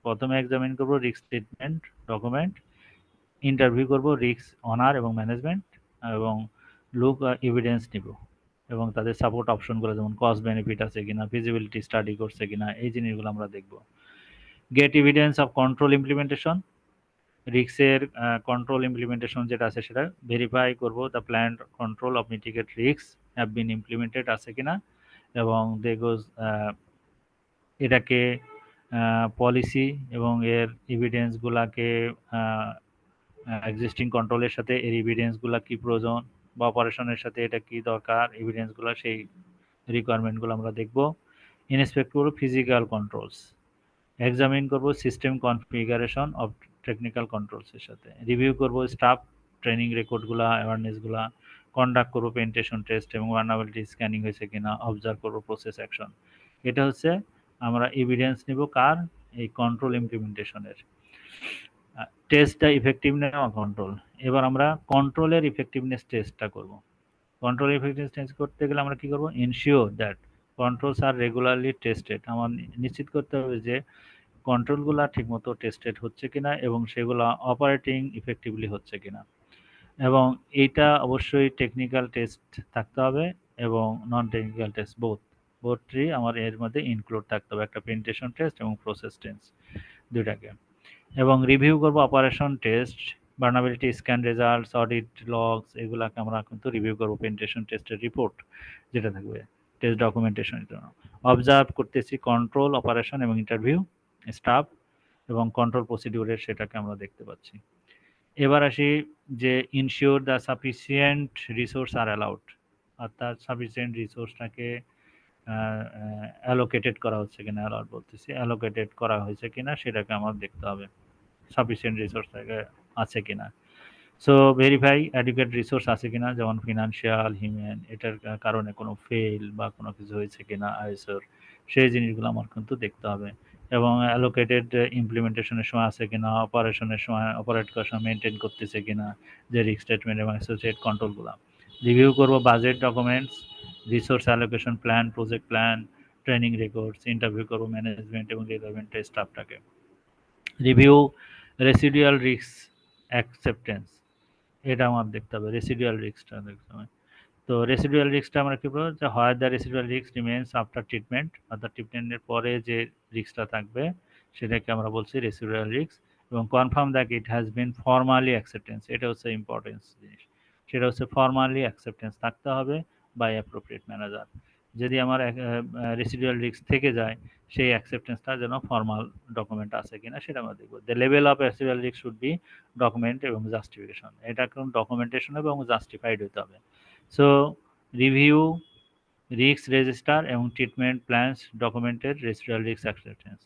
প্রথমে এক্সামিন করব রিস্ক ট্রিটমেন্ট ডকুমেন্ট, ইন্টারভিউ করব রিস্ক অনার এবং ম্যানেজমেন্ট এবং লুক এভিডেন্স নিব এবং তাদের সাপোর্ট অপশনগুলো যেমন কস্ট বেনিফিট আছে কিনা, ফিজিবিলিটি স্টাডি করছে কিনা, এই জিনিসগুলো আমরা দেখব। Get evidence of control implementation, রিস্কের কন্ট্রোল ইমপ্লিমেন্টেশন যেটা আছে সেটা ভেরিফাই করব the plan control of mitigate risk have been implemented আছে কিনা এবং দেখোজ এটাকে পলিসি এবং এর এভিডেন্সগুলাকে এক্সিস্টিং কন্ট্রোলের সাথে এর এভিডেন্সগুলা কি প্রয়োজন বা অপারেশনের সাথে এটা কি দরকার, এভিডেন্সগুলো সেই রিকোয়ারমেন্টগুলো আমরা দেখব। ইন্সপেক্ট করব ফিজিক্যাল কন্ট্রোলস, এক্সামিন করব সিস্টেম কনফিগারেশন অফ টেকনিক্যাল কন্ট্রোলসের সাথে, রিভিউ করব স্টাফ ট্রেনিং রেকর্ডগুলা, অ্যাওয়ারনেসগুলা, কন্ডাক্ট করব পেনিট্রেশন টেস্ট এবং ভালনারেবিলিটি স্ক্যানিং হয়েছে কিনা, অবজার্ভ করব প্রসেস অ্যাকশন। এটা হচ্ছে আমরা এভিডেন্স নিব কার, এই কন্ট্রোল ইমপ্লিমেন্টেশনের। Test the effectiveness of control. এবার আমরা কন্ট্রোলের ইফেক্টিভনেস টেস্টটা করব। কন্ট্রোল ইফেক্টিভনেস টেস্ট করতে গেলে আমরা কি করব, ensure that controls are regularly tested. আমার নিশ্চিত করতে হবে যে কন্ট্রোলগুলা ঠিকমতো টেস্টেড হচ্ছে কিনা এবং সেগুলো অপারেটিং ইফেক্টিভলি হচ্ছে কিনা। এবং এইটা অবশ্যই টেকনিক্যাল টেস্ট থাকতে হবে এবং নন টেকনিক্যাল টেস্ট বোথটি আমার এর মধ্যে ইনক্লুড থাকতে হবে, একটা পেনিট্রেশন টেস্ট এবং প্রসেস টেস্ট দুইটাকে। এবং রিভিউ করব operation test, vulnerability scan results, audit logs, এগুলাকে আমরা কিন্তু রিভিউ করব পেনিট্রেশন টেস্টের রিপোর্ট যেটা থাকবে টেস্ট ডকুমেন্টেশনের জন্য। অবজার্ভ করতেছি কন্ট্রোল, অপারেশন এবং ইন্টারভিউ স্টাফ এবং কন্ট্রোল প্রসিডিউরের সেটাকে আমরা দেখতে পাচ্ছি। এবার আসি যে ensure the sufficient resource R allowed, অর্থাৎ সাফিসিয়েন্ট রিসোর্সটাকে অ্যালোকেটেড করা হচ্ছে কিনা, অ্যালাউড বলতেছি, অ্যালোকেটেড করা হয়েছে কিনা সেটাকে আমার দেখতে হবে, সাফিসিয়েন্ট রিসোর্স আছে কিনা। সো ভেরিফাই অ্যাডিকুয়েট রিসোর্স আছে কিনা, যেমন ফিনান্সিয়াল, হিউম্যান, এটার কারণে কোনো ফেল বা কোনো কিছু হয়েছে কিনা আইএসওর, সেই জিনিসগুলো আমার কিন্তু দেখতে হবে। এবং অ্যালোকেটেড ইমপ্লিমেন্টেশনের সময় আছে কিনা, অপারেশনের সময় অপারেট করার সময় মেনটেন করতেছে কিনা যে রিস্ক স্টেটমেন্ট এবং অ্যাসোসিয়েট কন্ট্রোলগুলো। রিভিউ করব budget documents, resource allocation plan, project plan, training records, interview করব ম্যানেজমেন্ট এবং রিলেভেন্ট স্টাফটাকে। রিভিউ রেসিডুয়াল রিস্ক অ্যাকসেপ্টেন্স, এটা আমার দেখতে হবে, রেসিডুয়াল রিস্কটা দেখতে হবে। তো রেসিডুয়াল রিস্কটা আমরা কি বলবো, যে হয় the residual risk remains after treatment, অর্থাৎ ট্রিটমেন্টের পরে যে রিস্কটা থাকবে সেটাকে আমরা বলছি রেসিডুয়াল রিস্ক। এবং confirm that it has been formally acceptance, এটা হচ্ছে ইম্পর্টেন্স জিনিস, সেটা হচ্ছে ফর্মালি অ্যাকসেপ্টেন্স থাকতে হবে বাই অ্যাপ্রোপ্রিয়েট ম্যানেজার। যদি আমার রেসিডুয়াল রিস্ক থেকে যায় সেই অ্যাকসেপ্টেন্সটা যেন ফর্মাল ডকুমেন্ট আছে কিনা সেটা আমরা দেখবো। The level of residual risk should be document এবং জাস্টিফিকেশন, এটা কোন ডকুমেন্টেশন এবং জাস্টিফাইড হতে হবে। সো রিভিউ রিস্ক রেজিস্টার এবং treatment plans documented residual risk acceptance,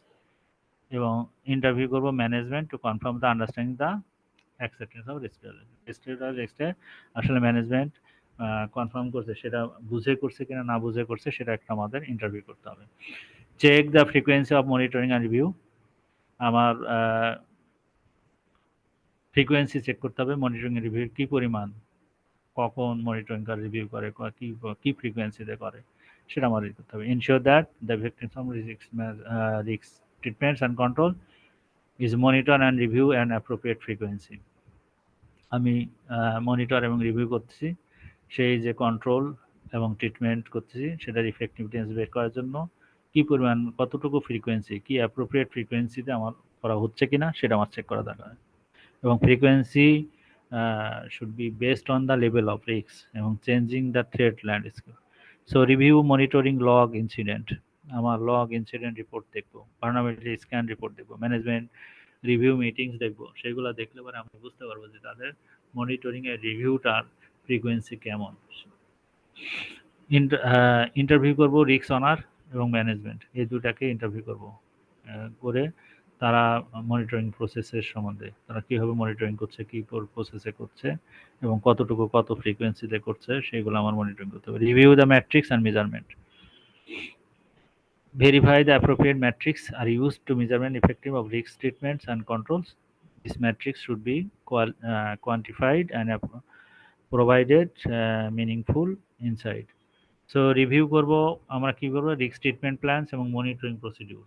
এবং ইন্টারভিউ করব management to confirm the understanding the acceptance of residual রিস্কটা আসলে ম্যানেজমেন্ট কনফার্ম করছে, সেটা বুঝে করছে কিনা না বুঝে করছে সেটা একটা আমাদের ইন্টারভিউ করতে হবে। Check the frequency of monitoring and review, আমার ফ্রিকোয়েন্সি চেক করতে হবে মনিটরিং রিভিউ কি পরিমাণ, কখন মনিটরিং করে রিভিউ করে, কি ফ্রিকোয়েন্সিতে করে সেটা আমাদের করতে হবে। Ensure that the victims of risk treatments and control is monitor and review and appropriate frequency. আমি মনিটর এবং রিভিউ করতেছি সেই যে কন্ট্রোল এবং ট্রিটমেন্ট করতেছি সেটার ইফেক্টিভনেস বের করার জন্য কি পরিমাণ কতটুকু ফ্রিকোয়েন্সি, কি অ্যাপ্রোপ্রিয়েট ফ্রিকোয়েন্সিতে আমার করা হচ্ছে কিনা সেটা আমার চেক করা দরকার। এবং frequency should be based on the level of risks এবং changing the threat landscape. So review monitoring log incident, আমার log incident report দেখবো, vulnerability scan report দেখবো, ম্যানেজমেন্ট রিভিউ মিটিংস দেখবো, সেগুলো দেখলে পরে আমি বুঝতে পারবো যে তাদের মনিটরিং এর রিভিউটার ফ্রিকোয়েন্সি কেমন। ইন্টারভিউ করব রিস্ক অনার এবং ম্যানেজমেন্ট, এই দুটাকে ইন্টারভিউ করব, করে তারা মনিটরিং প্রসেসের সম্বন্ধে তারা কীভাবে মনিটরিং করছে, কী প্রসেসে করছে এবং কতটুকু কত ফ্রিকোয়েন্সিতে করছে সেগুলো আমার মনিটরিং করতে হবে। Review the matrix and measurement, verify the appropriate metrics are used to measurement effective of risk treatments and controls. These metrics should be quantified and provided meaningful insight. So review করব আমরা কি করব, risk treatment plans এবং monitoring procedure,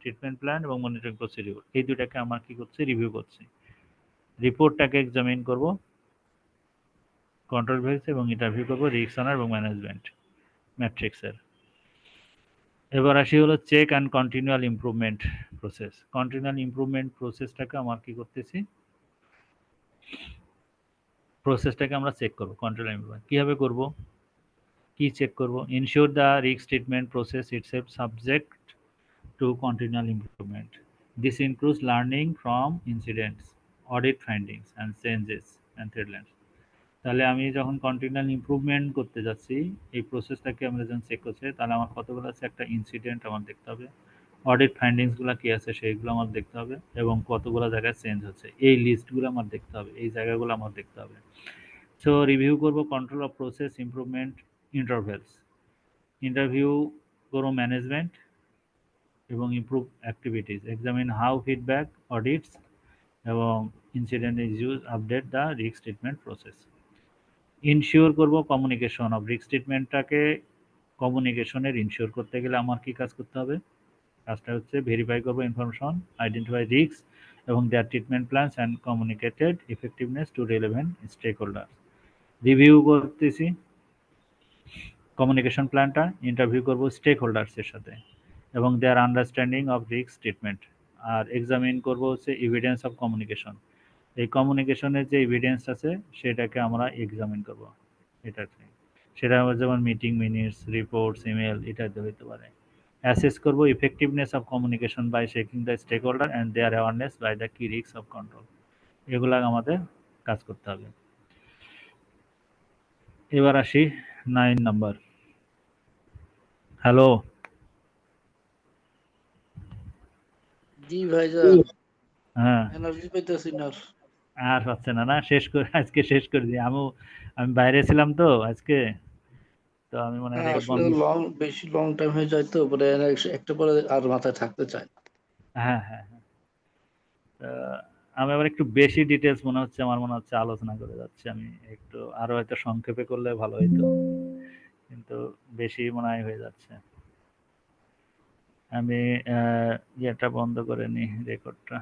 treatment plan এবং monitoring procedure এই দুটাকে আমরা কি করছি, রিভিউ করছি। রিপোর্টটাকে এক্সামিন করব, কন্ট্রোল ভেরিফাই এবং ইন্টারভিউ করব রিস্ক অনার এবং ম্যানেজমেন্ট ম্যাট্রিক্সের। এবার আসি হলো check and continual improvement process. Continual improvement প্রসেসটাকে আমরা কি করতেছি, প্রসেসটাকে আমরা চেক করব। কন্টিনিউয়াল ইমপ্রুভমেন্ট কীভাবে করব, কি চেক করব, ensure the risk treatment process itself subject to continual improvement. This includes learning from incidents, audit findings and changes and deadlines. তাহলে আমি যখন কন্টিনিউয়াল ইমপ্রুভমেন্ট করতে যাচ্ছি এই প্রসেসটাকে আমরা যখন চেক করছি তাহলে আমার কতগুলো আছে, একটা ইনসিডেন্ট আমার দেখতে হবে, অডিট ফাইন্ডিংসগুলো কী আছে সেইগুলো আমার দেখতে হবে এবং কতগুলো জায়গায় চেঞ্জ হচ্ছে এই লিস্টগুলো আমার দেখতে হবে, এই জায়গাগুলো আমার দেখতে হবে। সো রিভিউ করব control of process improvement intervals, interview করব ম্যানেজমেন্ট এবং improve activities, examine how feedback audits এবং incident issues update the risk treatment process. Ensure করব কমিউনিকেশন অফ রিস্ক ট্রিটমেন্টটাকে, কমিউনিকেশনের ইনশিওর করতে গেলে আমার কি কাজ করতে হবে, কাজটা হচ্ছে ভেরিফাই করব ইনফরমেশন, আইডেন্টিফাই রিস্ক এবং their treatment plans and communicated effectiveness to relevant stakeholder. Review করতেছি কমিউনিকেশন প্ল্যানটা, ইন্টারভিউ করব স্টেক হোল্ডার্সের সাথে এবং their understanding of risk treatment, আর এক্সামিন করব হচ্ছে এভিডেন্স অফ কমিউনিকেশন, এই কমিউনিকেশনের যে এভিডেন্স আছে সেটাকে আমরা এক্সামিন করব, এটাকে সেটা যেমন মিটিং মিনিটস, রিপোর্টস, ইমেল ইত্যাদি হতে পারে। অ্যাসেস করব effectiveness of communication by shaking the stakeholder and their awareness by the key risk of control, এগুলা আমাদের কাজ করতে হবে। এবার আসি 9 নাম্বার। হ্যালো, জি ভাইজান, হ্যাঁ এনার্জি পাইতেছি না। আর পাচ্ছে না, না শেষ করে আজকে শেষ করে দিই। আমি বাইরে ছিলাম তো আজকে, তো আমি মনে হয় রেকর্ড আসলে বন্ধ। বেশি লং টাইম হয়ে যায় তো, পরে একটা পরে আর মাথায় থাকতে চায় না। হ্যাঁ হ্যাঁ হ্যাঁ, আমি আবার একটু বেশি ডিটেলস মনে হচ্ছে, আমার মনে হচ্ছে আলোচনা করে যাচ্ছি আমি, একটু আরো হয়তো সংক্ষেপে করলে ভালো হইতো, কিন্তু বেশি মনে হয় হয়ে যাচ্ছে। আমি ইয়েটা বন্ধ করে নিই রেকর্ডটা।